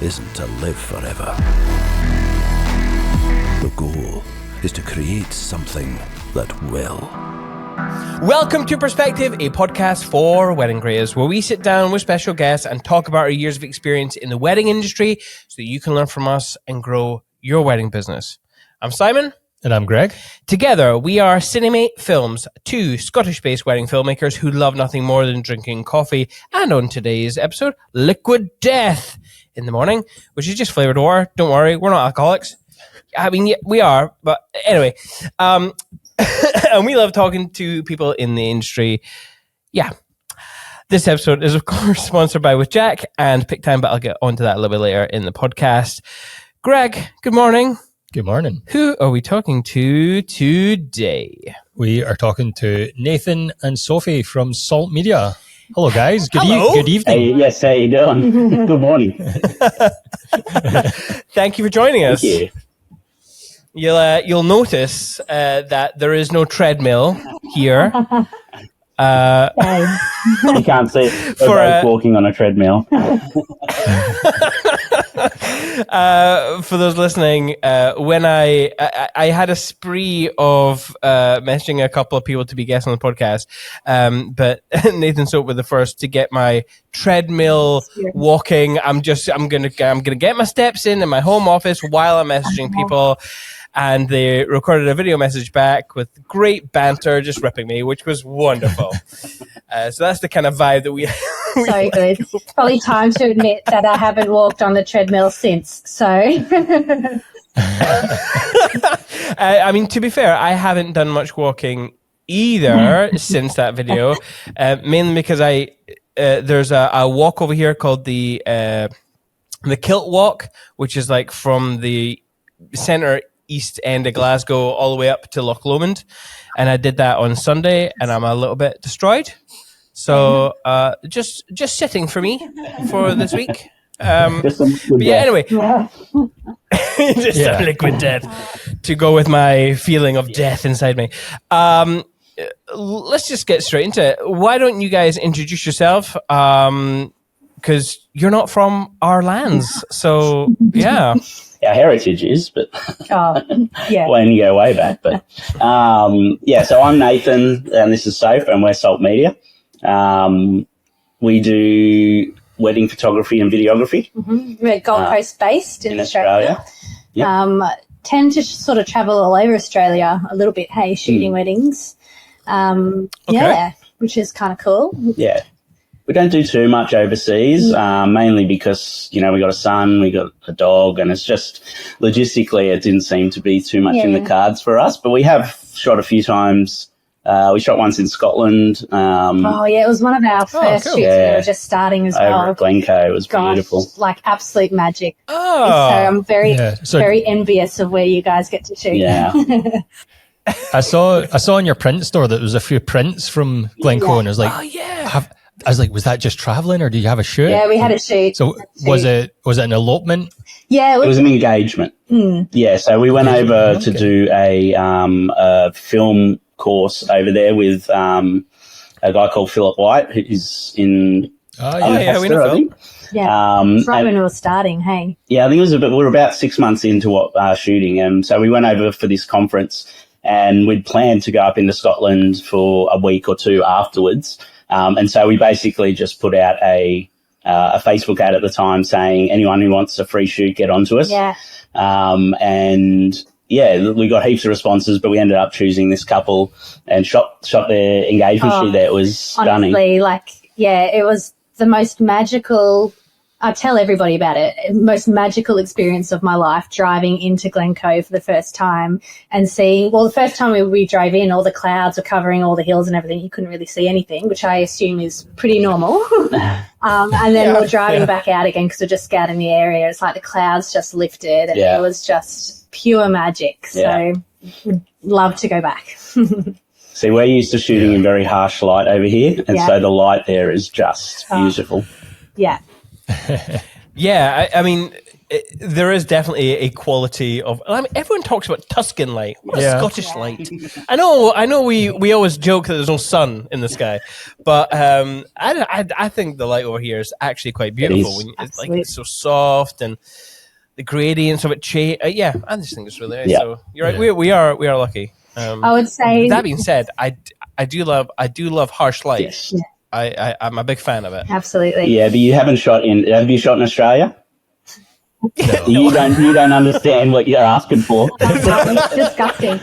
isn't to live forever. The goal is to create something that will. Welcome to Perspective, a podcast for wedding creators, where we sit down with special guests and talk about our years of experience in the wedding industry so that you can learn from us and grow your wedding business. I'm Simon. And I'm Greg. Together, we are Cinemate Films, two Scottish-based wedding filmmakers who love nothing more than drinking coffee, and on today's episode, Liquid Death in the morning, which is just flavoured water. Don't worry, we're not alcoholics. I mean, yeah, we are, but anyway. And we love talking to people in the industry. Yeah. This episode is, of course, sponsored by With Jack and Pick Time, but I'll get onto that a little bit later in the podcast. Greg, good morning. Good morning. Who are we talking to today? We are talking to Nathan and Sophie from Salt Media. Hello, guys. Good evening. Hey, yes, how you doing? Good morning. Thank you for joining us. Thank you. You'll notice that there is no treadmill here. You can't see it. We're both walking on a treadmill. For those listening, when I had a spree of messaging a couple of people to be guests on the podcast, but Nathan Soap were the first to get my treadmill walking. I'm gonna get my steps in my home office while I'm messaging people. And they recorded a video message back with great banter, just ripping me, which was wonderful. So that's the kind of vibe that we so good. It's probably time to admit that I haven't walked on the treadmill since. So, I mean, to be fair, I haven't done much walking either since that video, mainly because there's a walk over here called the Kilt Walk, which is like from the centre east end of Glasgow all the way up to Loch Lomond, and I did that on Sunday, and I'm a little bit destroyed. So just sitting for me for this week. But yeah, anyway, just some liquid death to go with my feeling of death inside me. Let's just get straight into it. Why don't you guys introduce yourself? Because you're not from our lands, so yeah. Our heritage is, but yeah. when you go way back. But so I'm Nathan, and this is Sophie, and we're Salt Media. We do wedding photography and videography. Mm-hmm. We're Gold Coast based in Australia. Yep. Tend to sort of travel all over Australia a little bit, shooting weddings. Yeah, which is kind of cool. Yeah. We don't do too much overseas, mainly because, we got a son, we got a dog, and it's just logistically it didn't seem to be too much in the cards for us. But we have shot a few times. We shot once in Scotland. It was one of our first shoots. We were just starting as well. Over at Glencoe, it was beautiful. Like absolute magic. Oh. So I'm very envious of where you guys get to shoot. Yeah. I saw in your print store that there was a few prints from Glencoe, and I was like, I was like, was that just traveling, or did you have a shoot? Yeah, we had a shoot. So was it an elopement? Yeah, it was an engagement. Yeah, so we went over to do a film course over there with a guy called Philip White, who's in. We know Phil. Yeah, right when we were starting. Hey. Yeah, I think we were about 6 months into shooting, and so we went over for this conference, and we'd planned to go up into Scotland for a week or two afterwards. And so we basically just put out a Facebook ad at the time saying anyone who wants a free shoot, get onto us. Yeah. We got heaps of responses, but we ended up choosing this couple and shot their engagement shoot there. It was stunning. Honestly, it was the most magical. I tell everybody about it. Most magical experience of my life, driving into Glencoe for the first time and seeing, the first time we drove in, all the clouds were covering all the hills and everything. You couldn't really see anything, which I assume is pretty normal. And then we're driving back out again because we're just scouting the area. It's like the clouds just lifted, and it was just pure magic. So would love to go back. See, we're used to shooting in very harsh light over here, and so the light there is just beautiful. Yeah. I mean, there is definitely a quality of. I mean, everyone talks about Tuscan light. What a Scottish light! I know. We always joke that there's no sun in the sky, but I think the light over here is actually quite beautiful. It's so soft and the gradients of it change. Yeah, I just think it's really nice. Yeah. So you're right. Yeah. We are lucky. I would say. That being said, I do love harsh light. Yes. I'm a big fan of it. Absolutely. Yeah, but you haven't shot in. Have you shot in Australia? No. You don't understand what you're asking for. It's disgusting.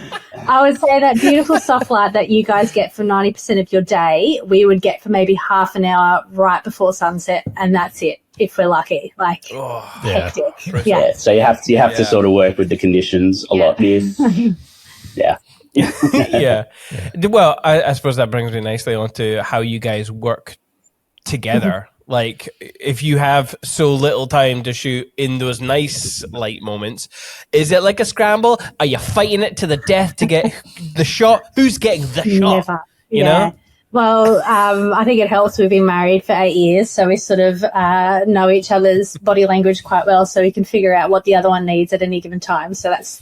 I would say that beautiful soft light that you guys get for 90% of your day, we would get for maybe half an hour right before sunset, and that's it. If we're lucky, hectic. Yeah. So you have to sort of work with the conditions a lot. Yeah. Yeah. Well, I suppose that brings me nicely on to how you guys work together. Like, if you have so little time to shoot in those nice light moments, is it like a scramble? Are you fighting it to the death to get the shot? Who's getting the shot? Never. You know? Well, I think it helps. We've been married for 8 years, so we sort of know each other's body language quite well, so we can figure out what the other one needs at any given time. So that's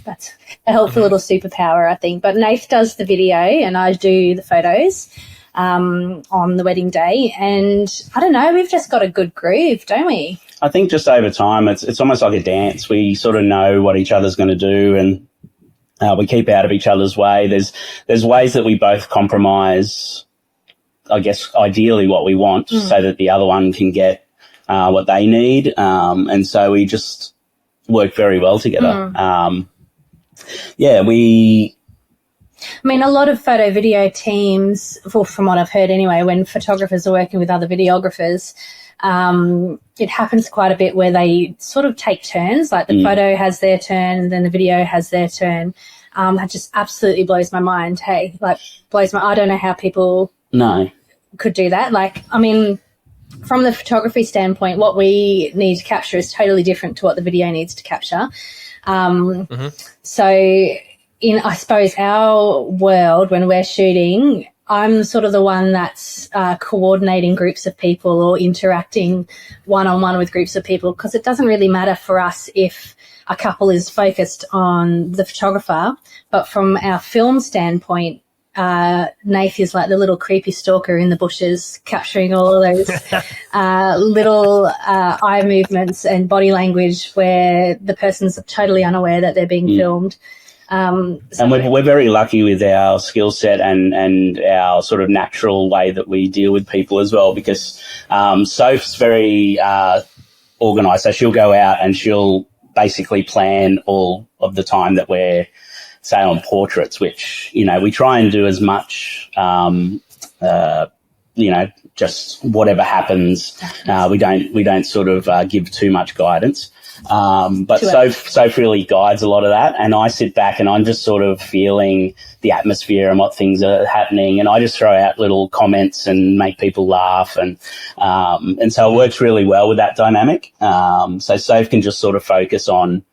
a helpful little superpower, I think. But Nath does the video and I do the photos on the wedding day. And I don't know, we've just got a good groove, don't we? I think just over time, it's almost like a dance. We sort of know what each other's going to do, and we keep out of each other's way. There's ways that we both compromise, I guess, ideally what we want so that the other one can get what they need. And so we just work very well together. I mean, a lot of photo video teams, well, from what I've heard anyway, when photographers are working with other videographers, it happens quite a bit where they sort of take turns, like the photo has their turn and then the video has their turn. That just absolutely blows my mind. I don't know how people could do that. Like, I mean, from the photography standpoint, what we need to capture is totally different to what the video needs to capture. So in, I suppose, our world, when we're shooting, I'm sort of the one that's coordinating groups of people or interacting one-on-one with groups of people, because it doesn't really matter for us if a couple is focused on the photographer. But from our film standpoint, Nath is like the little creepy stalker in the bushes, capturing all of those little eye movements and body language where the person's totally unaware that they're being filmed. And we're very lucky with our skill set and our sort of natural way that we deal with people as well, because Soph's very organised. So she'll go out and she'll basically plan all of the time that we're, say, on portraits, which, we try and do as much, just whatever happens. We don't sort of give too much guidance. But Soph really guides a lot of that, and I sit back and I'm just sort of feeling the atmosphere and what things are happening, and I just throw out little comments and make people laugh, and so it works really well with that dynamic. So Soph can just sort of focus on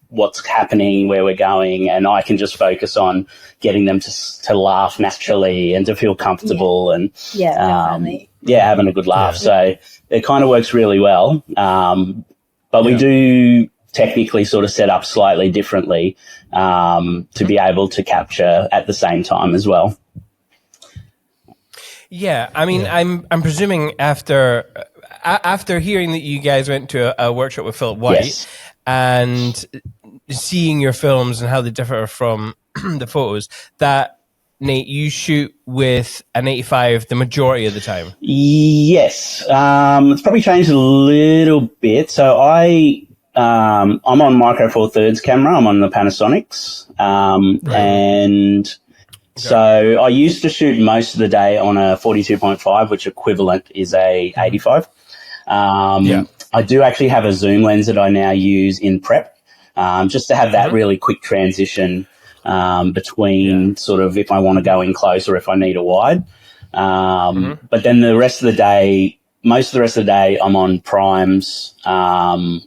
what's happening, where we're going, and I can just focus on getting them to laugh naturally and to feel comfortable and having a good laugh. So it kind of works really well. But we do technically sort of set up slightly differently to be able to capture at the same time as well. Yeah, I mean, I'm presuming after hearing that you guys went to a workshop with Philip White and seeing your films and how they differ from the photos, that, Nate, you shoot with an 85 the majority of the time? Yes. It's probably changed a little bit. So I'm on Micro Four Thirds camera. I'm on the Panasonics. And so I used to shoot most of the day on a 42.5, which equivalent is a 85. I do actually have a zoom lens that I now use in prep, just to have that really quick transition between sort of if I want to go in close or if I need a wide. But then the rest of the day, most of the rest of the day, I'm on primes. And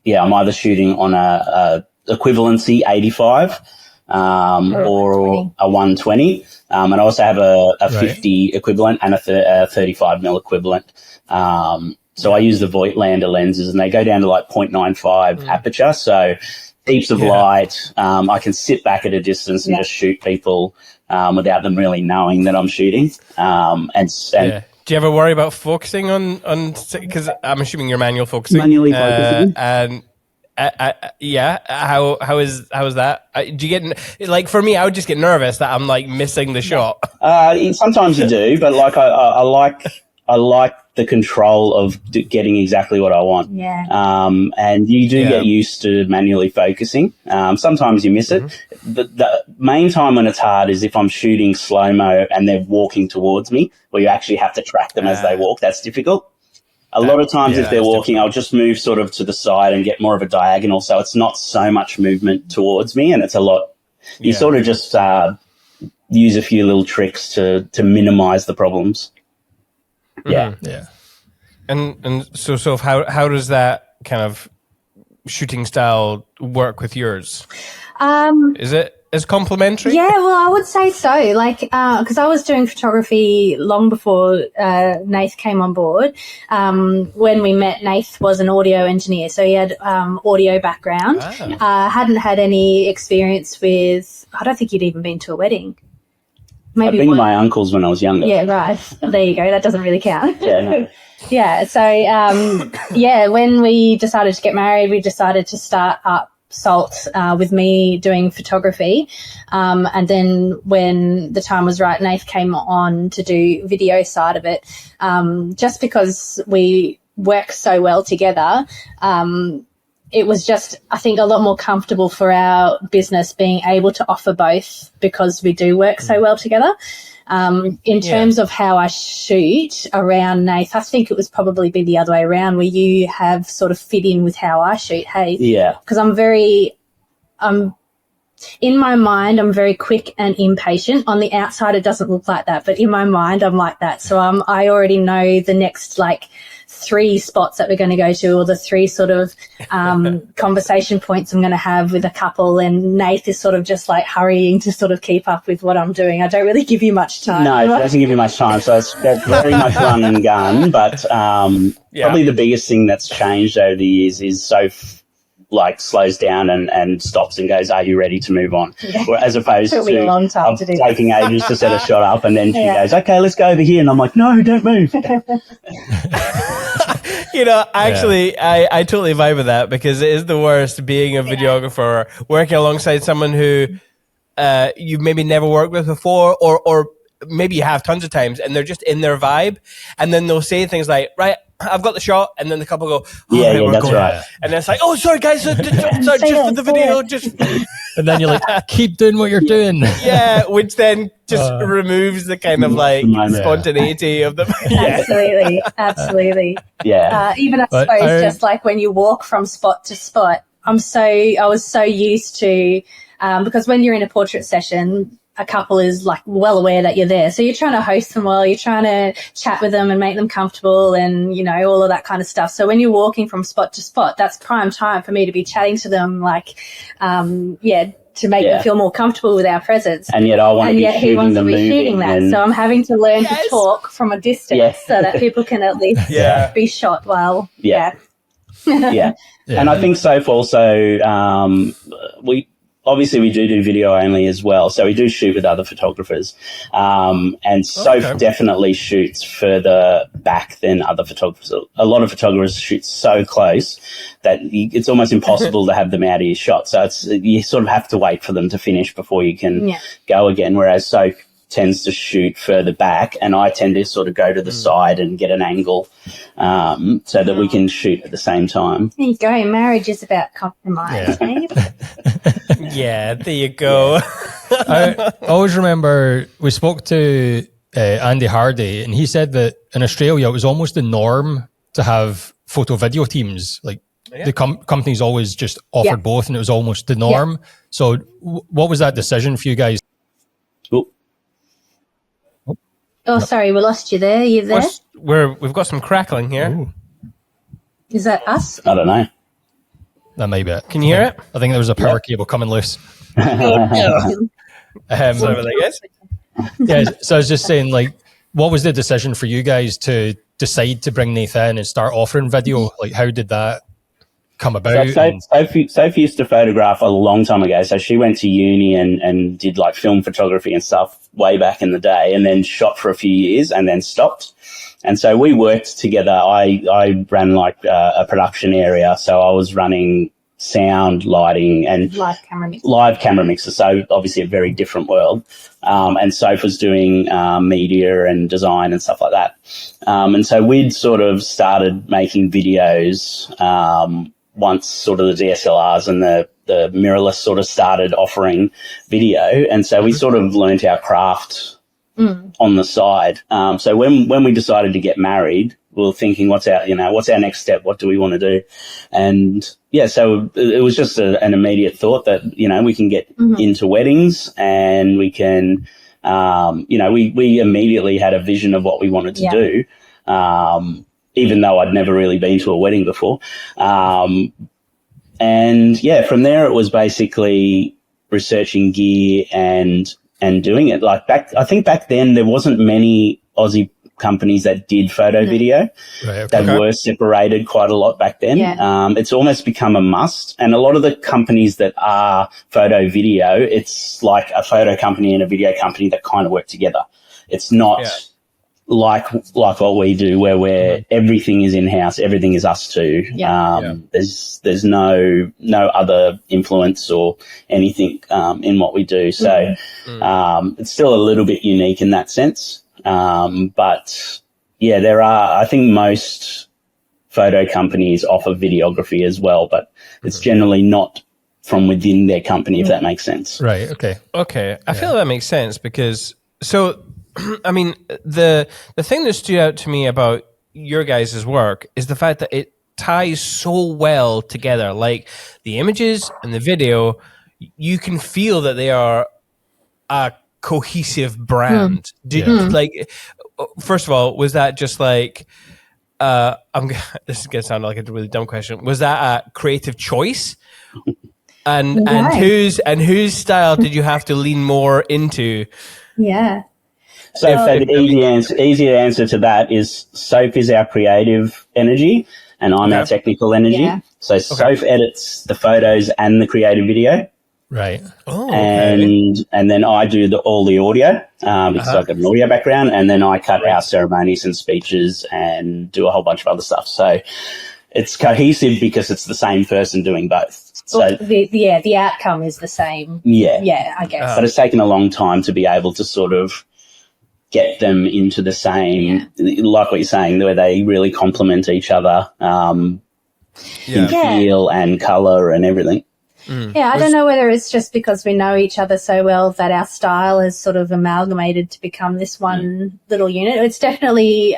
I'm either shooting on a equivalency 85 or a 120. And I also have a 50 equivalent and a 35 mil equivalent. So I use the Voigtlander lenses, and they go down to like 0.95 aperture. So heaps of light. I can sit back at a distance and just shoot people without them really knowing that I'm shooting. Do you ever worry about focusing on because I'm assuming you're manual focusing, manually focusing, and how is that? Do you get, like, for me, I would just get nervous that I'm like missing the shot. Sometimes you do, but like I like the control of getting exactly what I want. Yeah. And you do get used to manually focusing. Sometimes you miss it. The main time when it's hard is if I'm shooting slow-mo and they're walking towards me, where you actually have to track them as they walk. That's difficult. A lot of times if they're walking, I'll just move sort of to the side and get more of a diagonal, so it's not so much movement towards me, and it's a lot. You sort of just use a few little tricks to minimize the problems. Yeah. And so how does that kind of shooting style work with yours? Is it as complementary? Yeah, well, I would say so. Like, because I was doing photography long before Nath came on board. When we met, Nath was an audio engineer, so he had audio background. Hadn't had any experience with. I don't think he'd even been to a wedding. Maybe I've been to my uncle's when I was younger. Yeah, right. There you go. That doesn't really count. Yeah, no. Yeah. So, when we decided to get married, we decided to start up Salt with me doing photography. And then when the time was right, Nath came on to do video side of it. Just because we work so well together, it was just, I think, a lot more comfortable for our business being able to offer both because we do work so well together. In terms of how I shoot around Nath, I think it was probably be the other way around where you have sort of fit in with how I shoot. Hey, yeah, because in my mind, I'm very quick and impatient. On the outside, it doesn't look like that, but in my mind, I'm like that. So I already know the next 3 spots that we're going to go to, or the 3 sort of conversation points I'm going to have with a couple, and Nath is sort of just like hurrying to sort of keep up with what I'm doing. I don't really give you much time. No, it doesn't give you much time, so it's very much run and gun, but probably the biggest thing that's changed over the years is slows down and stops and goes, are you ready to move on? Yeah. As opposed to a long time to do taking ages to set a shot up, and then she goes, okay, let's go over here. And I'm like, no, don't move. Actually, I totally vibe with that, because it is the worst being a videographer, working alongside someone who you've maybe never worked with before, or maybe you have tons of times, and they're just in their vibe, and then they'll say things like, right, I've got the shot, and then the couple go, that's right. And then it's like, oh, sorry guys, sorry, just for the video, just. And then you're like, keep doing what you're doing. Yeah, which then just removes the kind of spontaneity of the. Absolutely. Yeah. Even I suppose just like when you walk from spot to spot, I was so used to because when you're in a portrait session, a couple is like well aware that you're there. So you're trying to host them well, you're trying to chat with them and make them comfortable and, all of that kind of stuff. So when you're walking from spot to spot, that's prime time for me to be chatting to them to make them feel more comfortable with our presence. And yet I want to be shooting them moving. That. So I'm having to learn to talk from a distance so that people can at least be shot well. Yeah. And I think Soph also, we do video only as well. So we do shoot with other photographers. And Soph definitely shoots further back than other photographers. A lot of photographers shoot so close that it's almost impossible to have them out of your shot. So you sort of have to wait for them to finish before you can go again. Whereas Soph tends to shoot further back, and I tend to sort of go to the side and get an angle so that we can shoot at the same time. There you go. Marriage is about compromise. Yeah, there you go. I always remember we spoke to Andy Hardy, and he said that in Australia it was almost the norm to have photo video teams. Like the companies always just offered both, and it was almost the norm. So what was that decision for you guys? Oh, sorry, we lost you there. Are you there? We've got some crackling here. Ooh. Is that us? I don't know. That may be it. Can you hear it? I think there was a power cable coming loose. Sorry about that, guys. Yeah, so I was just saying, what was the decision for you guys to decide to bring Nathan and start offering video? Like, how did that come about? Sophie used to photograph a long time ago. So she went to uni and did like film photography and stuff way back in the day, and then shot for a few years and then stopped. And so we worked together. I ran like a production area. So I was running sound, lighting, and live camera mixes. So obviously a very different world. And Sophie was doing media and design and stuff like that. And so we'd sort of started making videos once sort of the DSLRs and the mirrorless sort of started offering video. And so we sort of learnt our craft on the side. So when we decided to get married, we were thinking, what's our next step? What do we want to do? And yeah, so it was just an immediate thought that, we can get into weddings, and we can, we immediately had a vision of what we wanted to do. Even though I'd never really been to a wedding before. And yeah, from there it was basically researching gear and doing it. Like I think back then there wasn't many Aussie companies that did photo video. Right, They were separated quite a lot back then. Yeah. It's almost become a must. And a lot of the companies that are photo video, it's like a photo company and a video company that kind of work together. It's not like what we do, where everything is in-house, everything is us two. There's no other influence or anything in what we do. So it's still a little bit unique in that sense. But yeah, I think most photo companies offer videography as well, but it's generally not from within their company, if that makes sense. Right. Okay. I feel that makes sense because I mean, the thing that stood out to me about your guys' work is the fact that it ties so well together. Like the images and the video, you can feel that they are a cohesive brand. Like, first of all, was that just like, this is going to sound like a really dumb question. Was that a creative choice? And whose style did you have to lean more into? Yeah. So the easy answer to that is Soph is our creative energy and I'm our technical energy. Yeah. So Soph edits the photos and the creative video. Right. Oh, and then I do all the audio because I've got an audio background, and then I cut our ceremonies and speeches and do a whole bunch of other stuff. So it's cohesive because it's the same person doing both. So the outcome is the same. Yeah. Yeah, I guess. But it's taken a long time to be able to sort of get them into the same, like what you're saying, where they really complement each other in feel and colour and everything. Yeah, I don't know whether it's just because we know each other so well that our style has sort of amalgamated to become this one little unit. It's definitely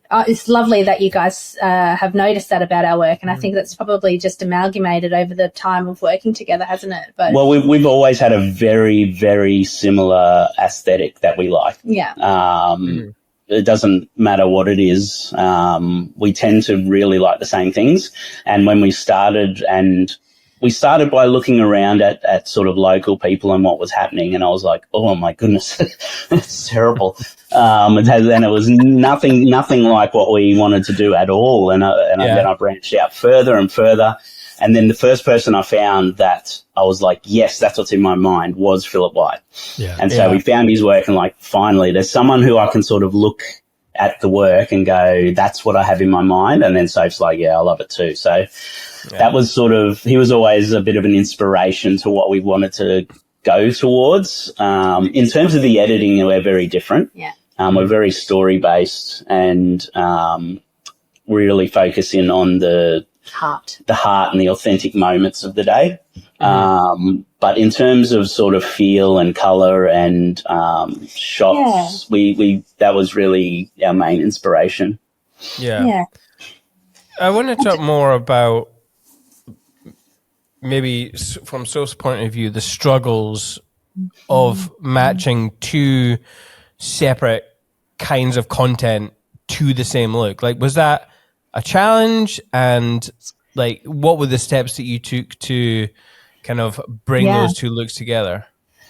it's lovely that you guys have noticed that about our work, and I think that's probably just amalgamated over the time of working together, hasn't it? But well, we've always had a very, very similar aesthetic that we like. Yeah. It doesn't matter what it is. We tend to really like the same things. And when we started by looking around at sort of local people and what was happening, and I was like, oh my goodness, it's terrible. And it was nothing like what we wanted to do at all. And then I branched out further and further. And then the first person I found that I was like, yes, that's what's in my mind, was Philip White. Yeah. And so we found his work, and like, finally, there's someone who I can sort of look at the work and go, that's what I have in my mind. And then Soph's like, yeah, I love it too. So that was sort of, he was always a bit of an inspiration to what we wanted to go towards. In terms of the editing, we're very different. Yeah. We're very story based and really focusing on the heart and the authentic moments of the day. But in terms of sort of feel and color and shots, we that was really our main inspiration. Yeah. I want to talk more about maybe from Soph's point of view, the struggles of matching two separate kinds of content to the same look. Like, was that a challenge? And like, what were the steps that you took to kind of bring those two looks together?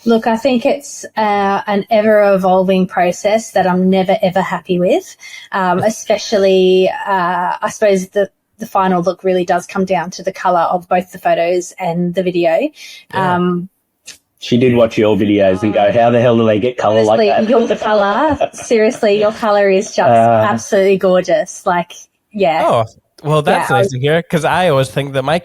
Look, I think it's an ever-evolving process that I'm never, ever happy with, especially, I suppose, the final look really does come down to the colour of both the photos and the video. Yeah. She did watch your videos and go, how the hell do they get colour like that? Your colour, seriously, your colour is just absolutely gorgeous. Like, yeah. Oh, well, that's nice to hear, because I always think that I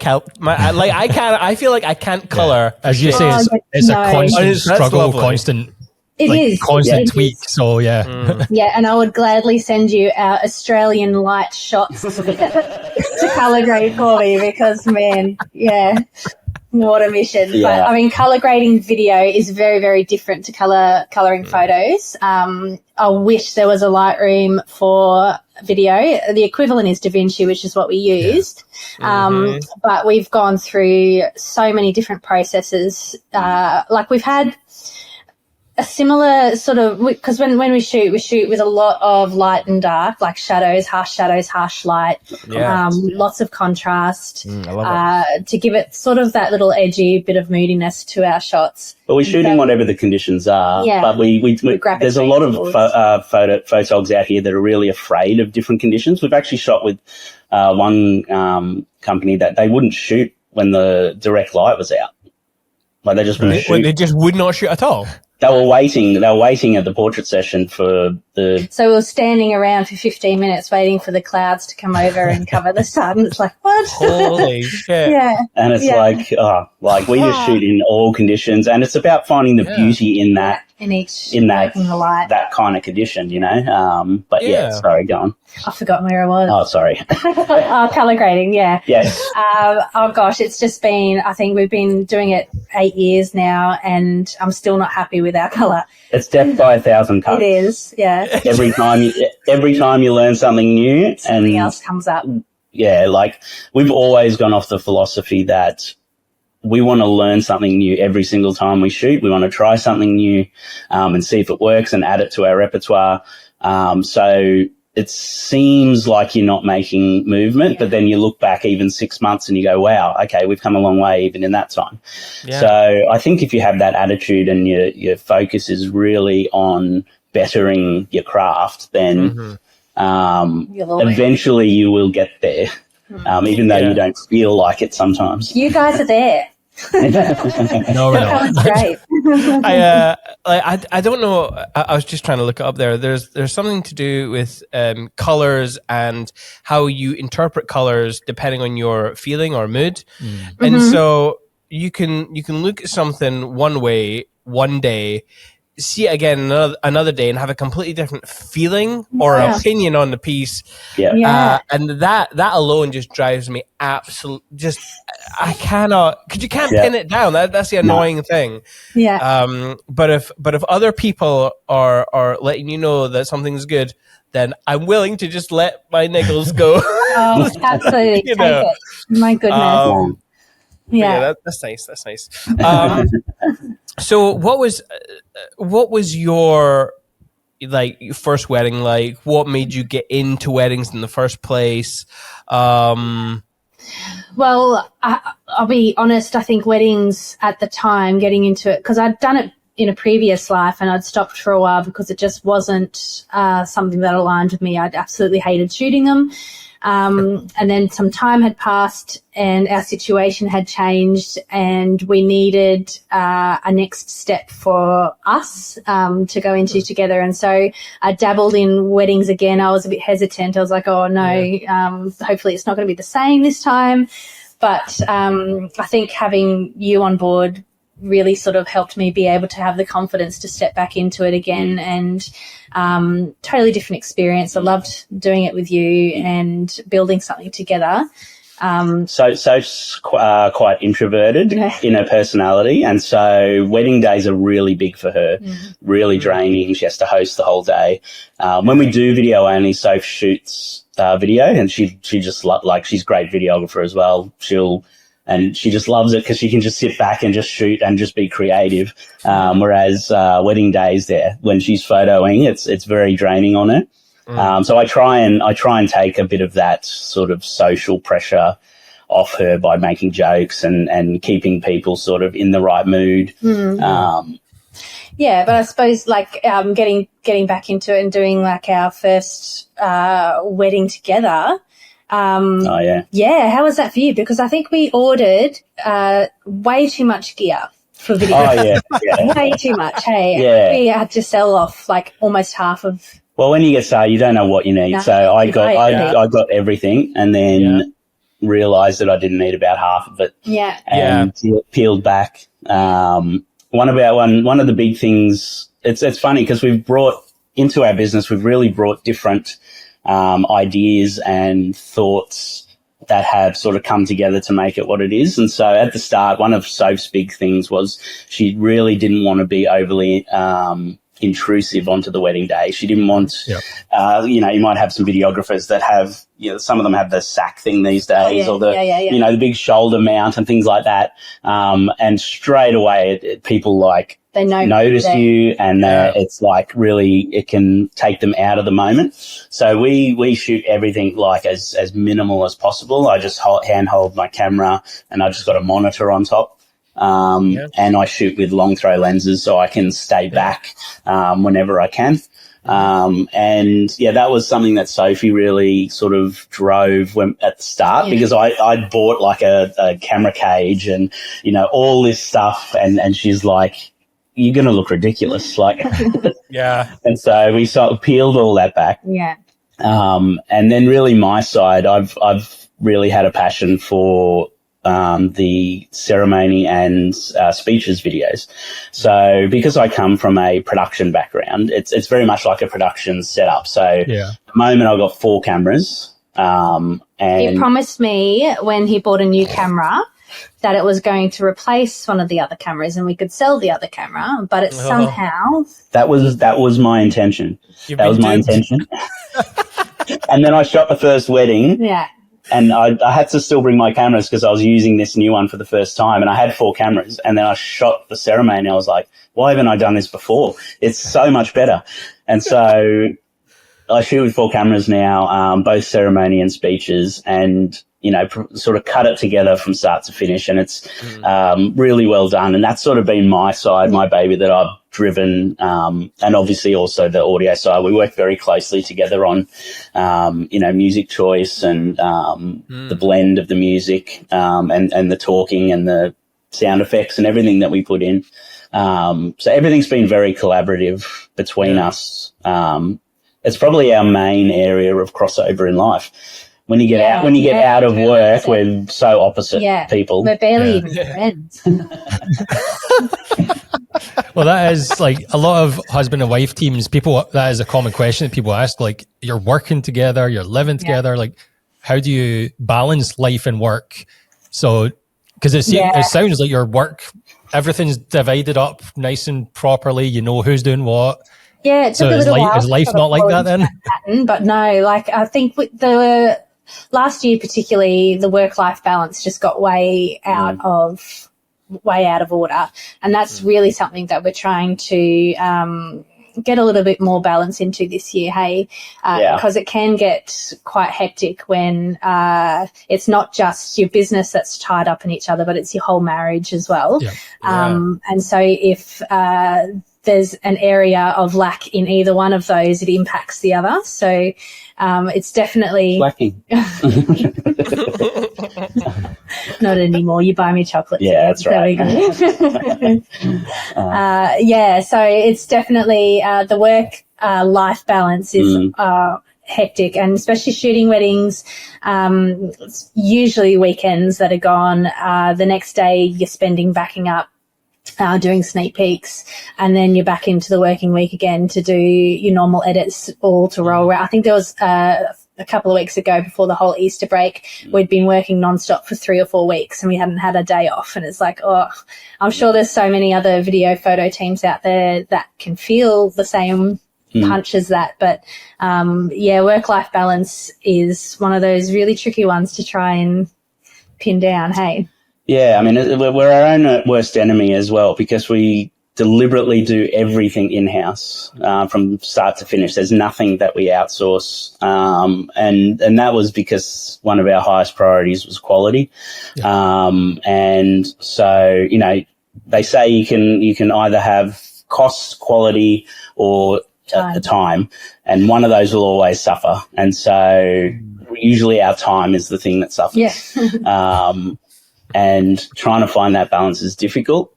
feel like I can't color. As you say, it's a constant struggle, constant. It is constant tweak. So yeah, yeah, and I would gladly send you our Australian light shots to colour grade for me, because man, yeah, what a mission. Yeah. But I mean, colour grading video is very, very different to colouring photos. I wish there was a Lightroom for video. The equivalent is DaVinci, which is what we used. But we've gone through so many different processes. Like we've had a similar sort of, because when we shoot with a lot of light and dark, like shadows, harsh light, lots of contrast, to give it sort of that little edgy bit of moodiness to our shots. But we're shooting whatever the conditions are. Yeah. But we there's a lot of photogs out here that are really afraid of different conditions. We've actually shot with one company that they wouldn't shoot when the direct light was out. Like they just wouldn't shoot. They just would not shoot at all. They were waiting at the portrait session for the... So we were standing around for 15 minutes waiting for the clouds to come over and cover the sun. It's like, what? Holy shit. Yeah. And it's like we just shoot in all conditions, and it's about finding the beauty in that. In the light. That kind of condition, you know. But sorry, go on. I forgot where I was. Oh, sorry. Colour grading, yeah. Yes. Oh gosh, it's just been, I think we've been doing it 8 years now, and I'm still not happy with our colour. It's death by 1,000 cuts. It is, yeah. Every time you learn something new, something else comes up. Yeah, like we've always gone off the philosophy that we want to learn something new every single time we shoot. We want to try something new and see if it works and add it to our repertoire. So it seems like you're not making movement, but then you look back even 6 months and you go, wow, okay, we've come a long way even in that time. Yeah. So I think if you have that attitude and your focus is really on bettering your craft, then eventually you will get there, even though you don't feel like it sometimes. You guys are there. No, we're not. Great. I don't know. I was just trying to look it up there. There's something to do with colors and how you interpret colors depending on your feeling or mood, and so you can look at something one way one day, see it again another day, and have a completely different feeling or opinion on the piece. And that alone just drives me absolute. Just I cannot, because you can't pin it down. That's the annoying thing. But if other people are letting you know that something's good, then I'm willing to just let my niggles go. Oh, absolutely. Take it. My goodness. That's nice. That's nice. So what was your first wedding like? What made you get into weddings in the first place? Well, I'll be honest. I think weddings at the time, getting into it, because I'd done it in a previous life and I'd stopped for a while because it just wasn't something that aligned with me. I'd absolutely hated shooting them. And then some time had passed and our situation had changed and we needed a next step for us to go into together. And so I dabbled in weddings again. I was a bit hesitant. I was like, oh, no, hopefully it's not going to be the same this time. But I think having you on board really sort of helped me be able to have the confidence to step back into it again, and totally different experience. I loved doing it with you and building something together. So quite introverted in her personality, and so wedding days are really big for her, really draining. She has to host the whole day. When we do video only, Soph shoots video, and she just she's a great videographer as well. And she just loves it because she can just sit back and just shoot and just be creative. Whereas wedding days there, when she's photoing, it's very draining on her. So I try and take a bit of that sort of social pressure off her by making jokes and keeping people sort of in the right mood. Yeah, but I suppose like getting back into it and doing like our first wedding together. Oh yeah. Yeah, how was that for you? Because I think we ordered way too much gear for video. Oh yeah. Way too much. Hey, Yeah. we had to sell off like almost half of. Well, when you get started, you don't know what you need. Nothing. So I got everything, and then realised that I didn't need about half of it. Yeah. And peeled back. One of the big things. It's funny because we've brought into our business. We've really brought different ideas and thoughts that have sort of come together to make it what it is. And so at the start, one of Soph's big things was she really didn't want to be overly intrusive onto the wedding day. She didn't want, you might have some videographers that have, some of them have the sack thing these days, or the, the big shoulder mount and things like that. And straight away, people like, they notice you, and it's like really, it can take them out of the moment. So we shoot everything like as minimal as possible. I just handhold my camera, and I just got a monitor on top. And I shoot with long throw lenses so I can stay back whenever I can. That was something that Sophie really sort of drove at the start, because I'd bought like a camera cage and, all this stuff, and she's like, you're going to look ridiculous. Like, And so we sort of peeled all that back. Yeah. And then really my side, I've really had a passion for the ceremony and speeches videos. So because I come from a production background, it's very much like a production setup. So at the moment I've got 4 cameras. And he promised me when he bought a new camera that it was going to replace one of the other cameras and we could sell the other camera, but it somehow... That was my intention. That was my intention. And then I shot the first wedding. Yeah. And I had to still bring my cameras because I was using this new one for the first time, and I had 4 cameras. And then I shot the ceremony, and I was like, why haven't I done this before? It's so much better. And so I shoot with 4 cameras now, both ceremony and speeches, and sort of cut it together from start to finish, and it's really well done. And that's sort of been my side, my baby, that I've driven, and obviously also the audio side. We work very closely together on, music choice and the blend of the music, and the talking and the sound effects and everything that we put in. So everything's been very collaborative between us. It's probably our main area of crossover in life. When you get out of work, we're so opposite people. We're barely even friends. Well, that is like a lot of husband and wife teams. That is a common question that people ask. Like, you're working together, you're living together. Like, how do you balance life and work? So, because it sounds like your work, everything's divided up nice and properly. You know who's doing what. Yeah, it took a little while. Is life not like that then? Pattern, but no, like I think with the last year particularly, the work-life balance just got way out of order, and that's really something that we're trying to get a little bit more balance into this year. Because it can get quite hectic when it's not just your business that's tied up in each other, but it's your whole marriage as well. And so if there's an area of lack in either one of those, it impacts the other. So it's definitely lacking. Not anymore. You buy me chocolates. Yeah, that's right. There we go. So it's definitely the work life balance is hectic, and especially shooting weddings. It's usually weekends that are gone. The next day you're spending backing up, doing sneak peeks, and then you're back into the working week again to do your normal edits, all to roll around. I think there was a couple of weeks ago, before the whole Easter break, we'd been working nonstop for 3 or 4 weeks and we hadn't had a day off. And it's like, I'm sure there's so many other video photo teams out there that can feel the same punch as that. But work-life balance is one of those really tricky ones to try and pin down. Hey. Yeah, I mean, we're our own worst enemy as well, because we deliberately do everything in-house from start to finish. There's nothing that we outsource, and that was because one of our highest priorities was quality. And so, they say you can either have cost, quality, or time, and one of those will always suffer. And so usually our time is the thing that suffers. Yeah. And trying to find that balance is difficult.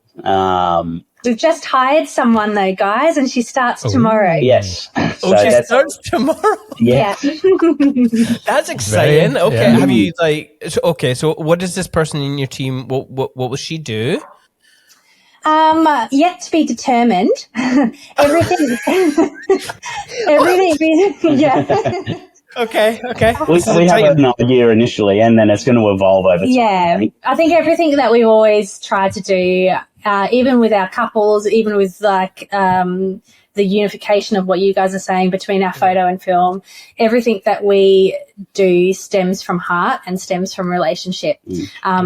We've just hired someone though, guys, and she starts tomorrow. Yes. Oh, she starts tomorrow? Yeah. That's exciting. Very, okay. yeah. Have you so what does this person in your team, what will she do? Yet to be determined. everything, yeah. Okay. We have an idea initially, and then it's going to evolve over time. Yeah, I think everything that we've always tried to do, even with our couples, even with like the unification of what you guys are saying between our photo and film, everything that we do stems from heart and stems from relationship.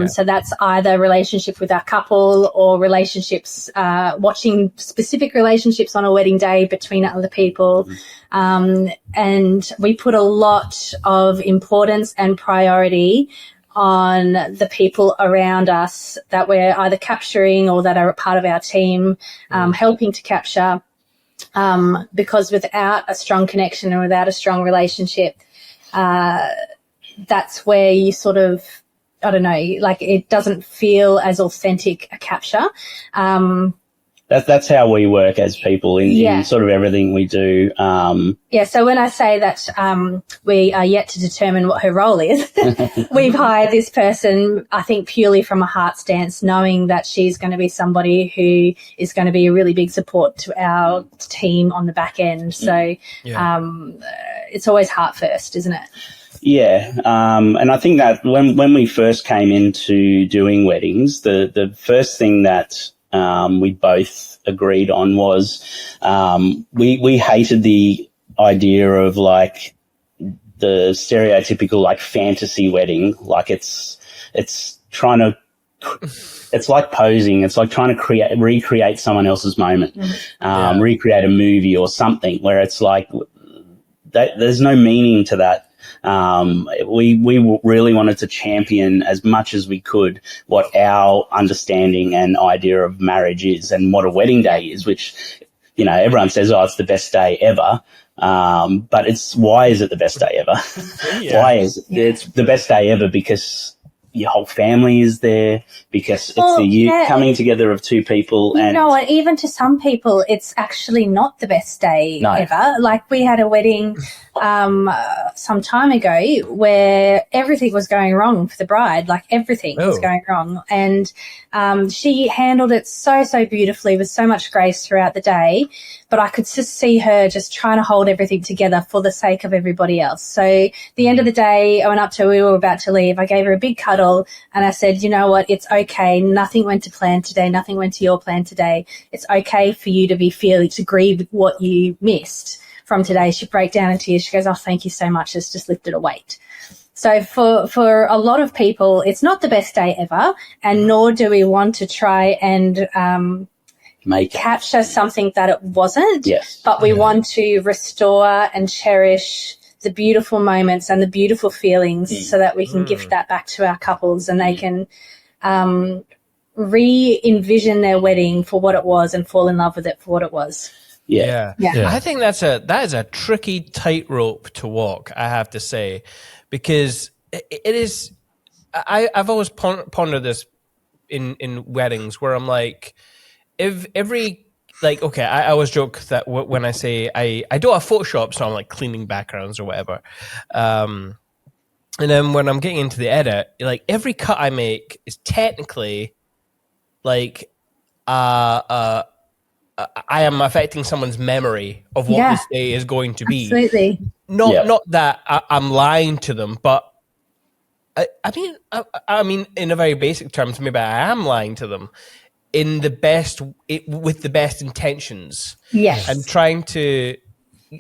So that's either relationship with our couple or relationships, watching specific relationships on a wedding day between other people. And we put a lot of importance and priority on the people around us that we're either capturing or that are a part of our team, helping to capture. Because without a strong connection and without a strong relationship, that's where you sort of, I don't know, like it doesn't feel as authentic a capture. That's how we work as people in sort of everything we do. So when I say that we are yet to determine what her role is, we've hired this person, I think, purely from a heart stance, knowing that she's going to be somebody who is going to be a really big support to our team on the back end. So it's always heart first, isn't it? Yeah, and I think that when we first came into doing weddings, the first thing that we both agreed on was we hated the idea of like the stereotypical like fantasy wedding. Like it's trying to, it's like posing. It's like trying to recreate someone else's moment, recreate a movie or something where it's like there's no meaning to that. We really wanted to champion as much as we could what our understanding and idea of marriage is and what a wedding day is, which, you know, everyone says, oh, it's the best day ever. But why is it the best day ever? Why is it? It's the best day ever because your whole family is there, because it's coming together of two people. And you know what, even to some people, it's actually not the best day ever. Like we had a wedding some time ago where everything was going wrong for the bride, like everything was going wrong. And she handled it so beautifully with so much grace throughout the day. But I could just see her just trying to hold everything together for the sake of everybody else. So at the end of the day, I went up to her, we were about to leave. I gave her a big cuddle and I said, you know what, it's okay. Nothing went to plan today. Nothing went to your plan today. It's okay for you to grieve what you missed from today. She broke down in tears. She goes, oh, thank you so much. It's just lifted a weight. So for a lot of people, it's not the best day ever, and nor do we want to try and capture something that it wasn't. Yes. But we want to restore and cherish the beautiful moments and the beautiful feelings so that we can gift that back to our couples and they can re-envision their wedding for what it was and fall in love with it for what it was. Yeah. I think that is a tricky tightrope to walk, I have to say, because it is. I've always pondered this in weddings where I'm like, if every okay, I always joke that when I say I do a Photoshop, so I'm like cleaning backgrounds or whatever, and then when I'm getting into the edit, like every cut I make is technically like I am affecting someone's memory of what this day is going to be. Absolutely. Not that I'm lying to them, but I mean, in a very basic terms, maybe I am lying to them with the best intentions. Yes. And trying to,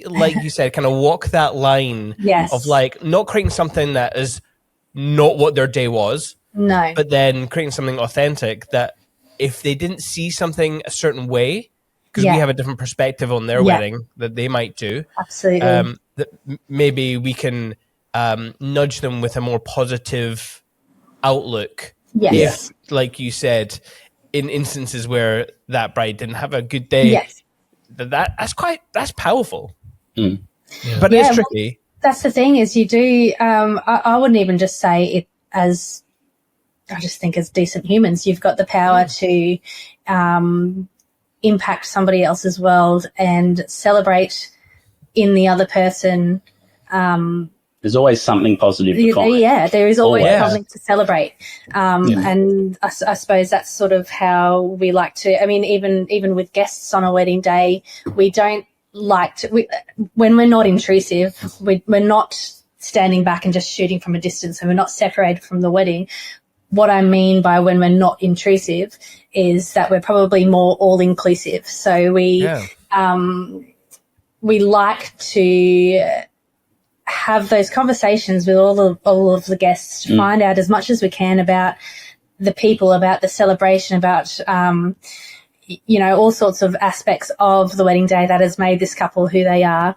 like you said, kind of walk that line of like not creating something that is not what their day was. No. But then creating something authentic that if they didn't see something a certain way, because we have a different perspective on their wedding that they might do. Absolutely. That maybe we can nudge them with a more positive outlook. Yes. If, like you said, in instances where that bride didn't have a good day, that's powerful. Mm. Yeah. But it's tricky. That's the thing is you do, I wouldn't even just say it as, I just think as decent humans, you've got the power to impact somebody else's world and celebrate in the other person. There's always something positive to find. Yeah, there is always Always. something to celebrate. And I suppose that's sort of how we like to, I mean, even with guests on a wedding day, we don't like to, when we're not intrusive, we're not standing back and just shooting from a distance, and we're not separated from the wedding. What I mean by when we're not intrusive is that we're probably more all-inclusive. So we like to have those conversations with all of the guests to find out as much as we can about the people, about the celebration, about all sorts of aspects of the wedding day that has made this couple who they are,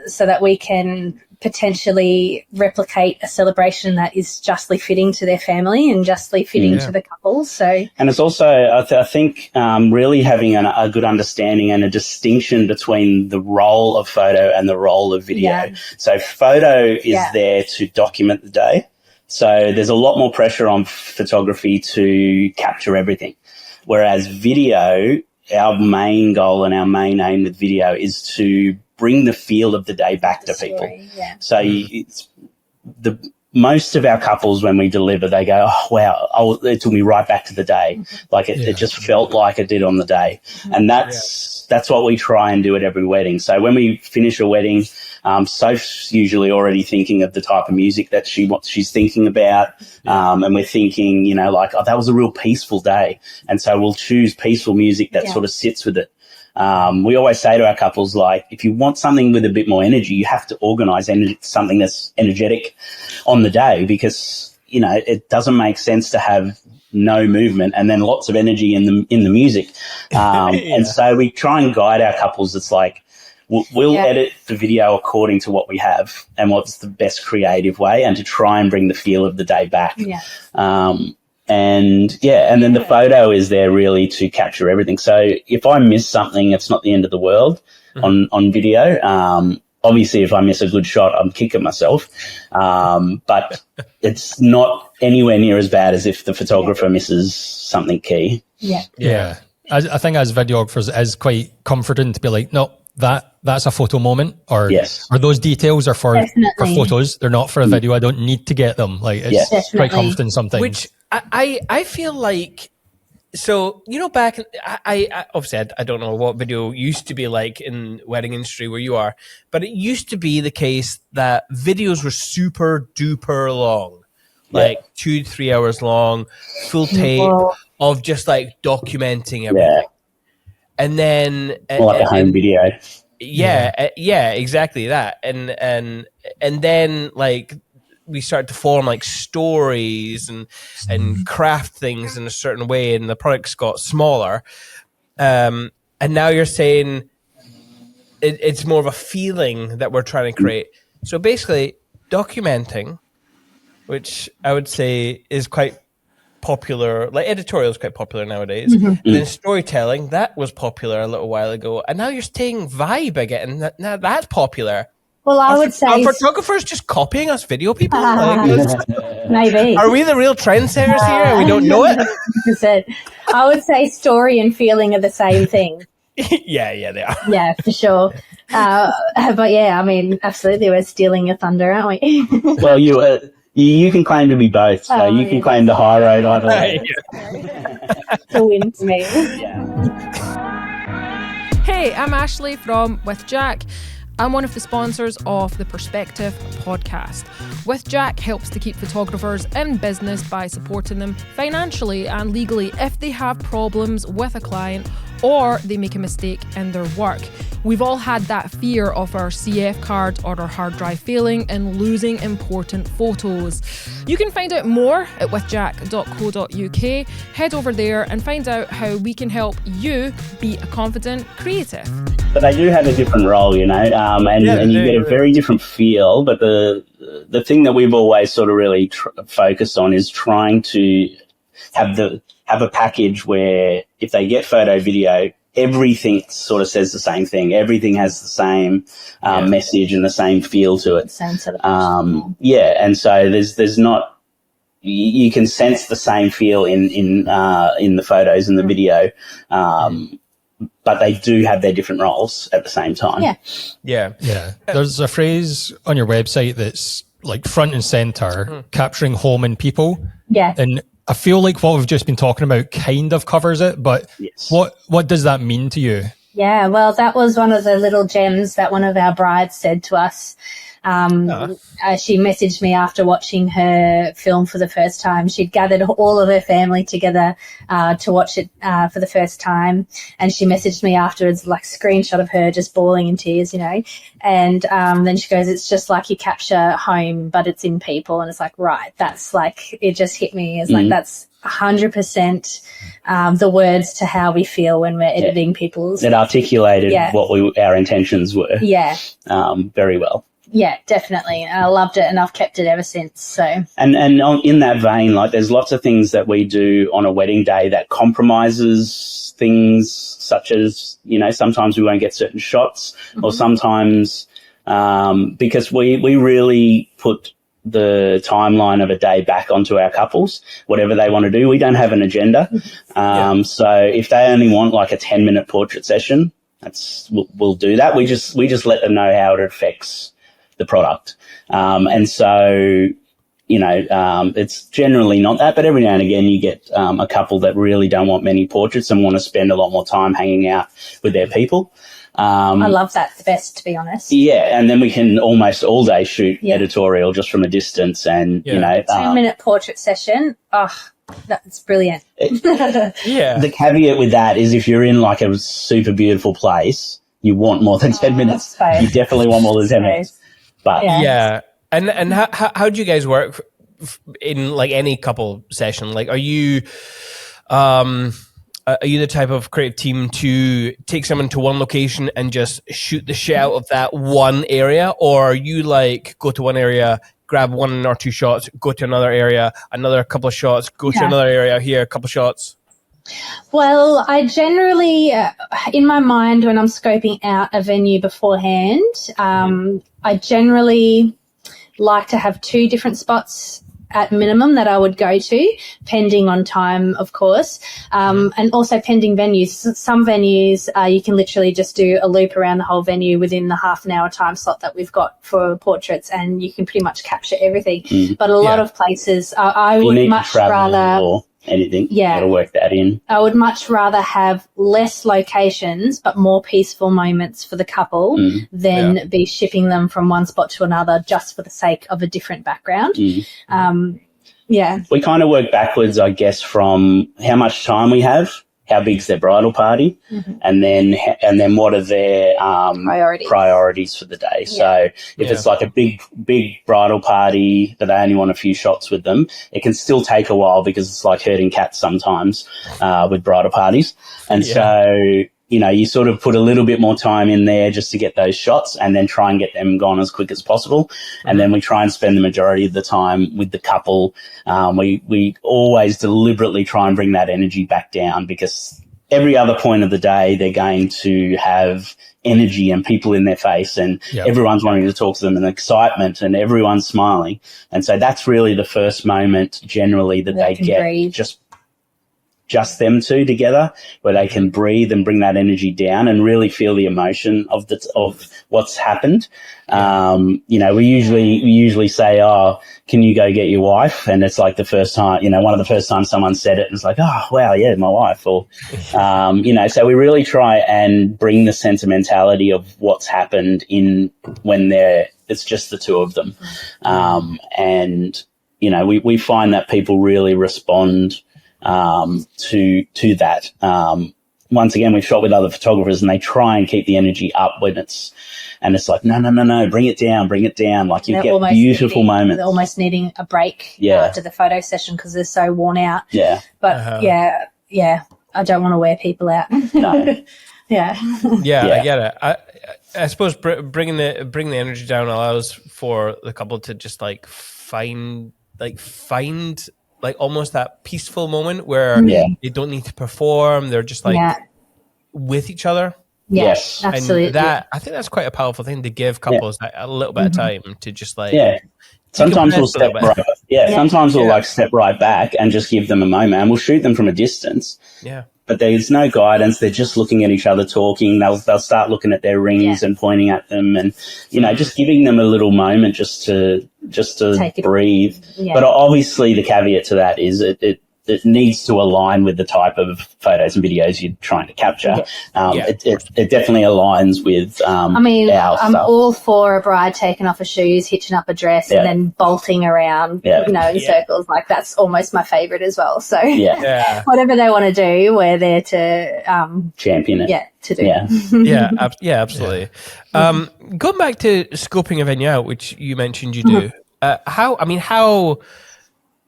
so that we can potentially replicate a celebration that is justly fitting to their family and justly fitting to the couple. So, and it's also, I think, really having a good understanding and a distinction between the role of photo and the role of video. Yeah. So photo is there to document the day. So there's a lot more pressure on photography to capture everything. Whereas video, our main goal and our main aim with video is to bring the feel of the day back to people. So it's most of our couples, when we deliver, they go, oh, wow, it took me right back to the day. Like it just felt like it did on the day. And that's what we try and do at every wedding. So when we finish a wedding, Soph's usually already thinking of the type of music that she's thinking about. And we're thinking, oh, that was a real peaceful day. And so we'll choose peaceful music that sort of sits with it. We always say to our couples, like, if you want something with a bit more energy, you have to organise something that's energetic on the day, because, it doesn't make sense to have no movement and then lots of energy in the music. And so we try and guide our couples. It's like, we'll edit the video according to what we have and what's the best creative way, and to try and bring the feel of the day back. And then the photo is there really to capture everything. So if I miss something, it's not the end of the world on video. Obviously, if I miss a good shot, I'm kicking myself. But it's not anywhere near as bad as if the photographer misses something key. Yeah. I think as videographers, it is quite comforting to be like, no, that's a photo moment, or those details are for photos. They're not for a video. I don't need to get them. Like, it's quite comforting sometimes. Which I feel like, so, back, I obviously I don't know what video used to be like in wedding industry where you are, but it used to be the case that videos were super duper long, like 2 to 3 hours long, full tape of just like documenting everything. And then like a home video. Yeah, exactly that. And then like we start to form like stories and craft things in a certain way, and the products got smaller. And now you're saying it's more of a feeling that we're trying to create. So basically, documenting, which I would say is quite popular, like editorial is quite popular nowadays. And then storytelling, that was popular a little while ago, and now you're staying vibe again. Now that's popular. Well, I would say, are photographers just copying us video people? Maybe. Are we the real trendsetters here and we don't know it? 100%. I would say story and feeling are the same thing. Yeah, they are. Yeah, for sure. But yeah, I mean, absolutely, we're stealing your thunder, aren't we? Well, you can claim to be both. So you can claim the high road either way. The win to me. Hey, I'm Ashley from With Jack. I'm one of the sponsors of the Perspective podcast. With Jack helps to keep photographers in business by supporting them financially and legally if they have problems with a client or they make a mistake in their work. We've all had that fear of our CF card or our hard drive failing and losing important photos. You can find out more at withjack.co.uk. Head over there and find out how we can help you be a confident creative. But they do have a different role, and you get a very different feel. But the thing that we've always sort of really focused on is trying to have a package where if they get photo video, everything sort of says the same thing. Everything has the same message and the same feel to it. Same sort of and so there's not, you can sense the same feel in the photos and the video, but they do have their different roles at the same time. Yeah. There's a phrase on your website that's like front and center, capturing home and people. Yeah. And I feel like what we've just been talking about kind of covers it, but what does that mean to you? Yeah, well, that was one of the little gems that one of our brides said to us. She messaged me after watching her film for the first time. She'd gathered all of her family together to watch it for the first time, and she messaged me afterwards, like screenshot of her just bawling in tears, and then she goes, it's just like you capture home, but it's in people. And it's like, right, that's like, it just hit me. It's like, that's 100% the words to how we feel when we're editing people's. It articulated what our intentions were. Very well. Yeah, definitely. I loved it, and I've kept it ever since. So, and in that vein, like there's lots of things that we do on a wedding day that compromises things, such as sometimes we won't get certain shots, or sometimes because we really put the timeline of a day back onto our couples, whatever they want to do. We don't have an agenda, so if they only want like a 10-minute portrait session, we'll do that. We just let them know how it affects the product. And so, it's generally not that, but every now and again you get a couple that really don't want many portraits and want to spend a lot more time hanging out with their people. I love that the best, to be honest. Yeah, and then we can almost all day shoot editorial just from a distance, and 10-minute portrait session. Oh, that's brilliant. The caveat with that is if you're in like a super beautiful place, you want more than 10 minutes. You definitely want more than 10 minutes. But and how do you guys work in like any couple session? Like, are you the type of creative team to take someone to one location and just shoot the shit out of that one area, or are you like go to one area, grab 1 or 2 shots, go to another area, another couple of shots, go to another area here, a couple of shots? Well, I generally, in my mind, when I'm scoping out a venue beforehand, I generally like to have 2 different spots at minimum that I would go to, pending on time, of course, and also pending venues. Some venues, you can literally just do a loop around the whole venue within the half an hour time slot that we've got for portraits, and you can pretty much capture everything. But a lot of places, I would much rather... anything. Got to work that in. I would much rather have less locations but more peaceful moments for the couple than be shipping them from one spot to another just for the sake of a different background. We kind of work backwards, I guess, from how much time we have, how big's their bridal party, and then what are their priorities for the day. So if it's like a big bridal party that they only want a few shots with them, it can still take a while because it's like herding cats sometimes with bridal parties. And so, you sort of put a little bit more time in there just to get those shots and then try and get them gone as quick as possible. And then we try and spend the majority of the time with the couple. We always deliberately try and bring that energy back down, because every other point of the day they're going to have energy and people in their face, and everyone's wanting to talk to them, and excitement, and everyone's smiling. And so that's really the first moment generally that they get breathe. Just them two together, where they can breathe and bring that energy down and really feel the emotion of what's happened. We usually say, "Oh, can you go get your wife?" And it's like the first time, one of the first times someone said it, and it's like, "Oh, wow, yeah, my wife." Or, so we really try and bring the sentimentality of what's happened in when it's just the two of them, and we find that people really respond to that. Once again, we've shot with other photographers and they try and keep the energy up when it's like, no, bring it down. Like you get beautiful moments. They're almost needing a break after the photo session because they're so worn out. Yeah. But I don't want to wear people out. No. Yeah. I get it. I suppose bringing the energy down allows for the couple to just like find like almost that peaceful moment where they don't need to perform. They're just like with each other. Yes. absolutely. And that, I think that's quite a powerful thing to give couples a little bit of time to just like, Sometimes we'll step right. Sometimes we'll like step right back and just give them a moment, and we'll shoot them from a distance. Yeah. But there's no guidance. They're just looking at each other, talking. They'll start looking at their rings and pointing at them, and just giving them a little moment just to breathe. Yeah. But obviously, the caveat to that is it needs to align with the type of photos and videos you're trying to capture. It definitely aligns with I'm all for a bride taking off her shoes, hitching up a dress, and then bolting around, in circles. Like, that's almost my favourite as well. So whatever they want to do, we're there to champion it. Yeah, to do. Absolutely. Going back to scoping a venue out, which you mentioned you do, how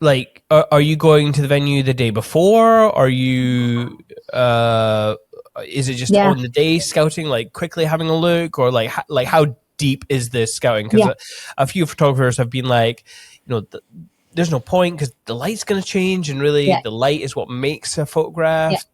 like, are you going to the venue the day before? Are you, is it just on the day scouting, like quickly having a look, or like how deep is this scouting? Because a few photographers have been like, there's no point because the light's going to change, and really the light is what makes a photograph.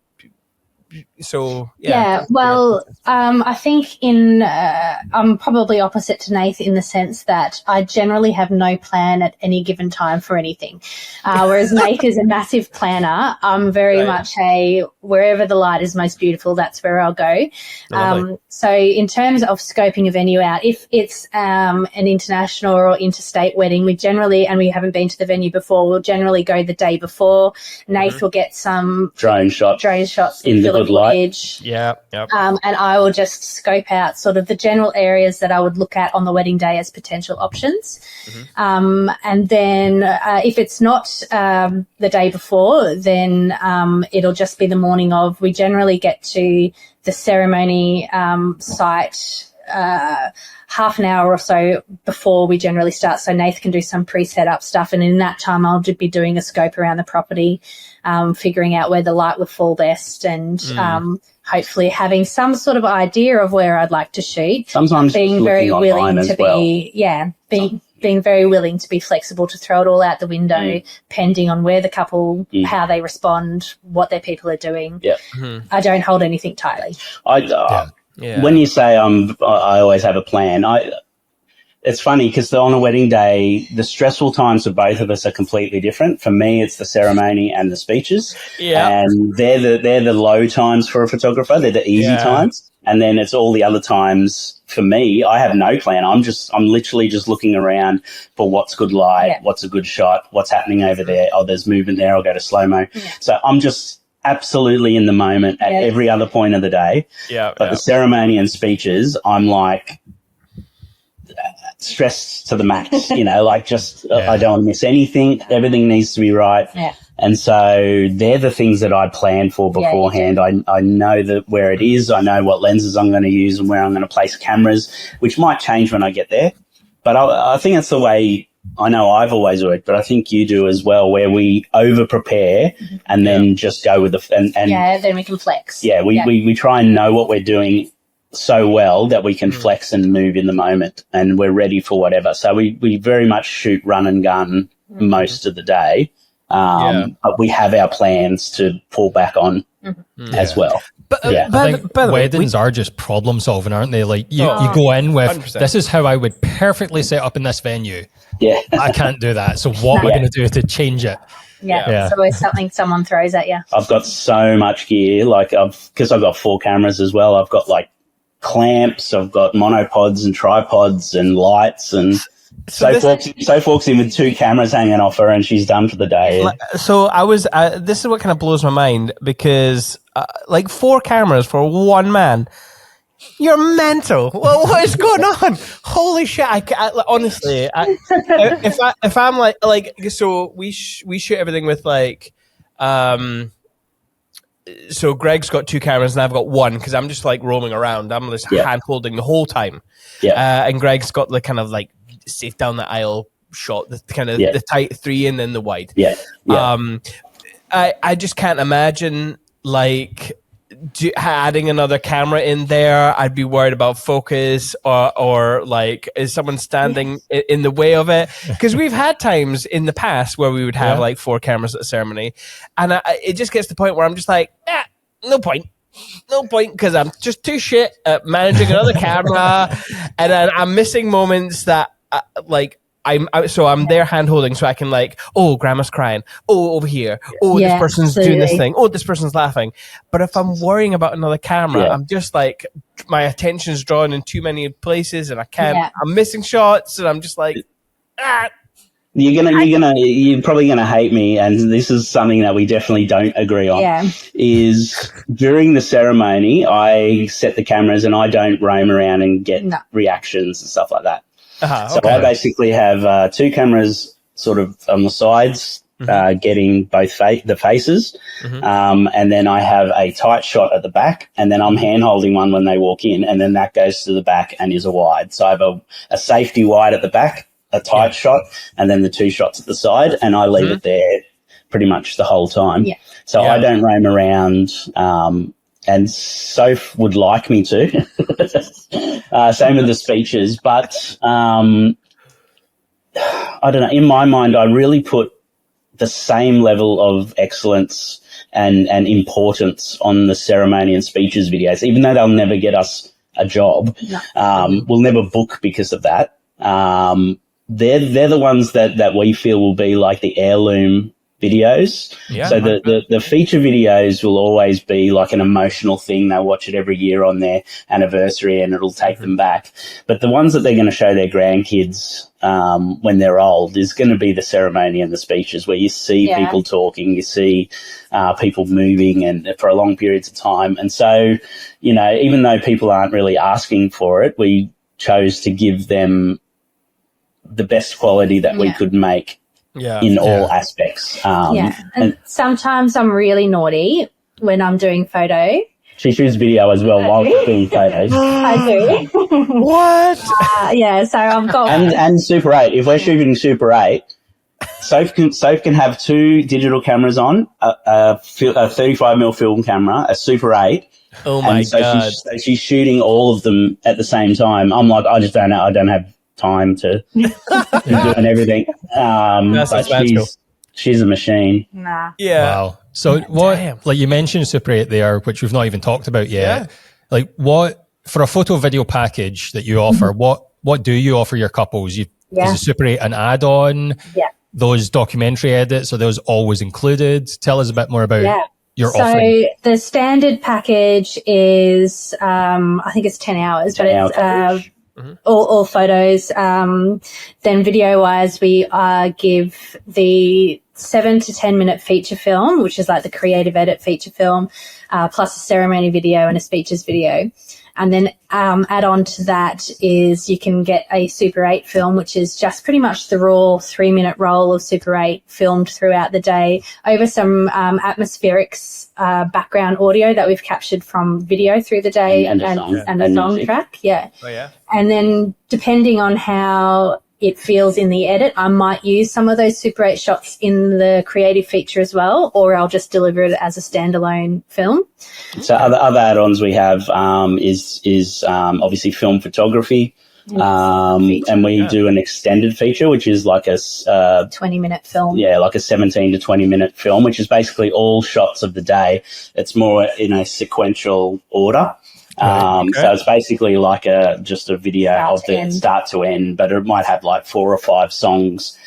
So I think I'm probably opposite to Nath in the sense that I generally have no plan at any given time for anything, whereas Nath is a massive planner. I'm very much wherever the light is most beautiful, that's where I'll go. So in terms of scoping a venue out, if it's an international or interstate wedding, we generally, and we haven't been to the venue before, we'll generally go the day before. Nath will get some drone shots in the good light. And I will just scope out sort of the general areas that I would look at on the wedding day as potential options. And then if it's not the day before, then it'll just be the morning of. We generally get to the ceremony site half an hour or so before we generally start, so Nath can do some pre-set up stuff, and in that time I'll be doing a scope around the property, figuring out where the light would fall best, and hopefully having some sort of idea of where I'd like to shoot. Sometimes being very willing to being very willing to be flexible, to throw it all out the window, depending on where the couple, how they respond, what their people are doing. I don't hold anything tightly. When you say I always have a plan, it's funny because on a wedding day, the stressful times for both of us are completely different. For me, it's the ceremony and the speeches, and they're the low times for a photographer. They're the easy times, and then it's all the other times. For me, I have no plan. I'm literally just looking around for what's good light, what's a good shot, what's happening over there. Oh, there's movement there. I'll go to slow-mo. So I'm just absolutely in the moment at every other point of the day. But the ceremony and speeches, I'm like stressed to the max, like just I don't want to miss anything. Everything needs to be right. And so they're the things that I plan for beforehand. I know where it is. I know what lenses I'm going to use and where I'm going to place cameras, which might change when I get there. But I think that's the way I know I've always worked, but I think you do as well, where we over prepare and then just go with then we can flex. We try and know what we're doing so well that we can flex and move in the moment, and we're ready for whatever. So we very much shoot run and gun most of the day. But we have our plans to fall back on as well. But I think weddings are just problem solving, aren't they? Like you go in with 100%. This is how I would perfectly set up in this venue. I can't do that. So what we're going to do to change it? It's always something someone throws at you. I've got so much gear, because I've got 4 cameras as well. I've got like clamps, I've got monopods and tripods and lights, and Sophie's in with 2 cameras hanging off her, and she's done for the day. So I was. This is what kind of blows my mind, because 4 cameras for one man. You're mental. Well, what is going on? Holy shit! I honestly, if I'm like, so we shoot everything with so Greg's got 2 cameras and I've got 1 because I'm just roaming around. I'm just hand holding the whole time. And Greg's got the kind of safe down the aisle shot, the kind of the tight 3 and then the wide. I just can't imagine adding another camera in there. I'd be worried about focus or is someone standing in the way of it? Because we've had times in the past where we would have 4 cameras at a ceremony, and it just gets to the point where I'm just no point. no point because I'm just too shit at managing another camera, and then I'm missing moments that I'm there hand holding so I can oh, grandma's crying, oh, over here, oh, this person's doing this thing, oh, this person's laughing. But if I'm worrying about another camera, I'm just my attention's drawn in too many places and I can't, I'm missing shots and I'm just You're probably gonna hate me, and this is something that we definitely don't agree on. Yeah. Is during the ceremony, I set the cameras and I don't roam around and get reactions and stuff like that. So I basically have 2 cameras sort of on the sides, getting both the faces, and then I have a tight shot at the back, and then I'm hand holding one when they walk in, and then that goes to the back and is a wide. So I have a safety wide at the back, a tight shot, and then the 2 shots at the side, and I leave it there pretty much the whole time. Yeah. So I don't roam around, and Soph would like me to. Same with the speeches, but I don't know. In my mind, I really put the same level of excellence and importance on the ceremony and speeches videos, even though they'll never get us a job. No. We'll never book because of that. They're the ones that we feel will be like the heirloom videos. Yeah, so the feature videos will always be like an emotional thing. They'll watch it every year on their anniversary and it'll take them back. But the ones that they're going to show their grandkids when they're old is going to be the ceremony and the speeches, where you see people talking, you see people moving and for a long periods of time. And so, even though people aren't really asking for it, we chose to give them the best quality that we could make in all aspects. And sometimes I'm really naughty when I'm doing photo. She shoots video as well while she's doing photos. I do. What? So I've got... And Super 8. If we're shooting Super 8, Soph can have 2 digital cameras on, a 35mm film camera, a Super 8. Oh, my God. She's shooting all of them at the same time. I'm like, I just don't know. I don't have time to do everything. But she's a machine. Nah. Yeah. Wow. So like you mentioned Super 8 there, which we've not even talked about yet. Yeah. Like what, for a photo video package that you offer, what do you offer your couples? Is the Super 8 an add-on? Yeah. Those documentary edits, are those always included? Tell us a bit more about your offering. So the standard package is, I think it's 10 hours, but it's all photos. Then video-wise, we give the 7 to 10 minute feature film, which is like the creative edit feature film, plus a ceremony video and a speeches video. And then add on to that is you can get a Super 8 film, which is just pretty much the raw 3-minute roll of Super 8 filmed throughout the day over some atmospherics background audio that we've captured from video through the day and a song track. Yeah. Oh, yeah. And then depending on how it feels in the edit, I might use some of those Super 8 shots in the creative feature as well, or I'll just deliver it as a standalone film. So other add-ons we have is obviously film photography, and we do an extended feature, which is like a 20-minute film. Yeah, like a 17 to 20-minute film, which is basically all shots of the day. It's more in a sequential order. So it's basically like just a video of the start to end, but it might have like 4 or 5 songs,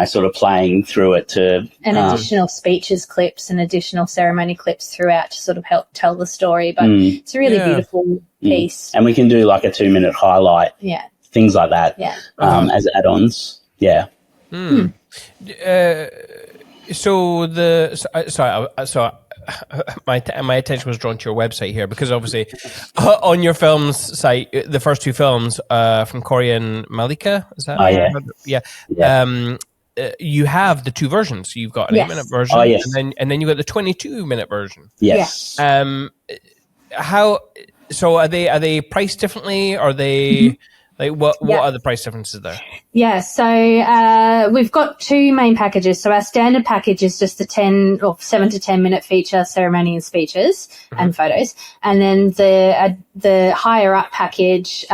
sort of playing through it and additional speeches clips and additional ceremony clips throughout to sort of help tell the story. But it's a really beautiful piece. And we can do like a 2-minute highlight. Yeah. Things like that. Yeah. As add-ons. Yeah. My attention was drawn to your website here because obviously on your films site, the first 2 films from Corey and Malika, is that? You have the 2 versions. You've got an 8-minute version, and then you got the 22-minute version. Yes. How? So are they priced differently? Are they? Like what are the price differences there? Yeah, so we've got 2 main packages. So our standard package is just the 7 to 10 minute feature, ceremony and speeches and photos. And then the higher up package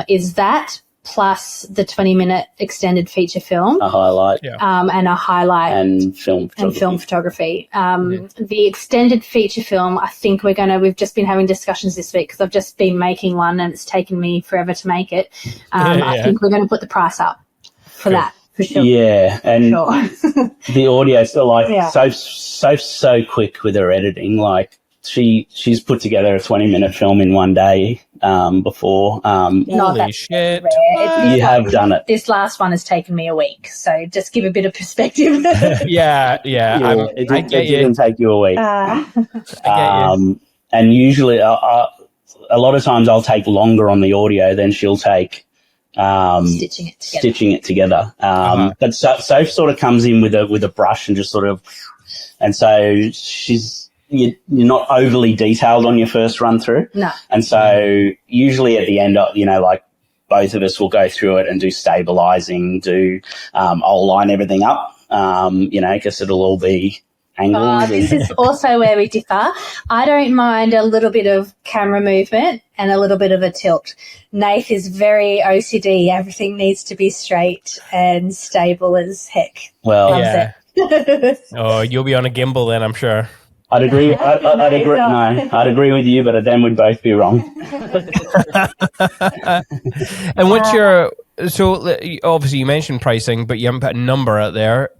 is that plus the 20-minute extended feature film. A highlight. And a highlight. And film photography. The extended feature film, I think we've just been having discussions this week because I've just been making one and it's taken me forever to make it. I think we're going to put the price up for that. For sure. Yeah, and the audio still so quick with her editing. Like she's put together a 20-minute film in one day before. Holy shit! You have done it. This last one has taken me a week, so just give a bit of perspective. It didn't take you a week. I get you. And usually, a lot of times, I'll take longer on the audio than she'll take. Stitching it together. But Soph sort of comes in with a brush and just sort of, and so you're not overly detailed on your first run through. No. And so usually at the end, like both of us will go through it and do stabilizing, I'll line everything up, because it'll all be angles. This is also where we differ. I don't mind a little bit of camera movement and a little bit of a tilt. Nath is very OCD. Everything needs to be straight and stable as heck. Well, Oh, you'll be on a gimbal then, I'm sure. I'd agree. I'd agree. No, I'd agree with you, but then we'd both be wrong. And what's so obviously you mentioned pricing, but you haven't put a number out there.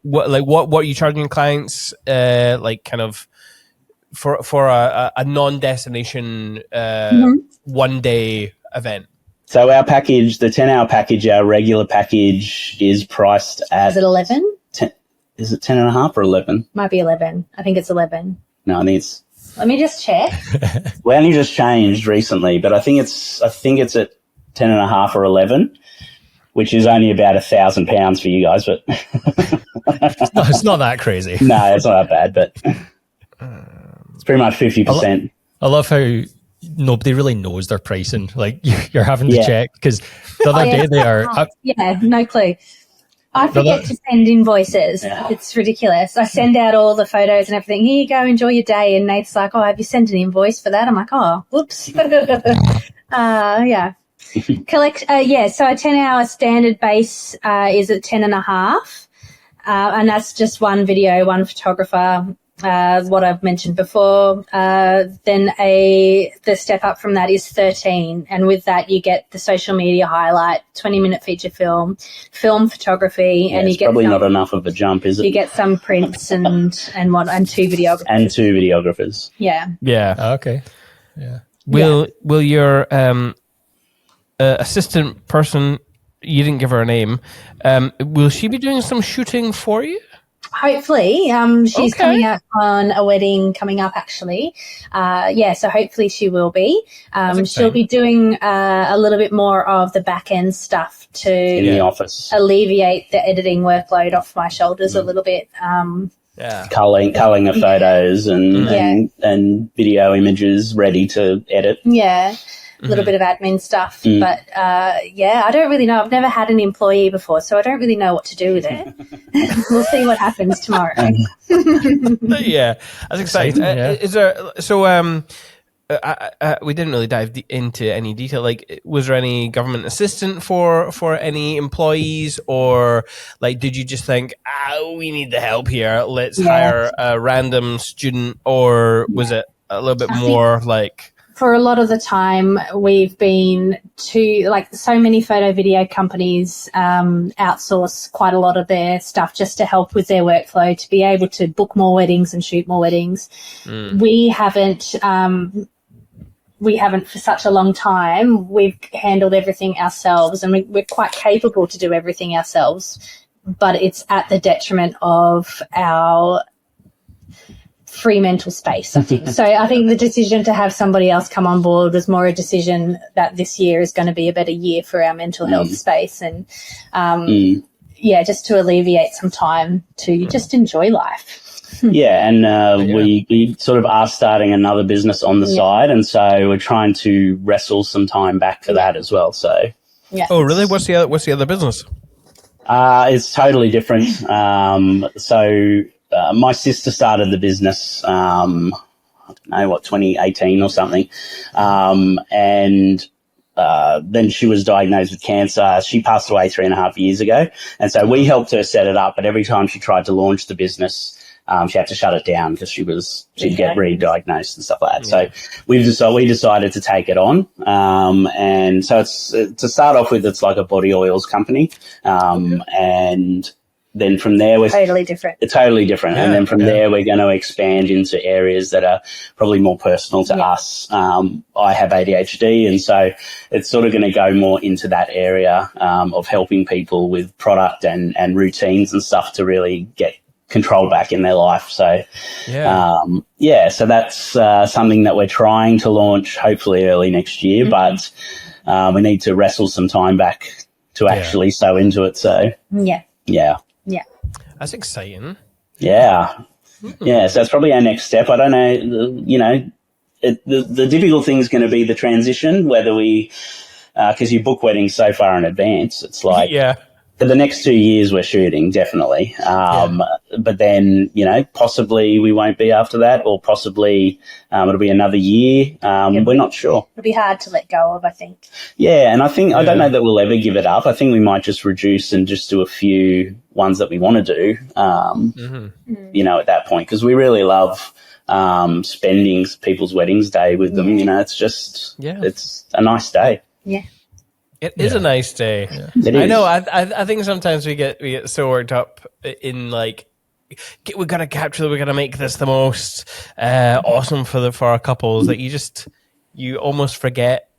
What are you charging clients? Kind of for a non-destination 1 day event. So our package, the 10-hour package, our regular package is priced at. Is it 11? Is it 10 and a half or 11? Might be 11. I think it's 11. No, I think it's. Let me just check. We only just changed recently, but I think it's at 10 and a half or 11, which is only about £1,000 for you guys, but it's not that crazy. No, it's not that bad, but it's pretty much 50%. I love how nobody really knows their pricing. Like you're having to check because the other day they are. No clue. I forget to send invoices. Yeah. It's ridiculous. I send out all the photos and everything. Here you go, enjoy your day. And Nate's like, have you sent an invoice for that? I'm like, whoops. So a 10-hour standard base is at 10 and a half. And that's just one video, one photographer, what I've mentioned before. Then the step up from that is 13. And with that, you get the social media highlight, 20-minute feature film photography. And you get probably not enough of a jump, is it? You get some prints and two videographers. Yeah. Yeah. Okay. Yeah. Will your assistant person, you didn't give her a name, will she be doing some shooting for you? Hopefully. She's coming out on a wedding coming up, actually. So hopefully she will be. She'll be doing a little bit more of the back-end stuff in the office, alleviate the editing workload off my shoulders a little bit. Culling the photos and video images ready to edit. Yeah. A little bit of admin stuff, but I don't really know. I've never had an employee before, so I don't really know what to do with it. We'll see what happens tomorrow. Yeah, that's exciting. Is there we didn't really dive into any detail. Like, was there any government assistance for any employees, or like did you just think, we need the help here, let's hire a random student, or was it a little bit more like? For a lot of the time, we've been so many photo video companies outsource quite a lot of their stuff just to help with their workflow, to be able to book more weddings and shoot more weddings. We haven't for such a long time. We've handled everything ourselves, and we're quite capable to do everything ourselves, but it's at the detriment of our free mental space, I think. So I think the decision to have somebody else come on board was more a decision that this year is going to be a better year for our mental health space, and just to alleviate some time to just enjoy life. We sort of are starting another business on the side, and so we're trying to wrestle some time back for that as well. So Oh, really? What's the other business? It's totally different. My sister started the business, 2018 or something. And then she was diagnosed with cancer. She passed away 3.5 years ago. And so we helped her set it up. But every time she tried to launch the business, she had to shut it down because she'd get re-diagnosed and stuff like that. So we decided to take it on. And so it's, to start off with, it's like a body oils company. And then from there, It's totally different. Yeah, and then from there, we're going to expand into areas that are probably more personal to us. I have ADHD, and so it's sort of going to go more into that area of helping people with product and routines and stuff to really get control back in their life. So, so that's something that we're trying to launch hopefully early next year, but we need to wrestle some time back to actually sew into it. So, yeah. That's exciting. Yeah. Yeah. So that's probably our next step. I don't know, the difficult thing is going to be the transition, whether we, because you book weddings so far in advance, it's like, for the next 2 years we're shooting, definitely. But then, possibly we won't be after that, or possibly it'll be another year. We're not sure. It'll be hard to let go of, I think. Yeah, and I think, I don't know that we'll ever give it up. I think we might just reduce and just do a few ones that we want to do, at that point, because we really love spending people's weddings day with them. It's just, it's a nice day. Yeah. It is a nice day. It I is. know. I think sometimes we get so worked up in like, we're gonna capture, we're gonna make this the most awesome for our couples, that you almost forget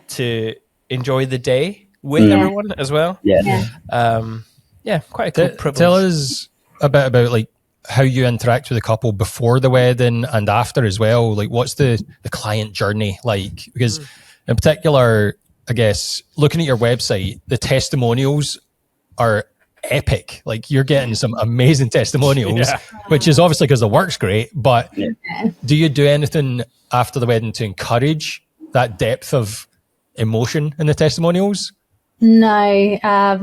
to enjoy the day with everyone as well. Quite a cool privilege. Tell us a bit about like how you interact with the couple before the wedding and after as well. Like, what's the client journey like? Because in particular, I guess, looking at your website, the testimonials are epic. Like, you're getting some amazing testimonials, which is obviously because the work's great. But do you do anything after the wedding to encourage that depth of emotion in the testimonials? No, I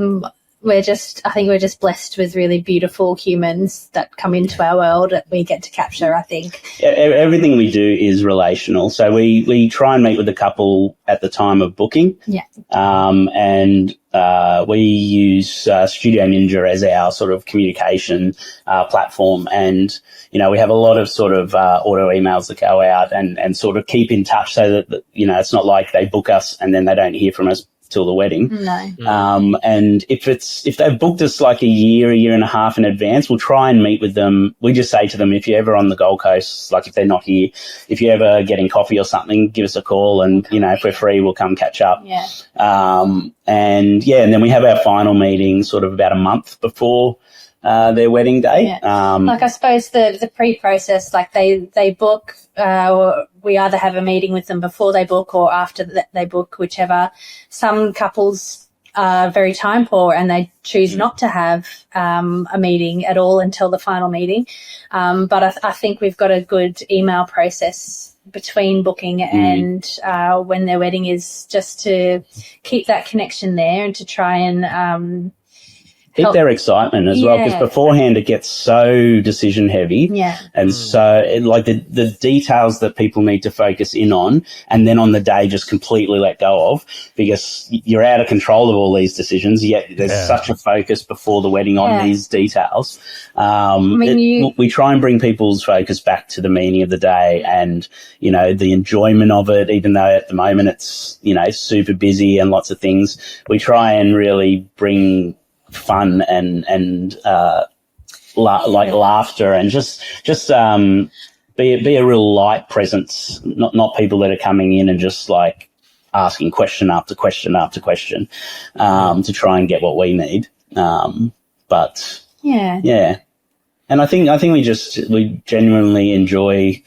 think we're just blessed with really beautiful humans that come into our world that we get to capture, I think. Everything we do is relational. So we try and meet with the couple at the time of booking. Yeah. And we use Studio Ninja as our sort of communication platform. And, we have a lot of sort of auto emails that go out and sort of keep in touch so that, it's not like they book us and then they don't hear from us till the wedding. No. And if they've booked us like a year and a half in advance, we'll try and meet with them. We just say to them, if you're ever on the Gold Coast, like if they're not here, if you're ever getting coffee or something, give us a call, and if we're free, we'll come catch up. Yeah. And then we have our final meeting sort of about a month before their wedding day. Like, I suppose the pre-process, like they book, we either have a meeting with them before they book or after they book, whichever. Some couples are very time poor and they choose not to have a meeting at all until the final meeting. But I think we've got a good email process between booking and when their wedding is, just to keep that connection there and to try and keep their excitement as well, because beforehand it gets so decision heavy, and so like the details that people need to focus in on, and then on the day just completely let go of, because you're out of control of all these decisions. Yet there's such a focus before the wedding on these details. We try and bring people's focus back to the meaning of the day and the enjoyment of it, even though at the moment it's super busy and lots of things. We try and really bring fun and laughter and just be a real light presence, not people that are coming in and just like asking question after question after question to try and get what we need. And I think we genuinely enjoy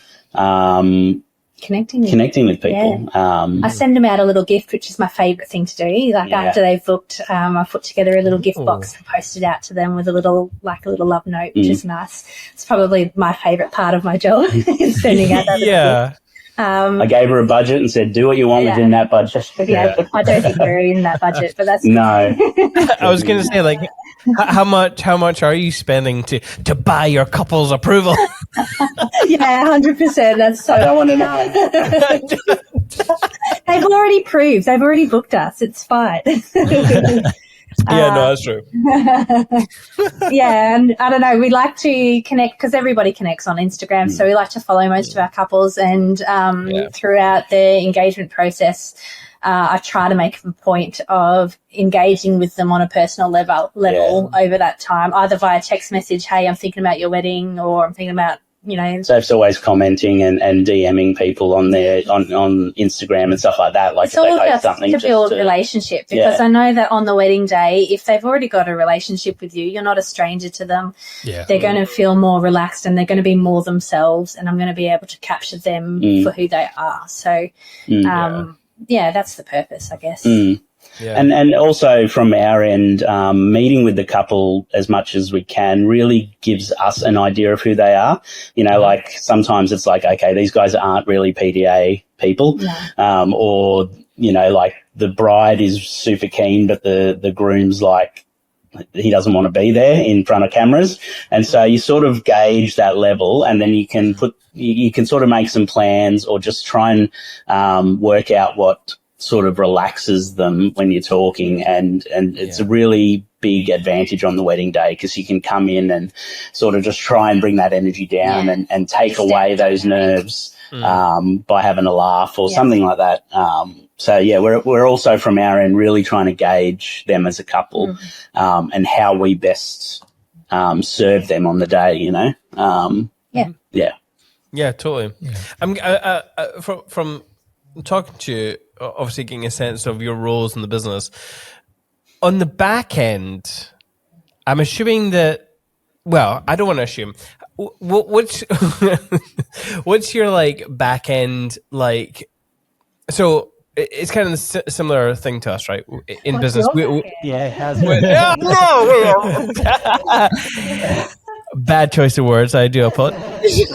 connecting with people. I send them out a little gift, which is my favourite thing to do. Like after they've booked, I put together a little gift box and post it out to them with a little love note, which is nice. It's probably my favourite part of my job, is sending out that little gift. I gave her a budget and said, do what you want within that budget. I don't think we're in that budget, but that's no. I was going to say, like, how much are you spending to buy your couple's approval? 100%. That's so. I don't want to know. They've already proved. They've already booked us. It's fine. Yeah, no, that's true. Yeah, and I don't know, we like to connect because everybody connects on Instagram, so we like to follow most of our couples, and throughout the engagement process, I try to make a point of engaging with them on a personal level over that time, either via text message, hey, I'm thinking about your wedding, or I'm thinking about, you know. So it's always commenting and DMing people on their on Instagram and stuff like that. Like it's all about to build relationship, because I know that on the wedding day, if they've already got a relationship with you, you're not a stranger to them. Yeah. They're going to feel more relaxed and they're going to be more themselves, and I'm going to be able to capture them for who they are. So, that's the purpose, I guess. Yeah. And also from our end, meeting with the couple as much as we can really gives us an idea of who they are. You know, like sometimes it's like, okay, these guys aren't really PDA people, or, you know, like the bride is super keen, but the groom's like, he doesn't want to be there in front of cameras. And so you sort of gauge that level, and then you can sort of make some plans or just try and work out what sort of relaxes them when you're talking, and it's a really big advantage on the wedding day, because you can come in and sort of just try and bring that energy down and take away those nerves by having a laugh or something like that. So we're also from our end really trying to gauge them as a couple, and how we best serve them on the day, you know. Yeah, totally. I'm from talking to you, obviously getting a sense of your roles in the business. On the back end, I'm assuming that, well, I don't want to assume. What's your like back end like? So it's kind of a similar thing to us, right? In business, bad choice of words. I do apologize.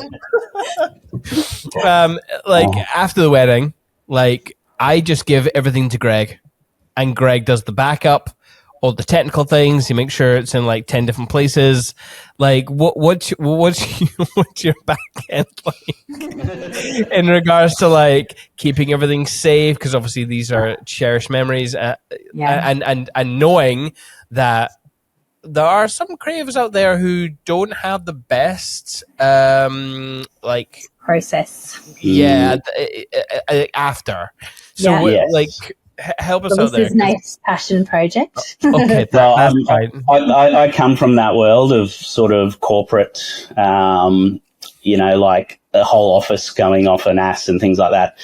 After the wedding, like I just give everything to Greg, and Greg does the backup, all the technical things. He makes sure it's in like 10 different places. Like what's your back end like in regards to like keeping everything safe? Because obviously these are cherished memories, and knowing that there are some creatives out there who don't have the best like process. After. So help us out there. This is Nate's passion project. Okay, that's fine. I come from that world of sort of corporate, you know, like a whole office going off an ass and things like that,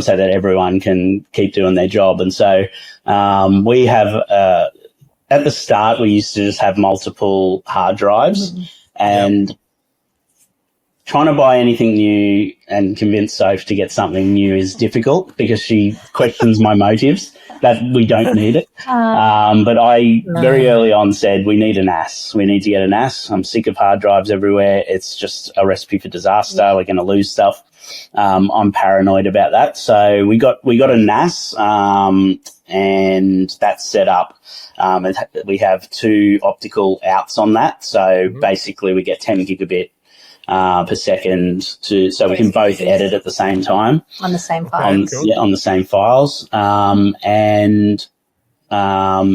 so that everyone can keep doing their job. And so we have, at the start, we used to just have multiple hard drives, and trying to buy anything new and convince Soph to get something new is difficult, because she questions my motives that we don't need it. But I very early on said, we need a NAS. We need to get a NAS. I'm sick of hard drives everywhere. It's just a recipe for disaster. We're going to lose stuff. I'm paranoid about that. So we got a NAS, and that's set up. We have 2 optical outs on that. So basically we get 10 gigabit per second so we can both edit at the same time on the same files. On the same files.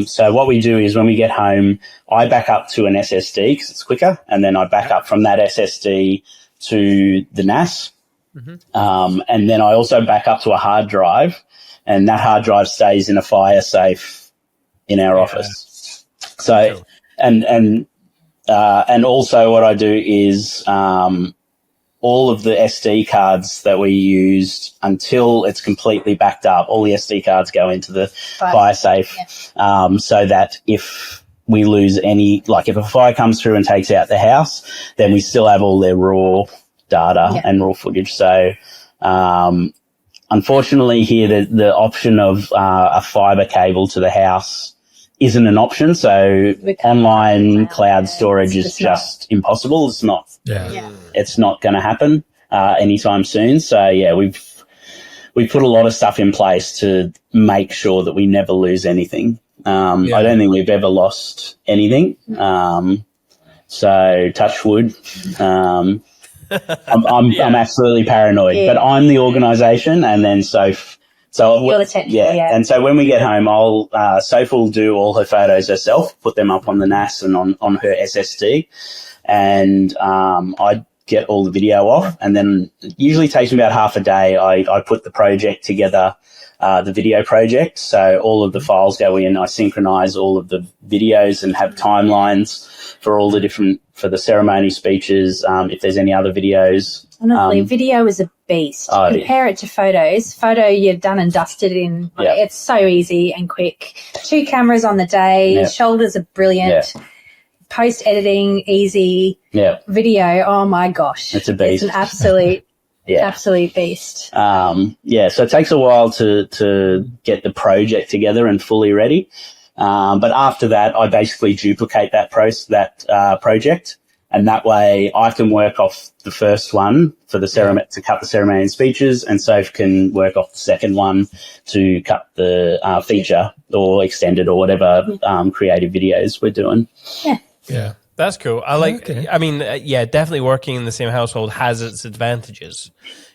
So what we do is when we get home, I back up to an SSD because it's quicker, and then I back up from that SSD to the NAS. And then I also back up to a hard drive, and that hard drive stays in a fire safe in our office. So, and also what I do is all of the SD cards that we used, until it's completely backed up, all the SD cards go into the fire safe, so that if we lose any, like if a fire comes through and takes out the house, then we still have all their raw data and raw footage. So unfortunately here the option of a fiber cable to the house isn't an option, so online cloud storage is just impossible. It's not. It's not going to happen anytime soon. So we've put a lot of stuff in place to make sure that we never lose anything. I don't think we've ever lost anything. So touch wood. I'm absolutely paranoid, but I'm the organisation, and then Soph So You're the technical, yeah. And so when we get home, Sophie will do all her photos herself, put them up on the NAS and on her SSD, and I get all the video off, and then it usually takes me about half a day. I put the project together, the video project. So all of the files go in. I synchronize all of the videos and have timelines for all the different, for the ceremony speeches, if there's any other videos. Honestly, video is a beast. Compare it to photos. Photo, you're done and dusted in. It's so easy and quick. 2 cameras on the day. Shoulders are brilliant. Post editing, easy. Video, oh my gosh. It's a beast. It's an absolute, absolute beast. So it takes a while to get the project together and fully ready. But after that, I basically duplicate that project. And that way I can work off the first one for the ceremony, to cut the ceremony and speeches, and Soph can work off the second one to cut the feature or extended or whatever creative videos we're doing. Yeah. That's cool. I like, I mean, definitely working in the same household has its advantages.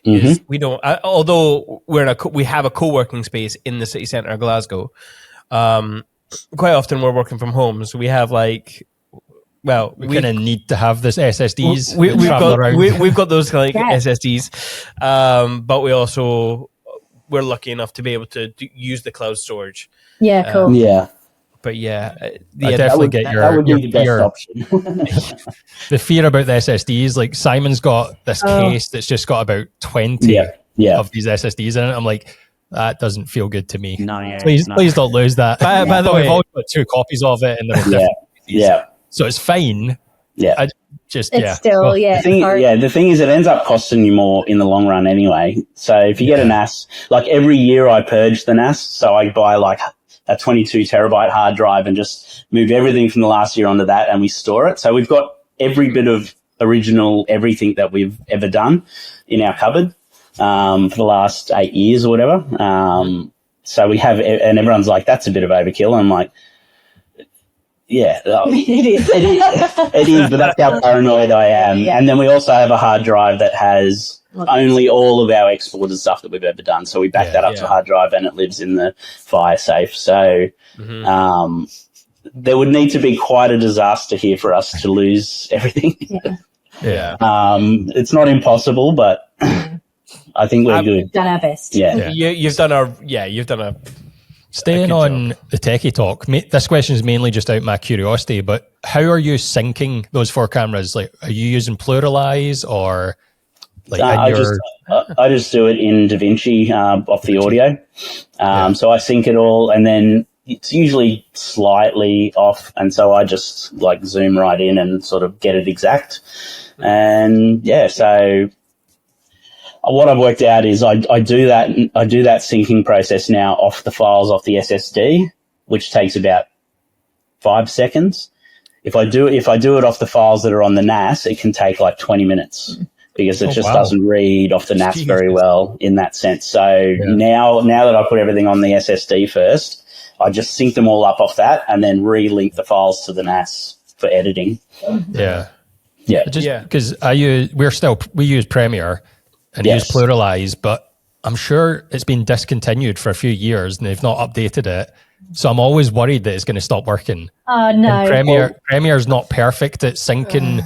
We don't, although we have a co-working space in the city centre of Glasgow, quite often we're working from home. So we have we kind of need to have this SSDs. We've got those SSDs, but we're lucky enough to be able to use the cloud storage. Yeah, cool. But I definitely get that would be the best option. The fear about the SSDs, like Simon's got this case that's just got about 20 of these SSDs in it. I'm like, that doesn't feel good to me. Please don't lose that. By the way, we've always got 2 copies of it, and so it's fine. Still, the thing is, it ends up costing you more in the long run anyway. So if you get a NAS, like every year I purge the NAS, so I buy like a 22 terabyte hard drive and just move everything from the last year onto that, and we store it. So we've got every bit of original everything that we've ever done in our cupboard for the last 8 years or whatever. So we have, and everyone's like, that's a bit of overkill. I'm like, it is, but that's how paranoid I am. And then we also have a hard drive that has only all of our exported stuff that we've ever done. So we back that up to a hard drive, and it lives in the fire safe. So there would need to be quite a disaster here for us to lose everything. It's not impossible, but I think we're good. We've done our best. You've done a. Staying on the techie talk, this question is mainly just out of my curiosity, but how are you syncing those 4 cameras? Like, are you using Pluralize or like I just do it in DaVinci off the audio. So I sync it all, and then it's usually slightly off, and so I just like zoom right in and sort of get it exact. And so what I've worked out is I do that syncing process now off the files off the SSD, which takes about 5 seconds. If I do it off the files that are on the NAS, it can take like 20 minutes because it doesn't read off the NAS very well in that sense. So now that I put everything on the SSD first, I just sync them all up off that and then relink the files to the NAS for editing. Because we use Premiere and use Pluralize, but I'm sure it's been discontinued for a few years and they've not updated it. So I'm always worried that it's going to stop working. Oh, no. And Premiere's not perfect at syncing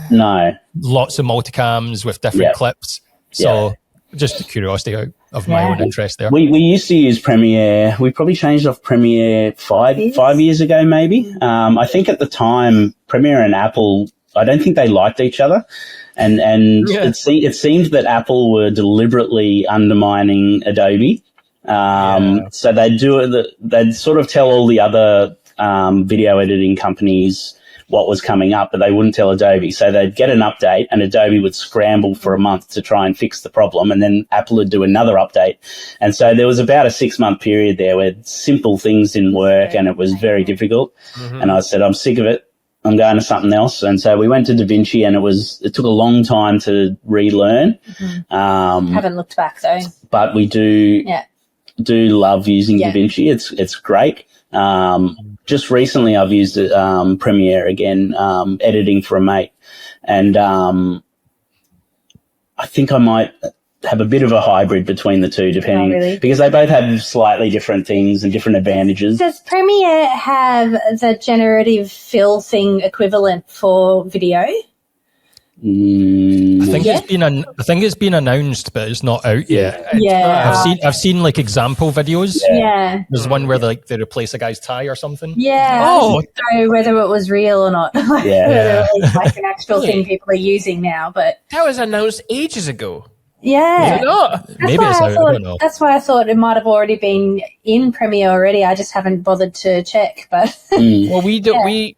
lots of multicams with different clips. So just a curiosity of my own interest there. We used to use Premiere. We probably changed off Premiere five years ago, maybe. I think at the time, Premiere and Apple, I don't think they liked each other. And it seemed that Apple were deliberately undermining Adobe. So they'd sort of tell all the other video editing companies what was coming up, but they wouldn't tell Adobe. So they'd get an update and Adobe would scramble for a month to try and fix the problem, and then Apple would do another update. And so there was about a 6-month period there where simple things didn't work and it was very difficult. And I said, I'm sick of it. I'm going to something else. And so we went to DaVinci, and it took a long time to relearn. Haven't looked back though. But we do love using DaVinci. It's great. Just recently I've used Premiere again, editing for a mate. And I think I might have a bit of a hybrid between the two, depending, because they both have slightly different things and different advantages. Does Premiere have the generative fill thing equivalent for video? I think it's been announced, but it's not out yet. I've seen like example videos. Yeah. There's one where they replace a guy's tie or something. Yeah. Oh, I don't know whether it was real or not. Whether it was like an actual thing people are using now, but that was announced ages ago. yeah. Is it not? Maybe it's out. I don't know. That's why I thought it might have already been in Premiere already. I just haven't bothered to check. But Well, we do. We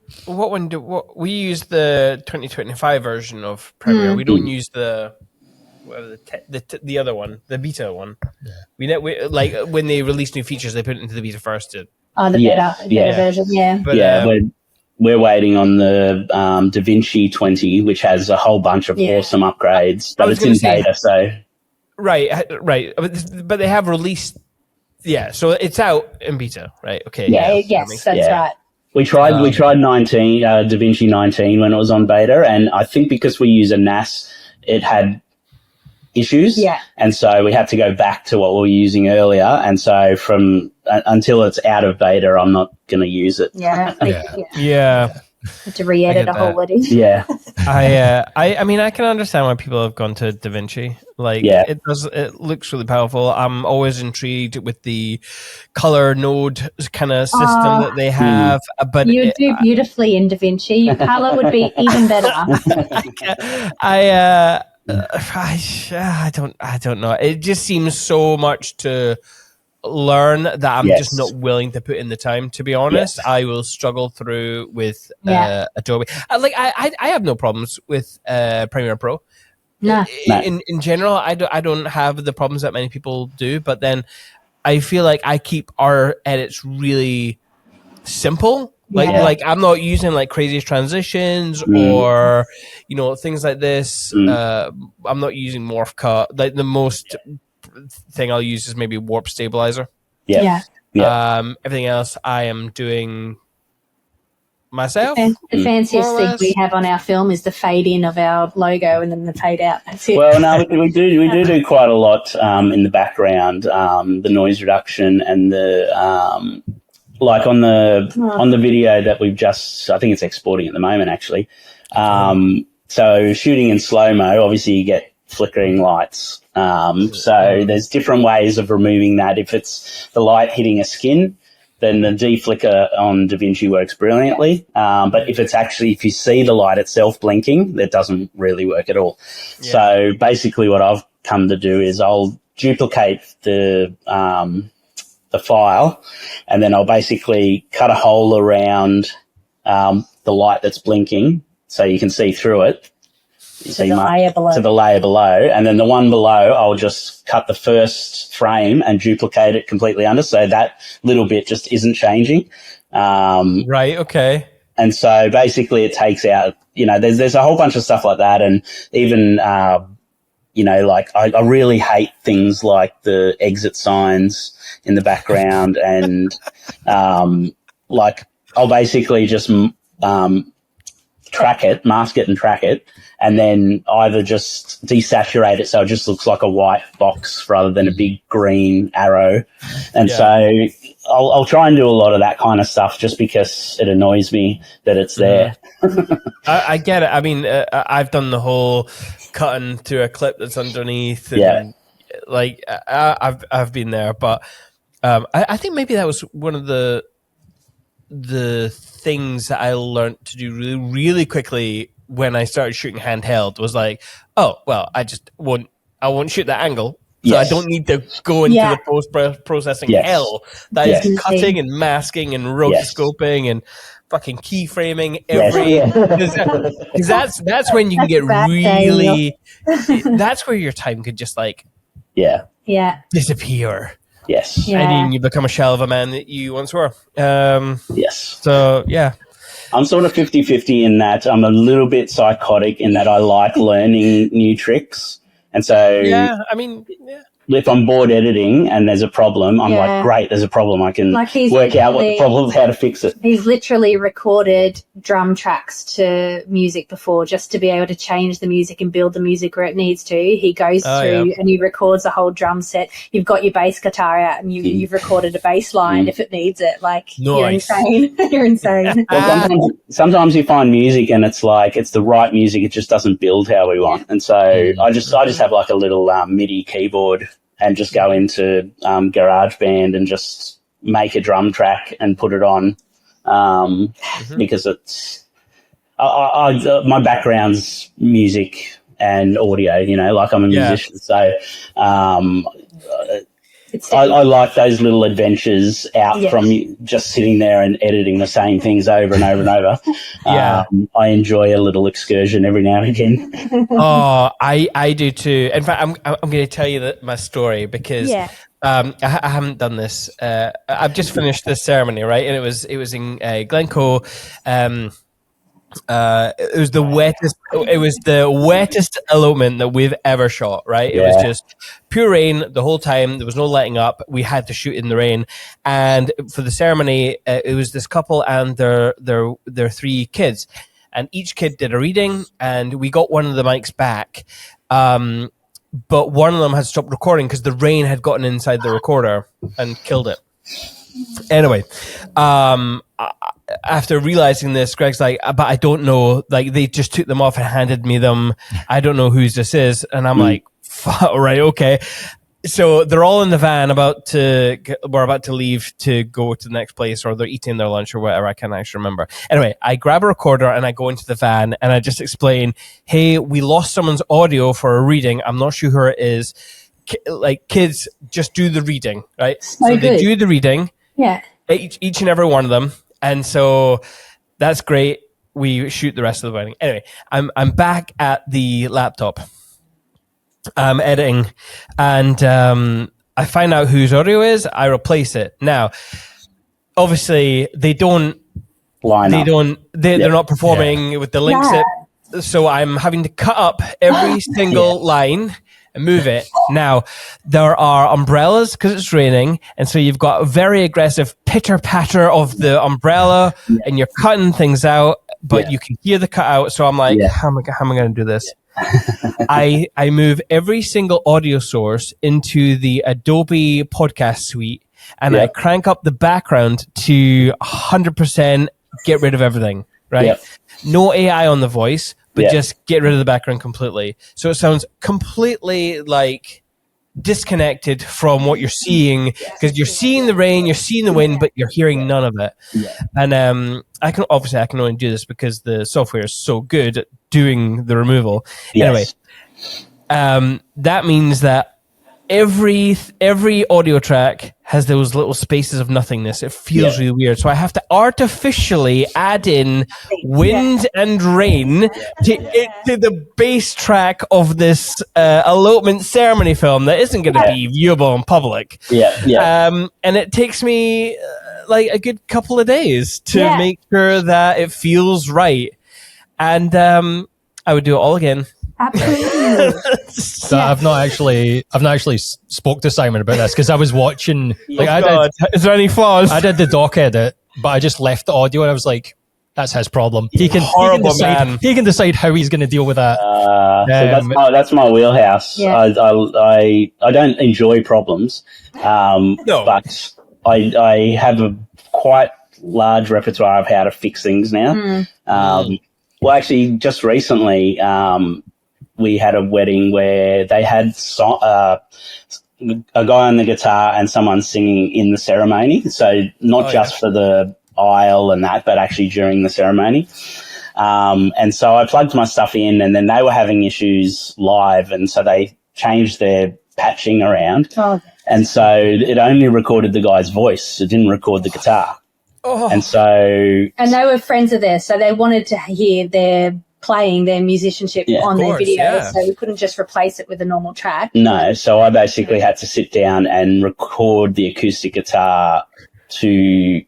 use the 2025 version of Premiere. We don't use the other one, the beta one. Yeah. We like when they release new features, they put it into the beta first. the better version, yeah. But, we're waiting on the DaVinci 20, which has a whole bunch of awesome upgrades, but it's in beta, so... Right. But they have released... Yeah, so it's out in beta, right? Okay. Yes, that's right. We tried DaVinci 19 when it was on beta, and I think because we use a NAS, it had issues. Yeah. And so we had to go back to what we were using earlier, and so from until it's out of beta, I'm not going to use it. Yeah. To re-edit a whole lot. Yeah. I mean, I can understand why people have gone to DaVinci. It looks really powerful. I'm always intrigued with the color node kind of system that they have. But you would do beautifully in DaVinci. Your color would be even better. I don't know. It just seems so much to learn that I'm just not willing to put in the time. To be honest, I will struggle through with Adobe. I have no problems with Premiere Pro. No. In general, I don't have the problems that many people do. But then I feel like I keep our edits really simple. Like I'm not using like crazy transitions or things like this. I'm not using morph cut. Like the most thing I'll use is maybe warp stabilizer. Everything else I am doing myself. The fanciest thing we have on our film is the fade in of our logo and then the fade out. That's it. Well, no, we do quite a lot in the background. The noise reduction and the like on the video that we've just, I think it's exporting at the moment actually. So shooting in slow-mo, obviously you get flickering lights. So there's different ways of removing that. If it's the light hitting a skin, then the deflicker on DaVinci works brilliantly. But if you see the light itself blinking, that doesn't really work at all. Yeah. So basically what I've come to do is I'll duplicate the file, and then I'll basically cut a hole around the light that's blinking so you can see through it. To the layer below. And then the one below, I'll just cut the first frame and duplicate it completely under, so that little bit just isn't changing. Right, okay. And so basically it takes out, there's a whole bunch of stuff like that. And even, like I really hate things like the exit signs in the background and like I'll basically just mask it and track it, and then either just desaturate it so it just looks like a white box rather than a big green arrow. And so I'll try and do a lot of that kind of stuff just because it annoys me that it's there. I get it. I mean, I've done the whole cutting to a clip that's underneath. And, I've been there, but I think maybe that was one of the things that I learned to do really, really quickly when I started shooting handheld was like, oh, well, I won't shoot that angle. So I don't need to go into the post-processing hell that is cutting and masking and rotoscoping and fucking keyframing because that's when you can get really that's where your time could just disappear. Yes. Yeah. And then you become a shell of a man that you once were. Yes. So, yeah. I'm sort of 50-50 in that I'm a little bit psychotic in that I like learning new tricks. And so... Yeah, I mean... if I'm bored editing and there's a problem, I'm like, great, there's a problem. I can work out what the problem is, how to fix it. He's literally recorded drum tracks to music before just to be able to change the music and build the music where it needs to. He goes through and he records a whole drum set. You've got your bass guitar out and you've recorded a bass line if it needs it. Like, you're insane. You're insane. Well, sometimes you find music and it's like, it's the right music, it just doesn't build how we want. And so I just have like a little MIDI keyboard and just go into GarageBand and just make a drum track and put it on because it's my background's music and audio, you know, like I'm a musician. So I like those little adventures out from just sitting there and editing the same things over and over and over. I enjoy a little excursion every now and again. I do too. In fact, I'm going to tell you my story because I haven't done this. I've just finished this ceremony, right? And it was in Glencoe. It was the wettest elopement that we've ever shot, right? It was just pure rain the whole time. There was no letting up. We had to shoot in the rain. And for the ceremony, it was this couple and their 3 kids. And each kid did a reading, and we got one of the mics back. But one of them had stopped recording because the rain had gotten inside the recorder and killed it. Anyway, after realizing this, Greg's like, but I don't know, like they just took them off and handed me them. I don't know whose this is. And I'm like, right, okay. So they're all in the van we're about to leave to go to the next place, or they're eating their lunch or whatever. I can't actually remember. Anyway, I grab a recorder and I go into the van and I just explain, hey, we lost someone's audio for a reading. I'm not sure who it is. Like, kids, just do the reading, right? So they do the reading. Yeah. Each and every one of them. And so that's great. We shoot the rest of the wedding. Anyway, I'm back at the laptop. I'm editing, and I find out whose audio is. I replace it. Now, obviously, they don't line up. They're not performing with the links. So I'm having to cut up every single line and move it. Now, there are umbrellas because it's raining, and so you've got a very aggressive pitter-patter of the umbrella, and you're cutting things out, but you can hear the cutout. So I'm like, how am I going to do this? I move every single audio source into the Adobe podcast suite, and I crank up the background to 100%, get rid of everything, right? No AI on the voice, but just get rid of the background completely. So it sounds completely like disconnected from what you're seeing, because you're seeing the rain, you're seeing the wind, but you're hearing none of it. And I can only do this because the software is so good at doing the removal. Anyway, that means that every audio track has those little spaces of nothingness. It feels really weird. So I have to artificially add in wind and rain to the bass track of this elopement ceremony film that isn't going to be viewable in public. And it takes me like a good couple of days to make sure that it feels right. And I would do it all again. Absolutely. So I've not actually spoke to Simon about this because I was watching. Is there any flaws? I did the doc edit, but I just left the audio, and I was like, "That's his problem. He can decide how he's going to deal with that." So that's my wheelhouse. I don't enjoy problems, but I have a quite large repertoire of how to fix things now. Well, actually, just recently, we had a wedding where they had a guy on the guitar and someone singing in the ceremony. So not just for the aisle and that, but actually during the ceremony. And so I plugged my stuff in, and then they were having issues live, and so they changed their patching around. And so it only recorded the guy's voice. It didn't record the guitar. And they were friends of theirs, so they wanted to hear their playing, their musicianship on their video, so we couldn't just replace it with a normal track. No, so I basically had to sit down and record the acoustic guitar to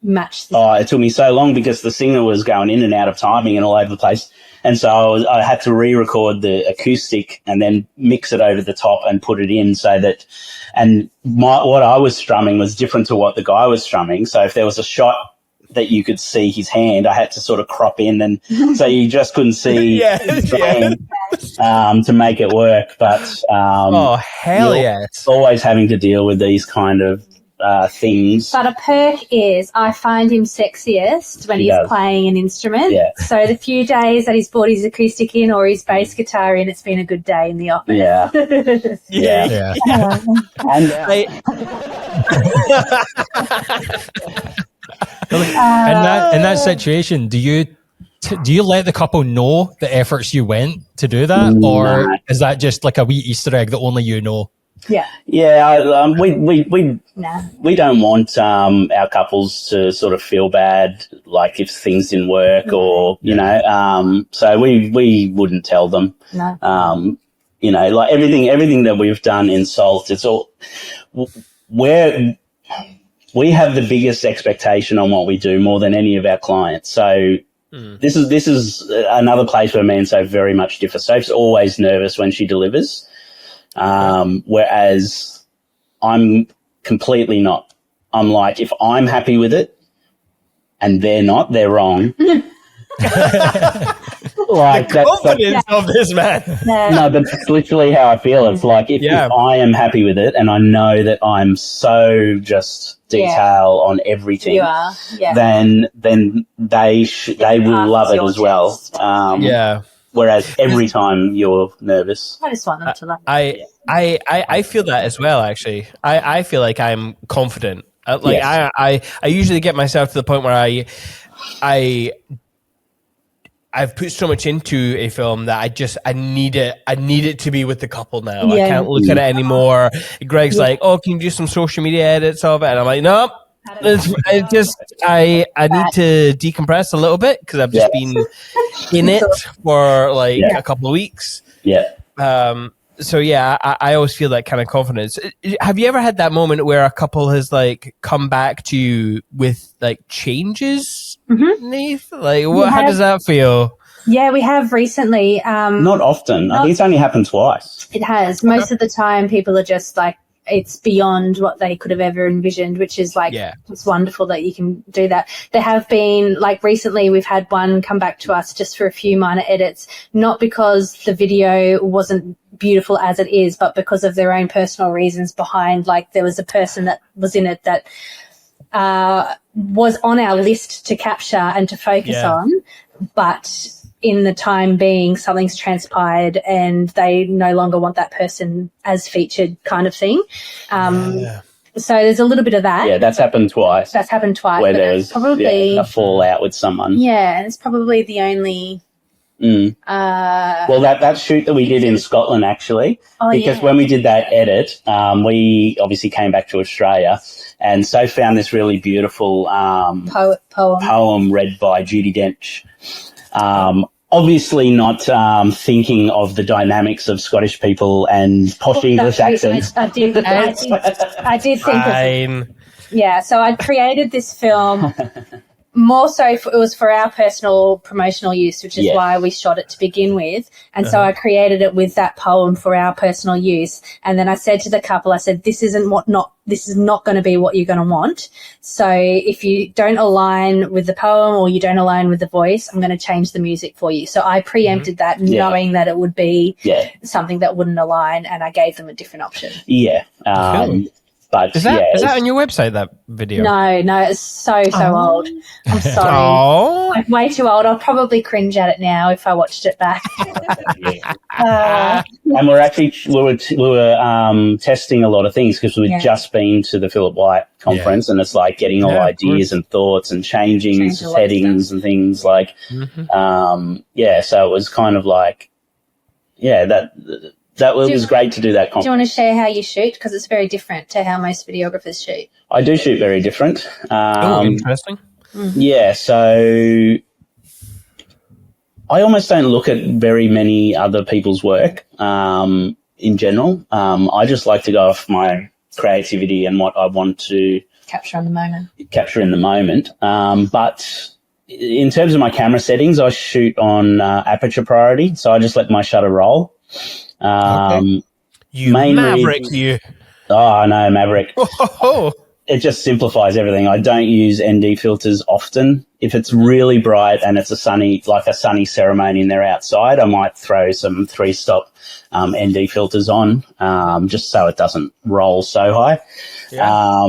match the Oh, it took me so long because the singer was going in and out of timing and all over the place. And so I had to re-record the acoustic and then mix it over the top and put it in so that, and what I was strumming was different to what the guy was strumming. So if there was a shot that you could see his hand, I had to sort of crop in, and so you just couldn't see his hand, to make it work. But oh, hell yes. Always having to deal with these kind of things. But a perk is I find him sexiest when he's playing an instrument. Yeah. So the few days that he's brought his acoustic in or his bass guitar in, it's been a good day in the office. Yeah. Yeah. And in that situation, do you let the couple know the efforts you went to do that, or is that just like a wee Easter egg that only you know? Yeah. Yeah, we don't want our couples to sort of feel bad, like if things didn't work or, you know, so we wouldn't tell them. No. You know, like everything that we've done in Salt, it's all we have the biggest expectation on what we do more than any of our clients. So this is another place where me and Soph very much differ. Soph's always nervous when she delivers. Whereas I'm completely not. I'm like, if I'm happy with it and they're not, they're wrong. Like the confidence of this man. No, but that's literally how I feel. It's like if I am happy with it and I know that I'm so just detail on everything, then they will love it as well. Whereas every time you're nervous, I just want them to love it. I feel that as well. Actually, I feel like I'm confident. I usually get myself to the point where I've put so much into a film that I need it to be with the couple now. I can't look at it anymore. Greg's like, "Oh, can you do some social media edits of it?" And I'm like, "Nope." I need to decompress a little bit because I've just been in it for like a couple of weeks. So I always feel that kind of confidence. Have you ever had that moment where a couple has like come back to you with like changes, Nath? Like, how does that feel? Yeah, we have recently. Not often. I think it's only happened twice. It has. Most of the time, people are just like, it's beyond what they could have ever envisioned, which is like, it's wonderful that you can do that. There have been, like recently, we've had one come back to us just for a few minor edits, not because the video wasn't beautiful as it is, but because of their own personal reasons behind, like there was a person that was in it that was on our list to capture and to focus on, but in the time being, something's transpired and they no longer want that person as featured kind of thing. So there's a little bit of that. Yeah, that's happened twice. Where there's probably a fallout with someone. Yeah, it's probably the only... well, that shoot that we did in Scotland, actually, because when we did that edit, we obviously came back to Australia, and so found this really beautiful poem read by Judi Dench. Obviously not thinking of the dynamics of Scottish people and posh English accents. I did think of it. Yeah, so I created this film more so it was for our personal promotional use, which is why we shot it to begin with. And so I created it with that poem for our personal use. And then I said to the couple, I said, this is not going to be what you're going to want. So if you don't align with the poem or you don't align with the voice, I'm going to change the music for you. So I preempted that, knowing that it would be something that wouldn't align, and I gave them a different option. Yeah. Cool. But is that on your website, that video? No, it's so old. I'm sorry. Like way too old. I'll probably cringe at it now if I watched it back. And we were testing a lot of things because we'd just been to the Philip White conference, and it's like getting all ideas and thoughts and changing settings and things like, so it was kind of like, that was great to do that conference. Do you want to share how you shoot? Because it's very different to how most videographers shoot. I do shoot very different. Interesting. Yeah, so I almost don't look at very many other people's work in general. I just like to go off my creativity and what I want to Capture in the moment. Capture in the moment. But in terms of my camera settings, I shoot on aperture priority, so I just let my shutter roll. You maverick, you. Oh, I know, maverick. Oh. It just simplifies everything. I don't use ND filters often. If it's really bright and it's a sunny ceremony and they're outside, I might throw some 3-stop ND filters on, just so it doesn't roll so high. Yeah.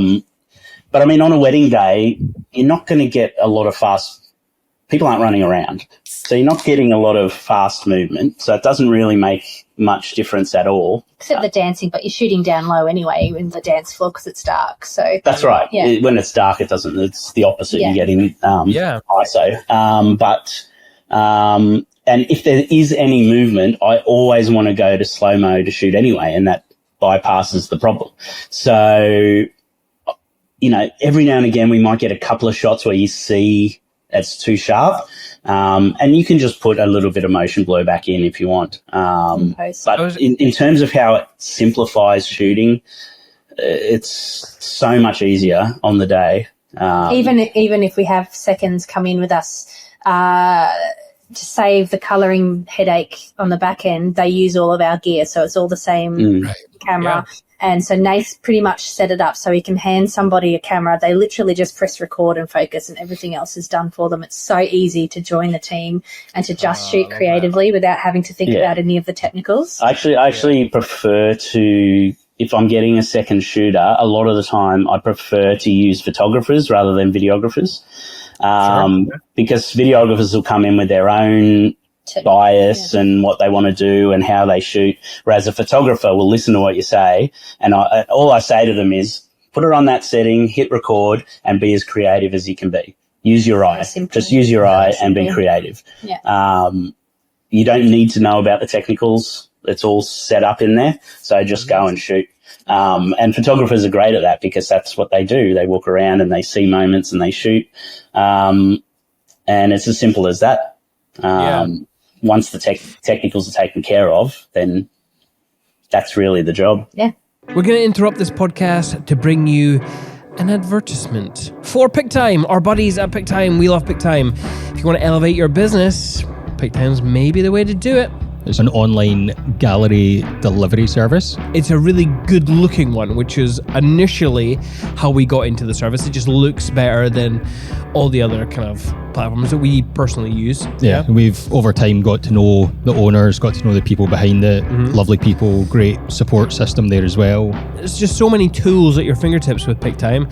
But I mean, on a wedding day, you're not going to get a lot of people aren't running around. So you're not getting a lot of fast movement. So it doesn't really make much difference at all. Except the dancing, but you're shooting down low anyway in the dance floor because it's dark. So that's right. Yeah. When it's dark, it's the opposite. Yeah. You're getting ISO. And if there is any movement, I always want to go to slow-mo to shoot anyway, and that bypasses the problem. So, every now and again we might get a couple of shots where you see it's too sharp. And you can just put a little bit of motion blur back in if you want. But in terms of how it simplifies shooting, it's so much easier on the day. Even if we have seconds come in with us, to save the colouring headache on the back end, they use all of our gear. So it's all the same camera. Yeah. And so Nath pretty much set it up so he can hand somebody a camera. They literally just press record and focus, and everything else is done for them. It's so easy to join the team and to just shoot creatively without having to think about any of the technicals. I actually prefer to, if I'm getting a second shooter, a lot of the time I prefer to use photographers rather than videographers, because videographers will come in with their own bias and what they want to do and how they shoot, whereas a photographer will listen to what you say, and all I say to them is put it on that setting, hit record, and be as creative as you can be. Use your eye. Just use your eye and be creative. Yeah. You don't need to know about the technicals. It's all set up in there, so just go and shoot. And photographers are great at that because that's what they do. They walk around and they see moments and they shoot. And it's as simple as that. Once the technicals are taken care of, then that's really the job. Yeah. We're going to interrupt this podcast to bring you an advertisement for PickTime. Our buddies at PickTime, we love PickTime. If you want to elevate your business, PickTime's maybe the way to do it. It's an online gallery delivery service. It's a really good looking one, which is initially how we got into the service. It just looks better than all the other kind of platforms that we personally use. Yeah. We've over time got to know the owners, got to know the people behind it. Lovely people, great support system there as well. There's just so many tools at your fingertips with PickTime,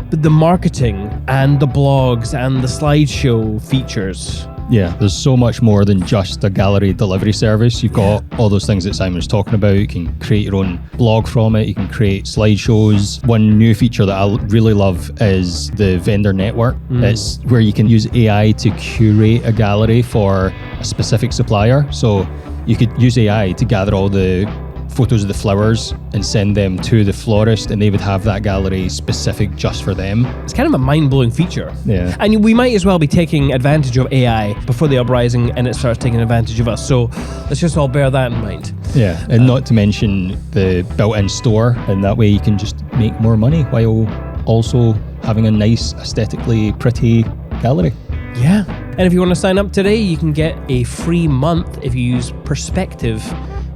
but the marketing and the blogs and the slideshow features. Yeah, there's so much more than just a gallery delivery service. You've got all those things that Simon was talking about. You can create your own blog from it. You can create slideshows. One new feature that I really love is the vendor network. It's where you can use AI to curate a gallery for a specific supplier. So you could use AI to gather all the photos of the flowers and send them to the florist, and they would have that gallery specific just for them. It's kind of a mind-blowing feature. Yeah. And we might as well be taking advantage of AI before the uprising and it starts taking advantage of us. So let's just all bear that in mind. Yeah, and not to mention the built-in store, and that way you can just make more money while also having a nice, aesthetically pretty gallery. Yeah. And if you want to sign up today, you can get a free month if you use Perspective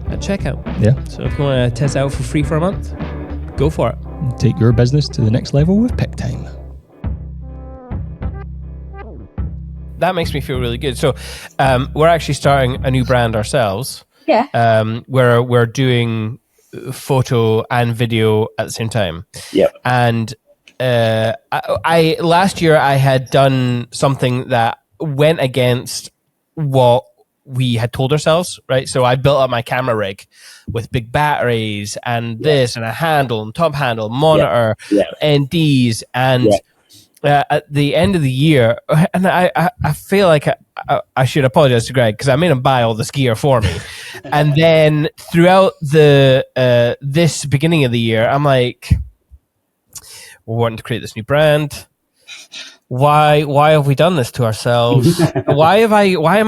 at checkout. Yeah. So if you want to test it out for free for a month, go for it. Take your business to the next level with PickTime. That makes me feel really good. So we're actually starting a new brand ourselves. Yeah. Where we're doing photo and video at the same time. Yep. And I last year I had done something that went against what we had told ourselves, right? So I built up my camera rig with big batteries and this and a handle and top handle, monitor, NDs, and at the end of the year, and I feel like I should apologize to Greg because I made him buy all this gear for me. And then throughout the this beginning of the year, I'm like, we're wanting to create this new brand. Why have we done this to ourselves? why am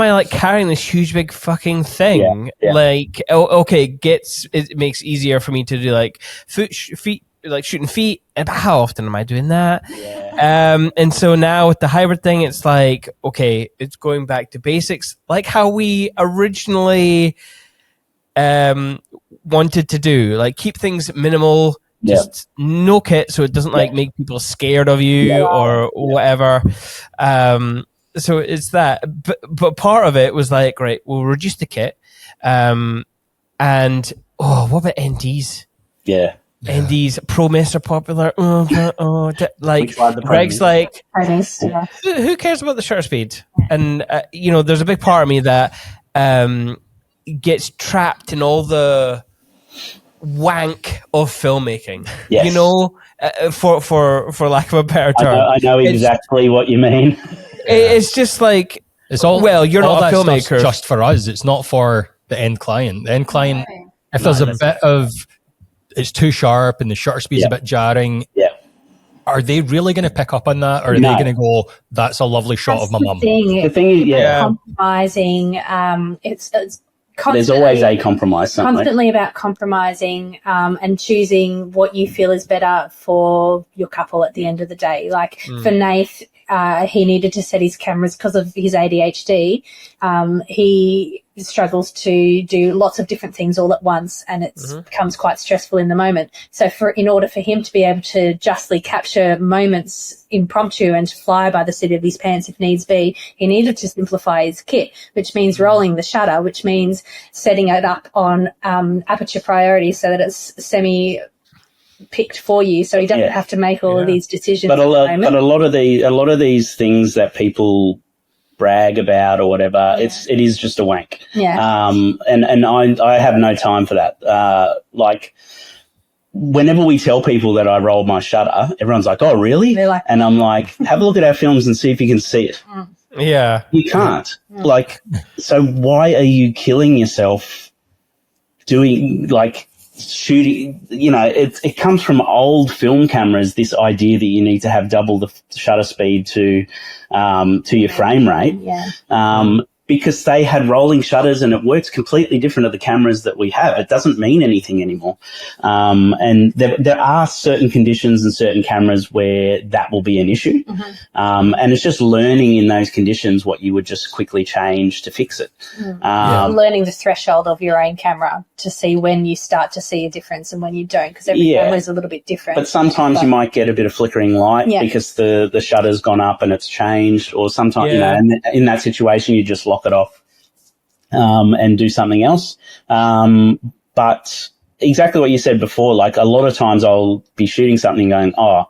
I like carrying this huge big fucking thing? Like, okay, it makes easier for me to do like feet like shooting feet. And how often am I doing that? Yeah. And so now with the hybrid thing, it's like, okay, it's going back to basics, like how we originally wanted to do, like keep things minimal, just no kit, so it doesn't like make people scared of you or whatever. So it's that, but part of it was like, right, we'll reduce the kit, and what about NDs? NDs, Pro Mists are popular. Like Greg's like, who cares about the shutter speed? And there's a big part of me that gets trapped in all the wank of filmmaking. Yes. For lack of a better term. I know exactly what you mean. It's just like, it's all, well, you're all not a filmmaker. Just for us. It's not for the end client. The end client, if there's a bit of, it's too sharp and the shutter speed's a bit jarring, are they really going to pick up on that? Or are they going to go, that's a lovely shot of my mum? The thing is, compromising, it's there's always a compromise. Constantly about compromising and choosing what you feel is better for your couple at the end of the day. Like for Nath, he needed to set his cameras because of his ADHD. He struggles to do lots of different things all at once, and it becomes quite stressful in the moment. So in order for him to be able to justly capture moments impromptu and to fly by the seat of his pants if needs be, he needed to simplify his kit, which means rolling the shutter, which means setting it up on aperture priority so that it's picked for you, so he doesn't have to make all of these decisions. But a lot of these things that people brag about or whatever, it is just a wank. And I have no time for that. Like whenever we tell people that I roll my shutter, everyone's like, oh really? Like, and I'm like, have a look at our films and see if you can see it. You can't. Like, so why are you killing yourself doing, like, shooting? It comes from old film cameras, this idea that you need to have double the shutter speed to your frame rate, because they had rolling shutters and it works completely different to the cameras that we have. It doesn't mean anything anymore. And there are certain conditions and certain cameras where that will be an issue. And it's just learning in those conditions what you would just quickly change to fix it. Learning the threshold of your own camera to see when you start to see a difference and when you don't, because every camera is a little bit different. But sometimes you might get a bit of flickering light because the shutter's gone up and it's changed, or sometimes, in that situation you just lock it off and do something else. But exactly what you said before, like a lot of times I'll be shooting something going, oh,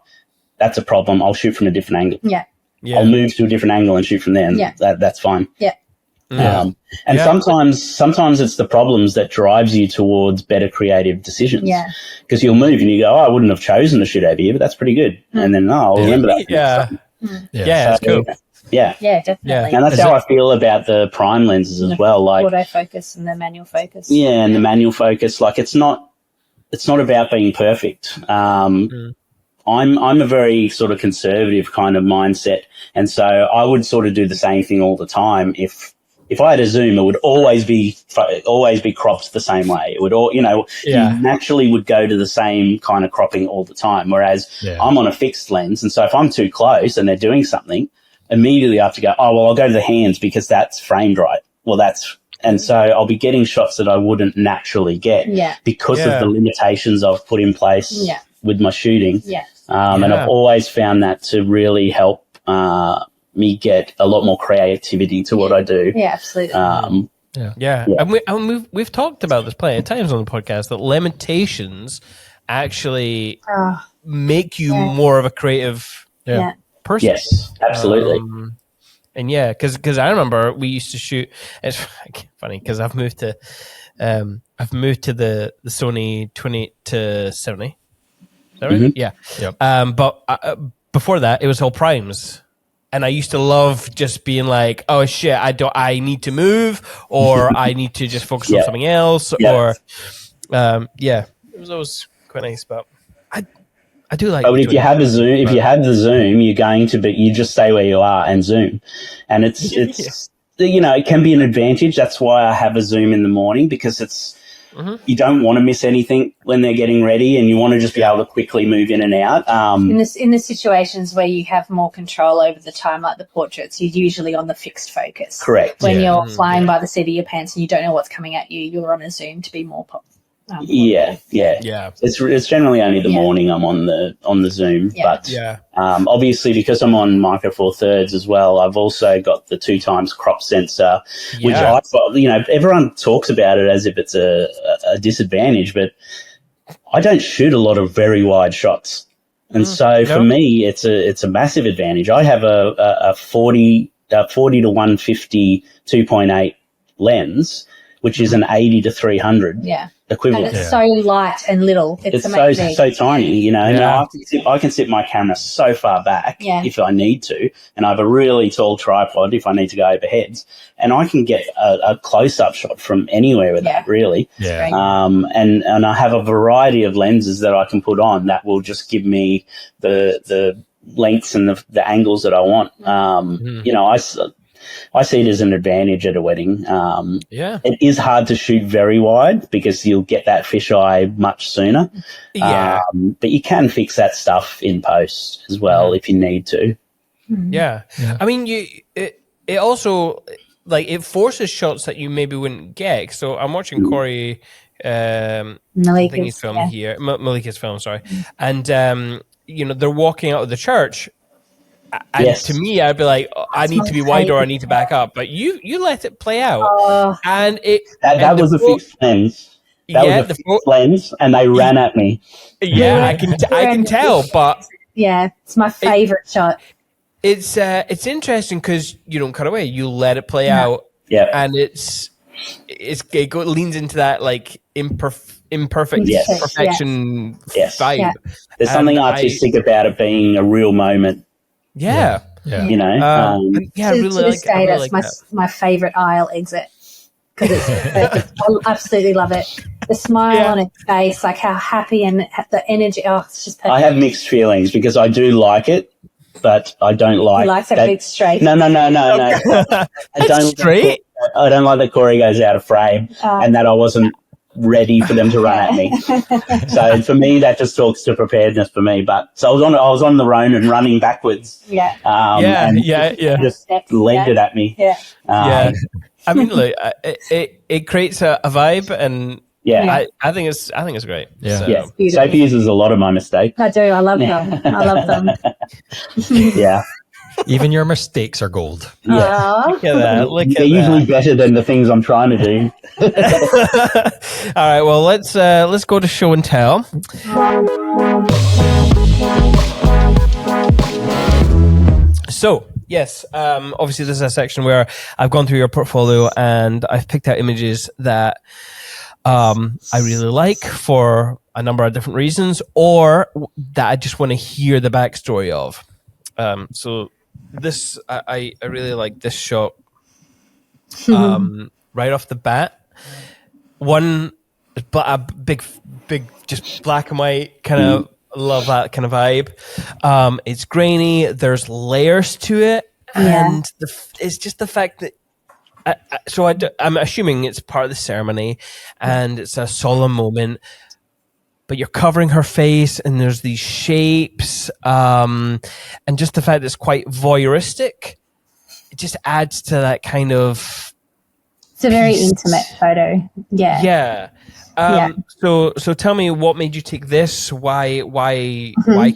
that's a problem, I'll shoot from a different angle. I'll move to a different angle and shoot from there, and that's fine. And sometimes it's the problems that drives you towards better creative decisions. Because you'll move and you go, oh, I wouldn't have chosen to shoot over here, but that's pretty good. And then, I'll remember that. That's cool. Yeah, definitely. And that's how I feel about the prime lenses as well. Like autofocus and the manual focus. And the manual focus. Like it's not about being perfect. I'm a very sort of conservative kind of mindset, and so I would sort of do the same thing all the time. If I had a zoom, it would always be cropped the same way. It would you naturally would go to the same kind of cropping all the time. Whereas I'm on a fixed lens, and so if I'm too close and they're doing something, immediately I have to go, oh, well, I'll go to the hands because that's framed right. And so I'll be getting shots that I wouldn't naturally get because of the limitations I've put in place with my shooting. And I've always found that to really help me get a lot more creativity to what I do. Absolutely. And we've talked about this plenty of times on the podcast, that limitations actually make you more of a creative person. Yes, absolutely. And because I remember we used to shoot. It's funny because I've moved to the Sony 28 to 70. Is that right? Yeah. But before that, it was all primes. And I used to love just being like, oh shit, I need to move, or I need to just focus on something else, or it was always quite nice. But I do like. But if you have the zoom, you just stay where you are and zoom, and it's it can be an advantage. That's why I have a zoom in the morning, because it's you don't want to miss anything when they're getting ready, and you want to just be able to quickly move in and out. In the situations where you have more control over the time, like the portraits, you're usually on the fixed focus. Correct. When you're flying by the seat of your pants and you don't know what's coming at you, you're on a zoom to be more Yeah. It's generally only the morning I'm on the Zoom, but obviously because I'm on Micro Four Thirds as well, I've also got the 2x crop sensor, which everyone talks about it as if it's a disadvantage, but I don't shoot a lot of very wide shots, and so for me it's a massive advantage. I have a 40 to 150 2.8 lens, which is an 80 to 300. Yeah. Equivalent. And it's so light and little. It's amazing. so tiny, you know. Yeah. I can sit my camera so far back if I need to, and I have a really tall tripod if I need to go overheads, and I can get a close-up shot from anywhere with that, really. Yeah. And I have a variety of lenses that I can put on that will just give me the lengths and the angles that I want. You know, I see it as an advantage at a wedding. It is hard to shoot very wide because you'll get that fisheye much sooner. Yeah. But you can fix that stuff in post as well if you need to. Yeah. I mean, it also, like, it forces shots that you maybe wouldn't get. So I'm watching Corey Malika's film here. Malika's film, sorry. And, you know, they're walking out of the church. And to me, I'd be like, I need to be wide or I need to back up. But you let it play out, and that was a fixed lens. That was a fixed lens, and they ran at me. Yeah, I can tell, but it's my favorite shot. It's interesting because you don't cut away; you let it play out. Yeah, and it leans into that like imperfect perfection vibe. Yeah. There's something artistic about it being a real moment. Yeah. You know, I really to this day, that's my favorite aisle exit because it's perfect. I absolutely love it. The smile on its face, like how happy and the energy. Oh, it's just perfect. I have mixed feelings because I do like it, but I don't like. You like that big straight? No. I don't like that Corey goes out of frame and that I wasn't ready for them to run at me. So for me, that just talks to preparedness for me. But so I was on the Ronin running backwards. And just legged it at me. I mean, look, it creates a vibe, and I think it's great. Sophie uses a lot of my mistakes. I do. I love them. Yeah. Even your mistakes are gold. Yeah. Look at that. They're usually better than the things I'm trying to do. All right. Well, let's go to show and tell. So, yes, obviously this is a section where I've gone through your portfolio and I've picked out images that I really like for a number of different reasons, or that I just want to hear the backstory of. So this, I really like this shot right off the bat. One, a big, just black and white kind of. Love that kind of vibe. It's grainy. There's layers to it, and it's just the fact that. I'm assuming it's part of the ceremony, and it's a solemn moment. But you're covering her face, and there's these shapes, and just the fact that it's quite voyeuristic. It just adds to that kind of. It's a very intimate photo. Yeah. Yeah. So tell me, what made you take this? Why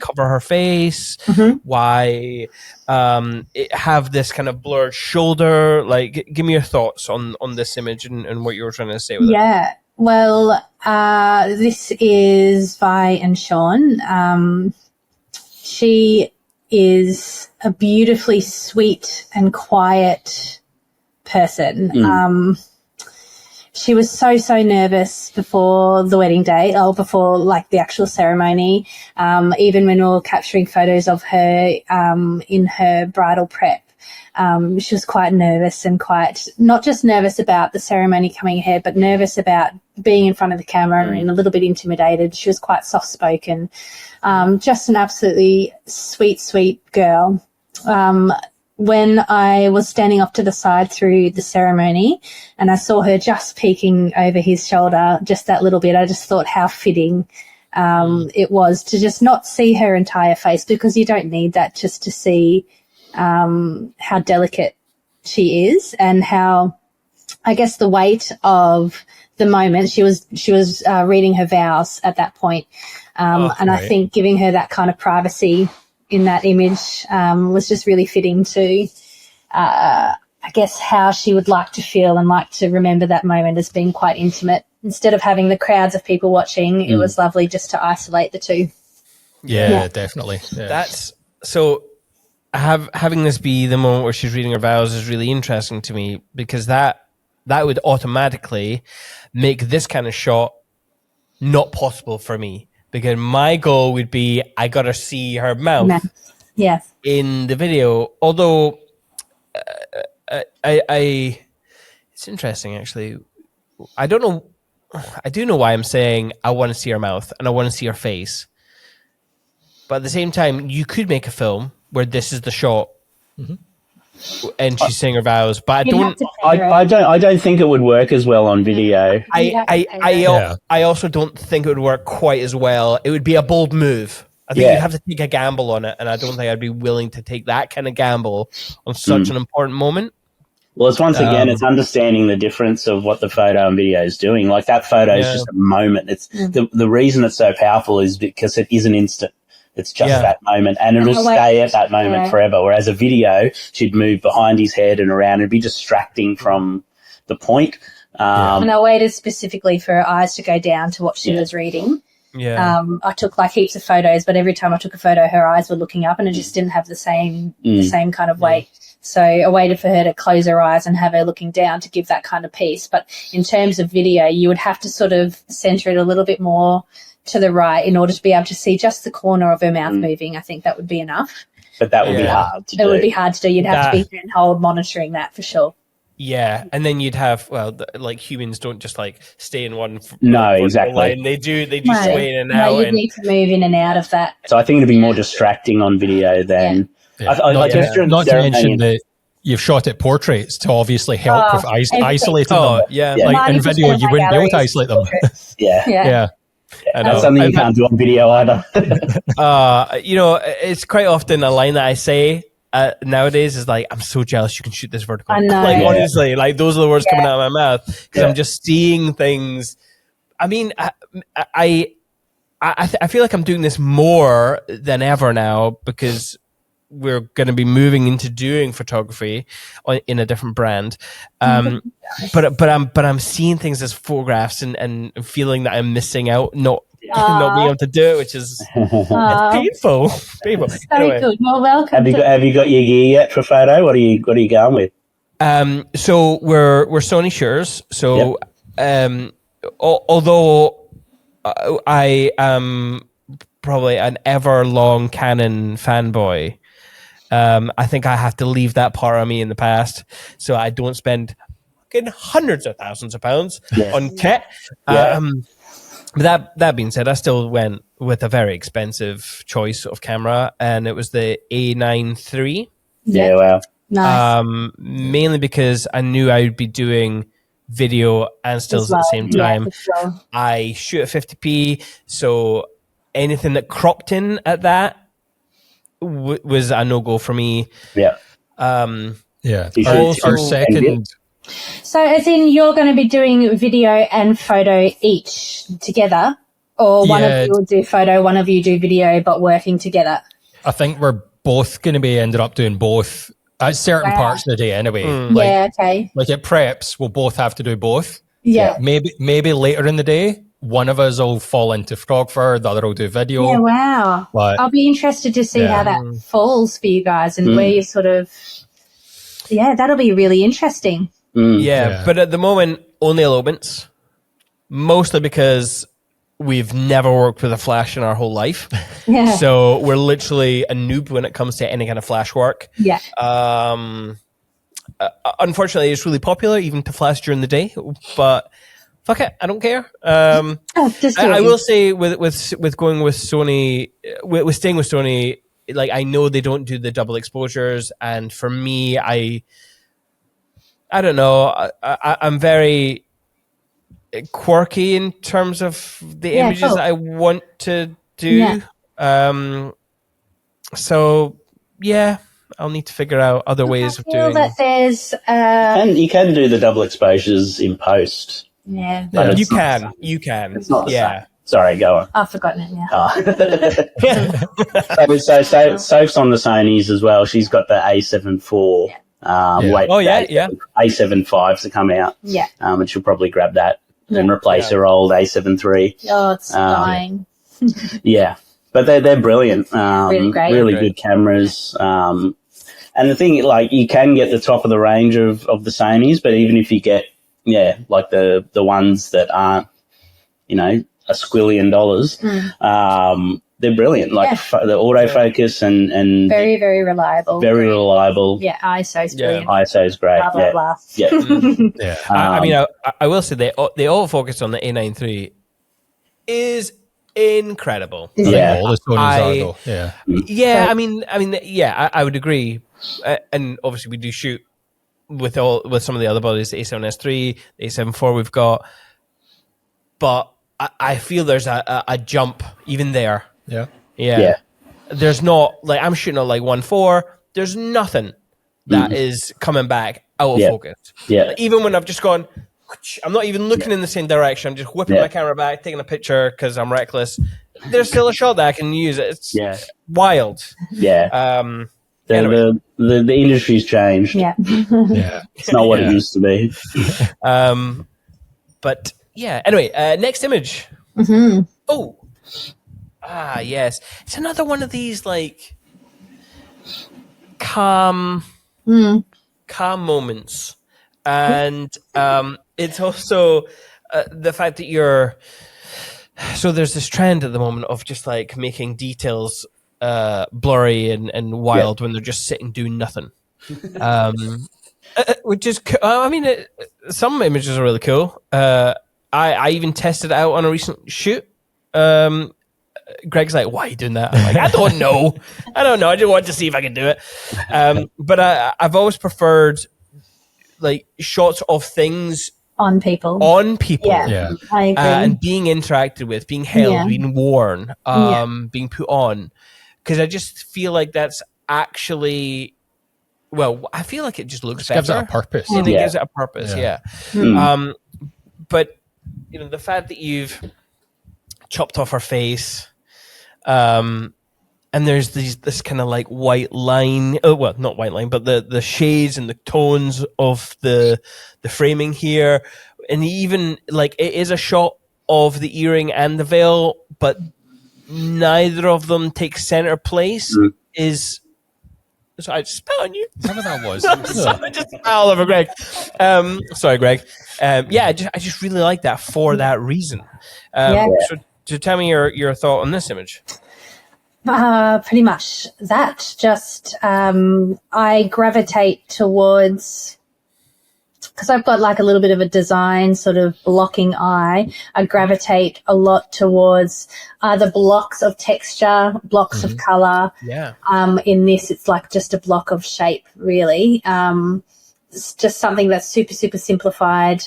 cover her face? Why have this kind of blurred shoulder? Like, give me your thoughts on this image and what you were trying to say with it. Yeah. Well, this is Vi and Sean. She is a beautifully sweet and quiet person. She was so nervous before the wedding day, or before like the actual ceremony. Even when we were capturing photos of her in her bridal prep, she was quite nervous and quite not just nervous about the ceremony coming ahead, but nervous about being in front of the camera and a little bit intimidated. She was quite soft spoken, just an absolutely sweet girl. when I was standing off to the side through the ceremony and I saw her just peeking over his shoulder, just that little bit, I just thought how fitting it was to just not see her entire face, because you don't need that, just to see how delicate she is and how, I guess, the weight of the moment. She was reading her vows at that point. And I think giving her that kind of privacy in that image was just really fitting to, I guess, how she would like to feel and like to remember that moment as being quite intimate. Instead of having the crowds of people watching, it was lovely just to isolate the two. Yeah, definitely. Yeah. That's so. Having this be the moment where she's reading her vows is really interesting to me, because that would automatically make this kind of shot not possible for me, because my goal would be I gotta see her mouth in the video. Although I it's interesting actually. I don't know. I do know why I'm saying I want to see her mouth and I want to see her face, but at the same time, you could make a film where this is the shot and she's saying her vows. But I don't think it would work as well on video. I also don't think it would work quite as well. It would be a bold move. I think you'd have to take a gamble on it, and I don't think I'd be willing to take that kind of gamble on such an important moment. Well, it's once again, it's understanding the difference of what the photo and video is doing. Like that photo is just a moment. It's the reason it's so powerful is because it is an instant. It's just that moment, and it'll stay at that moment forever. Whereas a video, she'd move behind his head and around and be distracting from the point. And I waited specifically for her eyes to go down to what she was reading. Yeah. I took like heaps of photos, but every time I took a photo, her eyes were looking up, and it just didn't have the same kind of weight. So I waited for her to close her eyes and have her looking down to give that kind of piece. But in terms of video, you would have to sort of center it a little bit more to the right in order to be able to see just the corner of her mouth moving. I think that would be enough. But that would be hard to do. It would be hard to do. You'd have to be handhold monitoring that for sure. Yeah, and then you'd have, like humans don't just like stay in one. Exactly. Line. They do sway in and out. You need to move in and out of that. So I think it'd be more distracting on video than. Not to mention that you've shot at portraits to obviously help with isolating them. Yeah, like in video, you wouldn't be able to isolate them. Yeah. That's something you can't do on video either. It's quite often a line that I say nowadays is like, I'm so jealous you can shoot this vertical. I know. Like, honestly, like those are the words coming out of my mouth, because I'm just seeing things. I mean, I feel like I'm doing this more than ever now, because we're going to be moving into doing photography in a different brand. But I'm seeing things as photographs and feeling that I'm missing out, not being able to do it, which is it's painful. So anyway. good. Well, welcome. Have you got your gear yet for photo? What are you going with? So we're Sony Shures. So although I am probably an ever long Canon fanboy, I think I have to leave that part of me in the past, so I don't spend hundreds of thousands of pounds on kit. But that being said, I still went with a very expensive choice of camera, and it was the A9 III. Yeah, wow. Nice. Mainly because I knew I would be doing video and stills at the same time. Sure. I shoot at 50p, so anything that cropped in at that was a no-go for me. Our second. So as in you're going to be doing video and photo each together, or one of you will do photo, one of you do video, but working together? I think we're both going to be ended up doing both at certain parts of the day anyway. Okay. Like at preps, we'll both have to do both. Yeah. Maybe later in the day, one of us will fall into photographer, the other will do video. Yeah, wow. But, I'll be interested to see how that falls for you guys and where you sort of, that'll be really interesting. But at the moment, only elopements, mostly because we've never worked with a flash in our whole life. Yeah. So we're literally a noob when it comes to any kind of flash work. Yeah. Unfortunately, it's really popular even to flash during the day, but fuck it, I don't care. I will say with going with Sony, with staying with Sony, like I know they don't do the double exposures, and for me, I don't know. I'm very quirky in terms of the images that I want to do. So yeah, I'll need to figure out other ways of doing. That there's and you can do the double exposures in post. Yeah, But You can. It's not the same. Sorry, go on. I've forgotten it now. So Soph's on the Sonys as well. She's got the A7 IV. A7 Vs to come out. Yeah. And she'll probably grab that and replace her old A7 III. Oh, it's dying. Yeah. But they're brilliant. Really great. Really good cameras. And the thing, like, you can get the top of the range of the Sonys, but even if you get, like the ones that aren't, $1 squillion, they're brilliant. Like the autofocus and very, very reliable. Very reliable. Yeah, ISO's brilliant. ISO's great. Blah, blah, blah. Yeah. I mean, I will say the autofocus on the A9 III is incredible. All the Sonys are though. Yeah. I mean, I would agree. And obviously, we do shoot with some of the other bodies, the A7S III, the A7 IV we've got, but I feel there's a jump even there. Yeah. There's not, like, I'm shooting at like 1.4. There's nothing that is coming back out of focus. Yeah. Like, even when I've just gone, I'm not even looking in the same direction. I'm just whipping my camera back, taking a picture because I'm reckless. There's still a shot that I can use. It's wild. Yeah. Anyway. The industry's changed. Yeah. It's not what it used to be. But yeah. Anyway, next image. Oh. Yes. It's another one of these like calm moments, and it's also the fact that so there's this trend at the moment of just like making details blurry and wild when they're just sitting doing nothing. Which is, I mean, some images are really cool. I even tested it out on a recent shoot. Greg's like, why are you doing that? I'm like, I don't know. I just wanted to see if I could do it. But I've always preferred like shots of things on people. Yeah. I agree. And being interacted with, being held, being worn, being put on. Because I just feel like that's actually, well, I feel like it just looks better. Gives it a purpose. It gives it a purpose, but the fact that you've chopped off her face, and there's this kind of like white line. Oh, well, not white line, but the shades and the tones of the framing here, and even like it is a shot of the earring and the veil, but neither of them take center place. So I just spat on you. Whatever that was. I just spat all over Greg. Sorry, Greg. I just really like that for that reason. So tell me your thought on this image. Pretty much that. Just I gravitate towards, because I've got like a little bit of a design sort of blocking eye. I gravitate a lot towards either blocks of texture, blocks of color. Yeah. In this, it's like just a block of shape, really. It's just something that's super, super simplified.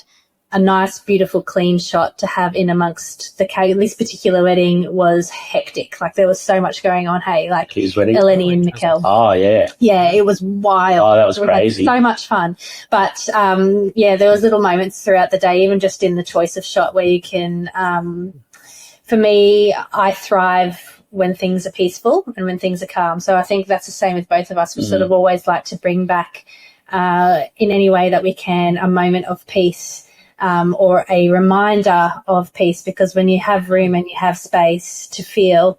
A nice, beautiful, clean shot to have in amongst the cake. This particular wedding was hectic. Like there was so much going on. Hey, like Eleni and Mikkel. Oh yeah. Yeah, it was wild. Oh, that was crazy. Like, so much fun. But there was little moments throughout the day, even just in the choice of shot, where you can. For me, I thrive when things are peaceful and when things are calm. So I think that's the same with both of us. We sort of always like to bring back, in any way that we can, a moment of peace. Or a reminder of peace, because when you have room and you have space to feel,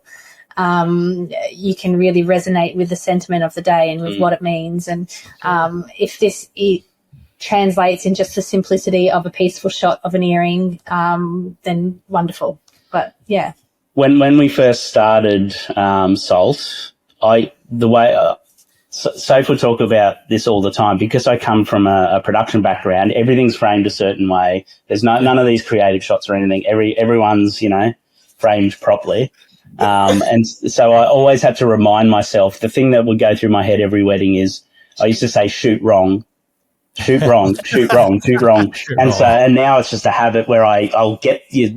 you can really resonate with the sentiment of the day and with what it means. And if it translates in just the simplicity of a peaceful shot of an earring, then wonderful. But yeah. When we first started Salt, Sophie will talk about this all the time, because I come from a production background. Everything's framed a certain way. There's none of these creative shots or anything. Everyone's, framed properly. And so I always had to remind myself, the thing that would go through my head every wedding is I used to say, shoot wrong, shoot wrong, shoot wrong, shoot wrong. And now it's just a habit where I'll get the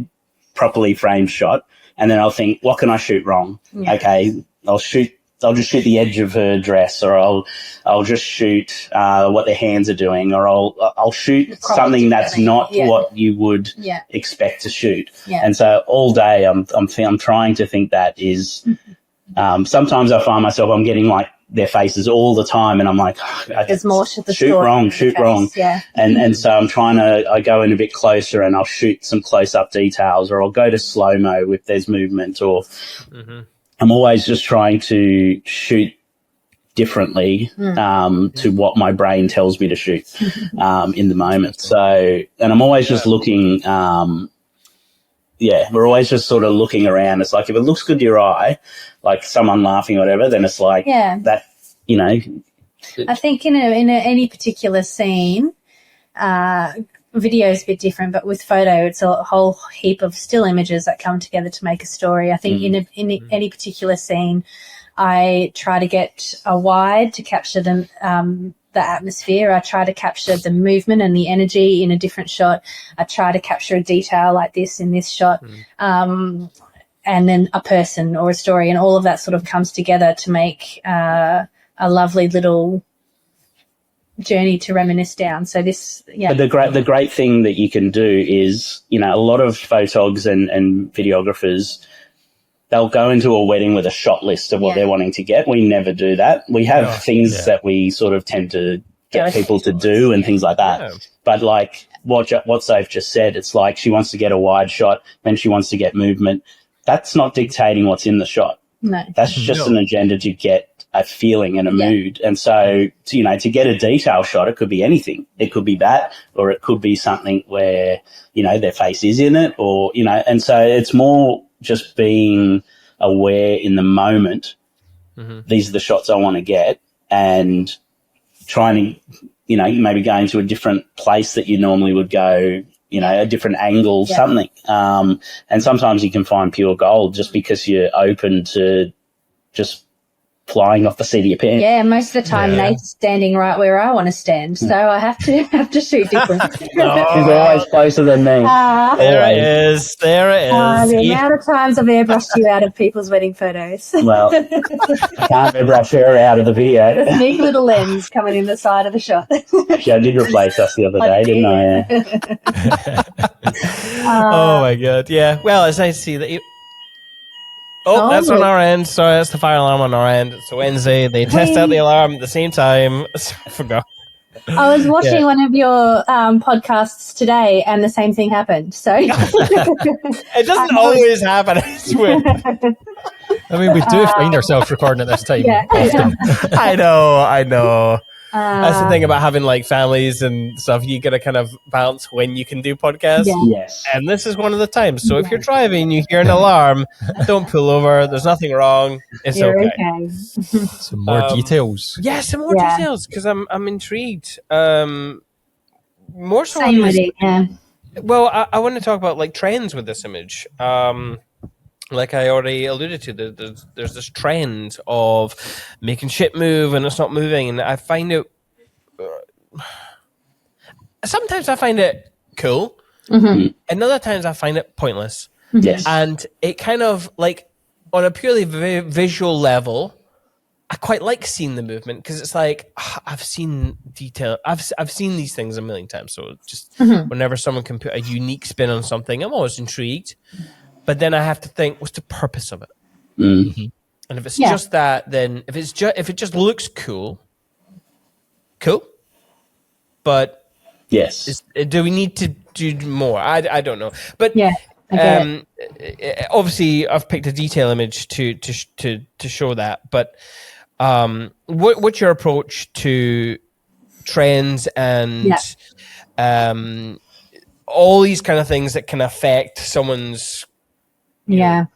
properly framed shot and then I'll think, what can I shoot wrong? Yeah. Okay, I'll just shoot the edge of her dress, or I'll just shoot what their hands are doing, or I'll shoot something that's not what you would expect to shoot. Yeah. And so all day I'm trying to think that is. Sometimes I find myself I'm getting like their faces all the time, and I'm like, there's more to the shoot wrong, shoot wrong. Yeah. And so I go in a bit closer and I'll shoot some close up details, or I'll go to slow mo if there's movement, or. Mm-hmm. I'm always just trying to shoot differently to what my brain tells me to shoot in the moment. So, and I'm always just looking, we're always just sort of looking around. It's like if it looks good to your eye, like someone laughing or whatever, then it's like that, you know. I think in any particular scene, video is a bit different, but with photo, it's a whole heap of still images that come together to make a story. I think in any particular scene, I try to get a wide to capture the atmosphere. I try to capture the movement and the energy in a different shot. I try to capture a detail like this in this shot, and then a person or a story, and all of that sort of comes together to make a lovely little journey to reminisce down. So this, But the great thing that you can do is, you know, a lot of photogs and videographers, they'll go into a wedding with a shot list of what they're wanting to get. We never do that. We have things that we sort of tend to get people to do and things like that. Yeah. But like what Soph just said, it's like she wants to get a wide shot, then she wants to get movement. That's not dictating what's in the shot. No. That's just an agenda to get a feeling and a mood. And so, you know, to get a detail shot, it could be anything. It could be that, or it could be something where, you know, their face is in it, or, you know, and so it's more just being aware in the moment. Mm-hmm. These are the shots I want to get, and trying to, you know, maybe going to a different place that you normally would go, you know, a different angle, something. And sometimes you can find pure gold just because you're open to just flying off the seat of your pants. Yeah, most of the time Nate's standing right where I want to stand, so I have to shoot different. She's always closer than me. There it is. The amount of times I've airbrushed you out of people's wedding photos. Well, I can't airbrush her out of the video. Neat little lens coming in the side of the shot. Yeah, I did replace us the other day, didn't I? Oh my God! Yeah. Well, it's nice to see that you. Oh, that's on our end. Sorry, that's the fire alarm on our end. It's a Wednesday. They test out the alarm at the same time. I forgot. I was watching one of your podcasts today, and the same thing happened. So it doesn't always happen, I swear. I mean, we do find ourselves recording at this time. Often. I know. That's the thing about having like families and stuff. You got to kind of balance when you can do podcasts. Yeah. Yes. And this is one of the times. So if you're driving, you hear an alarm, don't pull over. There's nothing wrong. It's okay. Some more details. Yeah, some more details, because I'm intrigued. More so. Same with it, yeah. Well, I want to talk about like trends with this image. Like I already alluded to, there's this trend of making shit move and it's not moving, and I find it. Sometimes I find it cool, and other times I find it pointless. Yes, and it kind of like on a purely visual level, I quite like seeing the movement because it's like I've seen detail. I've seen these things a million times. So just whenever someone can put a unique spin on something, I'm always intrigued. But then I have to think, what's the purpose of it? Mm-hmm. And if it's just that, then if it just looks cool. But yes, do we need to do more? I don't know. But obviously, I've picked a detail image to show that. But what's your approach to trends and all these kind of things that can affect someone's Yeah.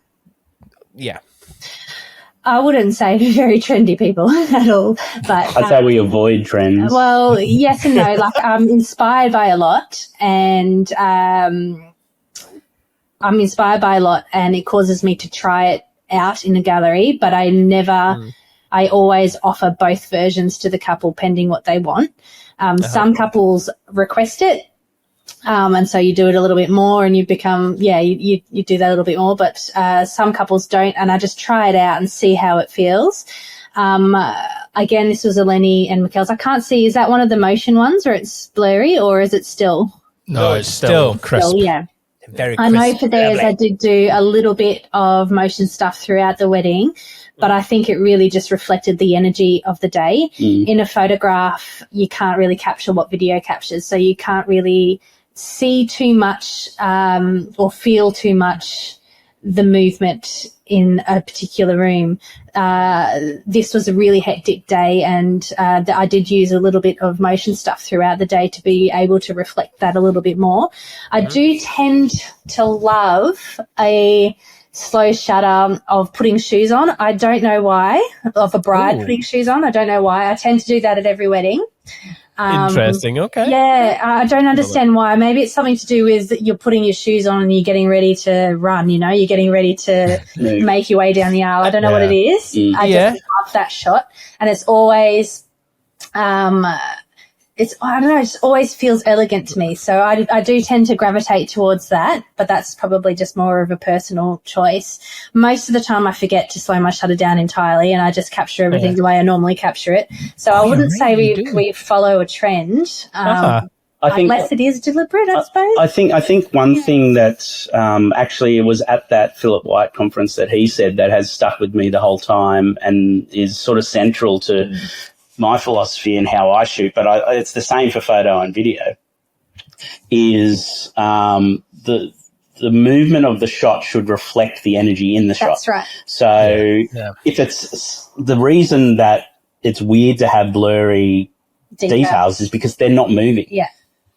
I wouldn't say very trendy people at all, but I'd say we avoid trends. Well, yes and no. Like I'm inspired by a lot, and it causes me to try it out in a gallery, but I always offer both versions to the couple pending what they want. Some couples request it. And so you do it a little bit more and you become, you do that a little bit more, but some couples don't, and I just try it out and see how it feels. Again, this was Eleni and Mikkel's. I can't see, is that one of the motion ones or it's blurry or is it still? No, it's still crisp. Still, yeah. Very I know crisp. for theirs I did do a little bit of motion stuff throughout the wedding, but I think it really just reflected the energy of the day. In a photograph, you can't really capture what video captures, so you can't really see too much or feel too much the movement in a particular room. This was a really hectic day, and I did use a little bit of motion stuff throughout the day to be able to reflect that a little bit more. I do tend to love a slow shutter of putting shoes on. I don't know why, of a bride putting shoes on. I don't know why. I tend to do that at every wedding. Interesting. Okay. Yeah, I don't understand why. Maybe it's something to do with you're putting your shoes on and you're getting ready to run, you're getting ready to make your way down the aisle. I don't know what it is. I just love that shot. And it's always, I don't know, it just always feels elegant to me. So I do tend to gravitate towards that, but that's probably just more of a personal choice. Most of the time I forget to slow my shutter down entirely and I just capture everything the way I normally capture it. So I wouldn't say we follow a trend. I think, unless it is deliberate, I suppose. I think one thing that actually it was at that Philip White conference that he said that has stuck with me the whole time and is sort of central to my philosophy and how I shoot, but it's the same for photo and video, is the movement of the shot should reflect the energy in the shot. That's right. So if it's the reason that it's weird to have blurry details is because they're not moving. Yeah.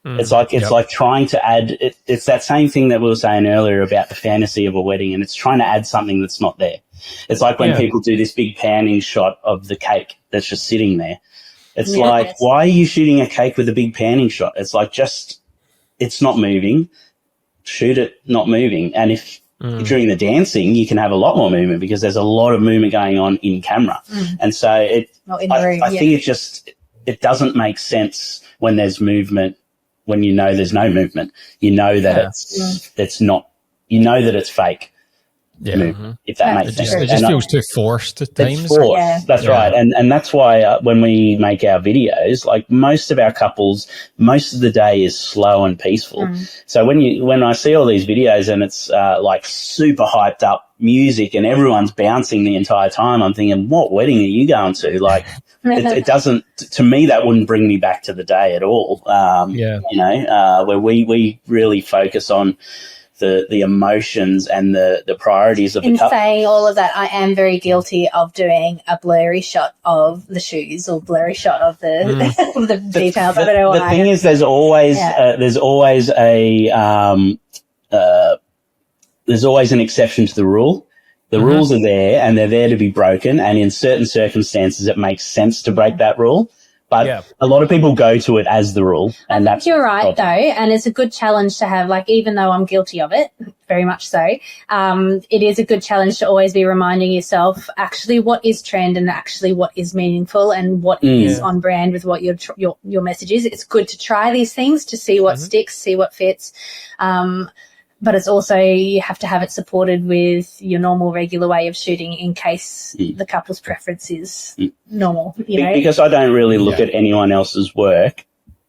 It's like trying to add it's that same thing that we were saying earlier about the fantasy of a wedding, and it's trying to add something that's not there. It's like when people do this big panning shot of the cake that's just sitting there. It's like, why are you shooting a cake with a big panning shot? It's like, it's not moving. Shoot it not moving. And if during the dancing, you can have a lot more movement because there's a lot of movement going on in camera. And so I think it doesn't make sense when there's movement, when there's no movement. You know that it's not, that it's fake. If that makes sense. It just feels too forced at times. It's forced. Yeah. That's right. And that's why when we make our videos, like most of our couples, most of the day is slow and peaceful. So when I see all these videos and it's like super hyped up music and everyone's bouncing the entire time, I'm thinking, what wedding are you going to? Like, it doesn't, to me, that wouldn't bring me back to the day at all. Where we really focus on the emotions and the priorities of the couple. In saying all of that, I am very guilty of doing a blurry shot of the shoes or blurry shot of the of the details. I don't know why. The thing is, there's always an exception to the rule. The rules are there and they're there to be broken, and in certain circumstances it makes sense to break that rule. But a lot of people go to it as the rule. And that's you're right, though, and it's a good challenge to have, like, even though I'm guilty of it, very much so, it is a good challenge to always be reminding yourself actually what is trend and actually what is meaningful and what is on brand with what your message is. It's good to try these things to see what sticks, see what fits. But it's also, you have to have it supported with your normal, regular way of shooting in case the couple's preference is normal, Because I don't really look at anyone else's work.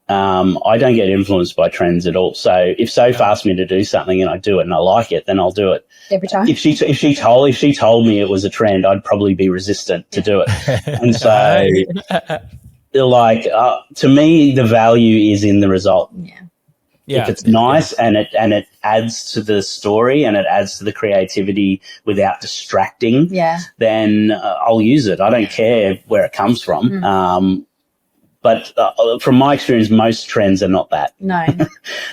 I don't get influenced by trends at all. So if Sophie asks me to do something and I do it and I like it, then I'll do it. Every time? If she told me it was a trend, I'd probably be resistant to do it. And so, to me, the value is in the result. If it's nice and it adds to the story and it adds to the creativity without distracting, then I'll use it. I don't care where it comes from. But from my experience, most trends are not that. No.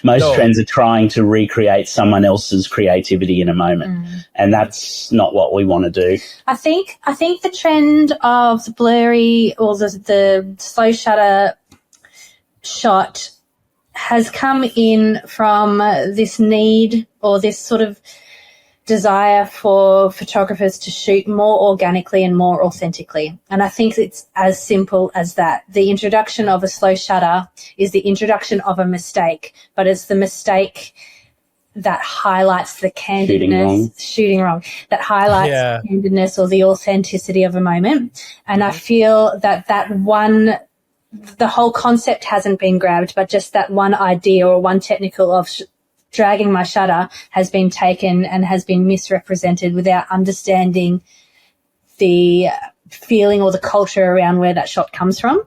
Most trends are trying to recreate someone else's creativity in a moment, and that's not what we want to do. I think the trend of the blurry or the slow shutter shot has come in from this need or this sort of desire for photographers to shoot more organically and more authentically. And I think it's as simple as that. The introduction of a slow shutter is the introduction of a mistake, but it's the mistake that highlights the candidness, shooting wrong, that highlights the candidness or the authenticity of a moment. And I feel that the whole concept hasn't been grabbed, but just that one idea or one technical of dragging my shutter has been taken and has been misrepresented without understanding the feeling or the culture around where that shot comes from.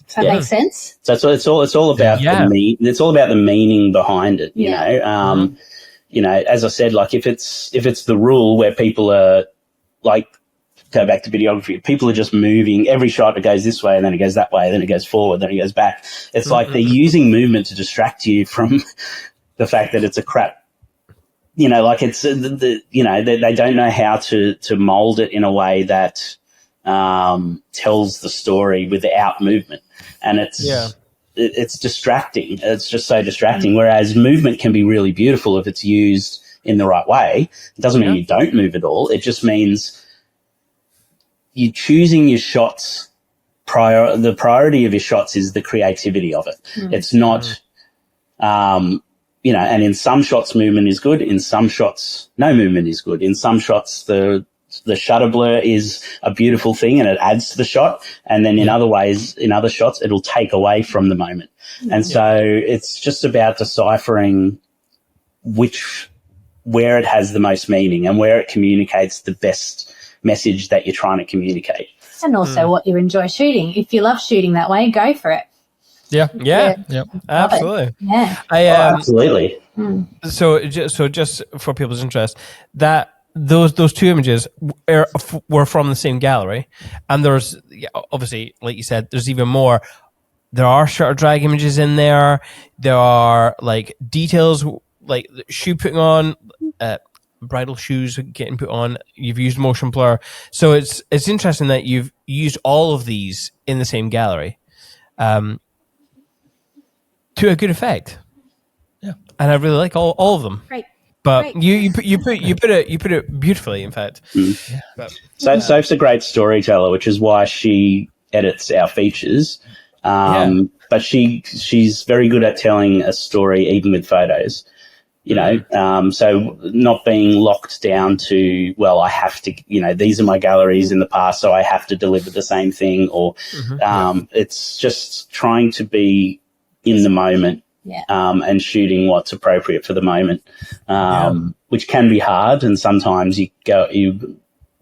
Does that make sense? So it's all about it's all about the meaning behind it, you know. You know, as I said, like if it's the rule where people are like, go back to videography, people are just moving every shot, it goes this way and then it goes that way, then it goes forward, then it goes back. It's like they're using movement to distract you from the fact that it's a crap, you know, like it's you know, they don't know how to mold it in a way that tells the story without movement. And it's distracting. It's just so distracting. Whereas movement can be really beautiful if it's used in the right way. It doesn't mean you don't move at all. It just means you're choosing your shots. The priority of your shots is the creativity of it. It's not, you know, and in some shots movement is good. In some shots, no movement is good. In some shots, the shutter blur is a beautiful thing and it adds to the shot. And then in other ways, in other shots, it'll take away from the moment. And so it's just about deciphering where it has the most meaning and where it communicates the best message that you're trying to communicate. And also what you enjoy shooting. If you love shooting that way, go for it. Yeah, absolutely. Yeah, absolutely. So just for people's interest, that those two images were from the same gallery, and there's obviously, like you said, there's even more. There are shutter drag images in there. There are like details like shoe putting on, bridal shoes getting put on. You've used motion blur, so it's interesting that you've used all of these in the same gallery, to a good effect. Yeah, and I really like all of them. Great. But you put it beautifully, in fact. Soph's a great storyteller, which is why she edits our features. But she's very good at telling a story, even with photos. You know, so not being locked down to, well, I have to, you know, these are my galleries in the past, so I have to deliver the same thing, or it's just trying to be in the moment. And shooting what's appropriate for the moment, which can be hard. And sometimes you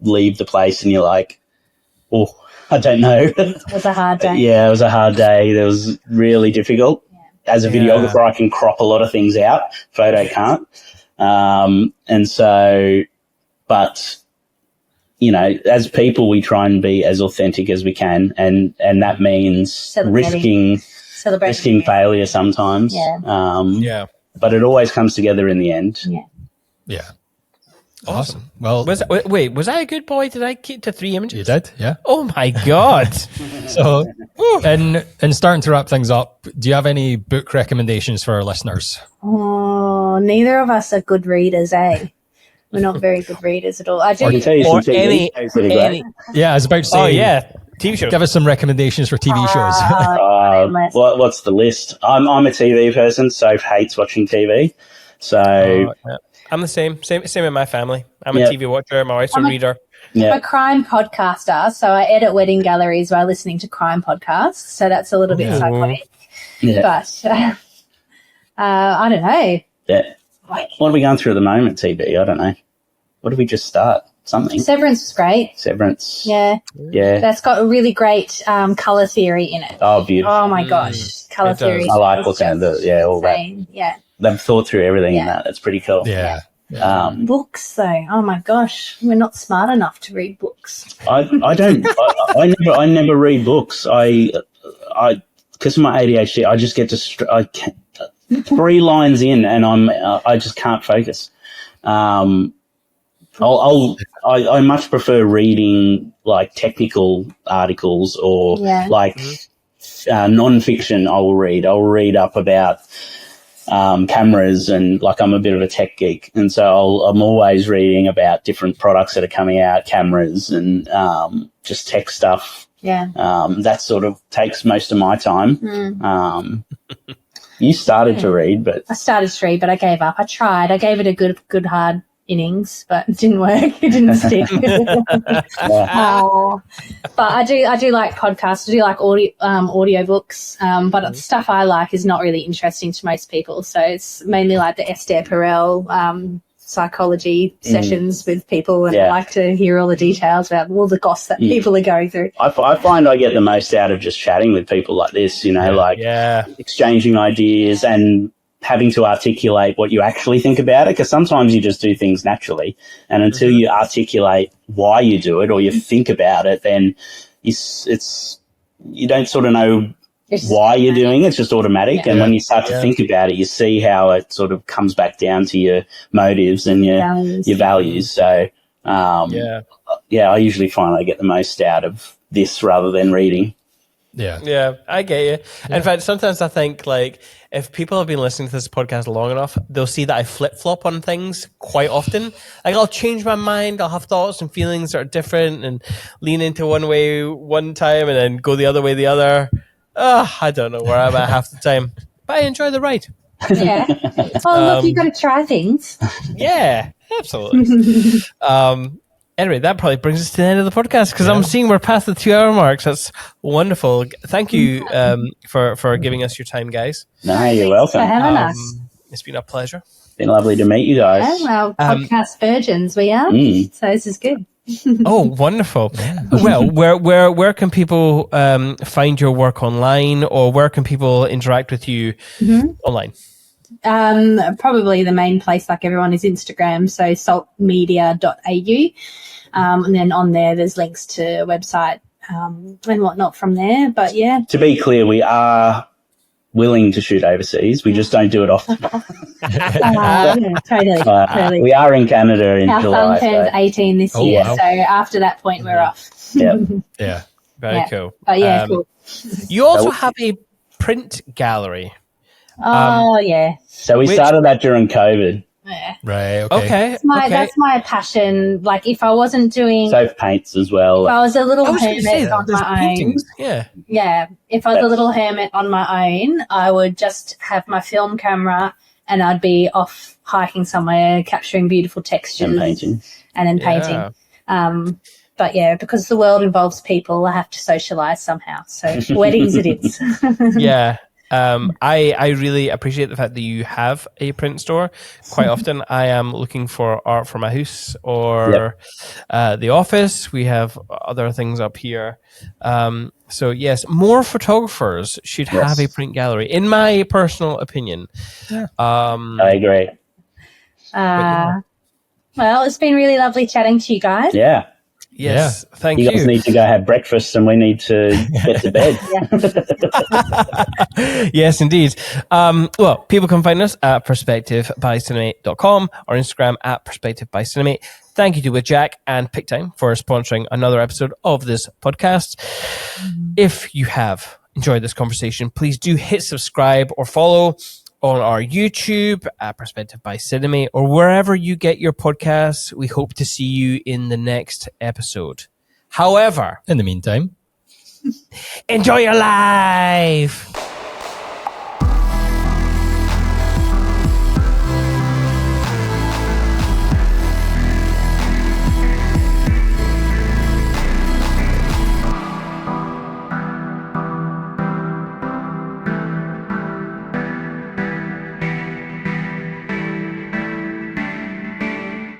leave the place and you're like, oh, I don't know. It was a hard day. Yeah, it was a hard day. That was really difficult. As a videographer, I can crop a lot of things out. Photo can't. And so, but, you know, as people, we try and be as authentic as we can. And that means risking failure sometimes. But it always comes together in the end. Yeah. Awesome. Well, was I a good boy? Did I keep to 3 images? You did, yeah. Oh my God. So, and starting to wrap things up, do you have any book recommendations for our listeners? Oh, neither of us are good readers, eh? We're not very good readers at all. I can tell you some TV. Yeah, I was about to say. Oh, yeah. TV shows. Give us some recommendations for TV shows. What's the list? I'm a TV person. Soph hates watching TV. So I'm the same in my family. I'm a TV watcher. My wife's a reader. I'm a crime podcaster, so I edit wedding galleries while listening to crime podcasts. So that's a little bit psychotic. Yeah. But I don't know. Yeah. What are we going through at the moment, TV? I don't know. What did we just start? Something. Severance was great. Severance. Yeah. That's got a really great colour theory in it. Oh, beautiful. Oh, my gosh. Colour theory. I like looking at all that. Yeah. They've thought through everything in that. That's pretty cool. Yeah. Books, though. Oh, my gosh. We're not smart enough to read books. I don't. I never read books. I because of my ADHD, I just get I can't, 3 lines in and I just can't focus. I much prefer reading like technical articles or like non-fiction. I'll read up about cameras, and like I'm a bit of a tech geek, and so I'm always reading about different products that are coming out, cameras, and just tech stuff. Yeah. That sort of takes most of my time. You started to read, but I started to read, but I gave up. I tried. I gave it a good hard innings, but it didn't work. It didn't stick. But I do like podcasts. I do like audiobooks. But the stuff I like is not really interesting to most people. So it's mainly like the Esther Perel psychology sessions with people, and I like to hear all the details about all the goss that people are going through. I find I get the most out of just chatting with people like this, exchanging ideas and having to articulate what you actually think about it, because sometimes you just do things naturally, and until you articulate why you do it or you think about it, then you don't sort of know why you're doing it. It's just automatic. And when you start to think about it, you see how it sort of comes back down to your motives and your values. So, I usually find I get the most out of this rather than reading. Yeah, I get you. In fact, sometimes I think, like, if people have been listening to this podcast long enough, they'll see that I flip-flop on things quite often. Like, I'll change my mind, I'll have thoughts and feelings that are different and lean into one way one time and then go the other way the other. I don't know where I'm at half the time, but I enjoy the ride. Yeah. Oh, look, you've got to try things. Yeah, absolutely. Anyway, that probably brings us to the end of the podcast, because I'm seeing we're past the 2-hour mark. So that's wonderful. Thank you for giving us your time, guys. No, you're welcome. For having us. It's been a pleasure. Been lovely to meet you guys. Yeah, well, podcast virgins we are. So this is good. Oh, wonderful. Well, where can people find your work online, or where can people interact with you online? Probably the main place, like everyone, is Instagram, so saltmedia.au. And then on there's links to a website and whatnot from there. But yeah. To be clear, we are willing to shoot overseas. We just don't do it often. Totally. We are in Canada in July. Our son turned 18 this year, so after that point we're off. Yeah. Very cool. But yeah, cool. You also have a print gallery. So we started that during COVID. Yeah. Right. Okay. That's my passion. Like, if I wasn't doing Sophie paints as well. If I was a little hermit on my paintings. own. Yeah. If I was a little hermit on my own, I would just have my film camera and I'd be off hiking somewhere, capturing beautiful textures and painting. And then painting. But yeah, because the world involves people, I have to socialize somehow. So weddings it is. Yeah. I really appreciate the fact that you have a print store. Quite often I am looking for art for my house or the office. We have other things up here. So yes, more photographers should have a print gallery, in my personal opinion. I agree. Well, it's been really lovely chatting to you guys. Yeah. Yes, thank you. You guys need to go have breakfast and we need to get to bed. Yes, indeed. Well, people can find us at perspectivebycinemate.com or Instagram at perspectivebycinemate. Thank you to With Jack and Pick Time for sponsoring another episode of this podcast. If you have enjoyed this conversation, please do hit subscribe or follow on our YouTube at Perspective by Cinemate or wherever you get your podcasts. We hope to see you in the next episode. However, in the meantime, enjoy your life.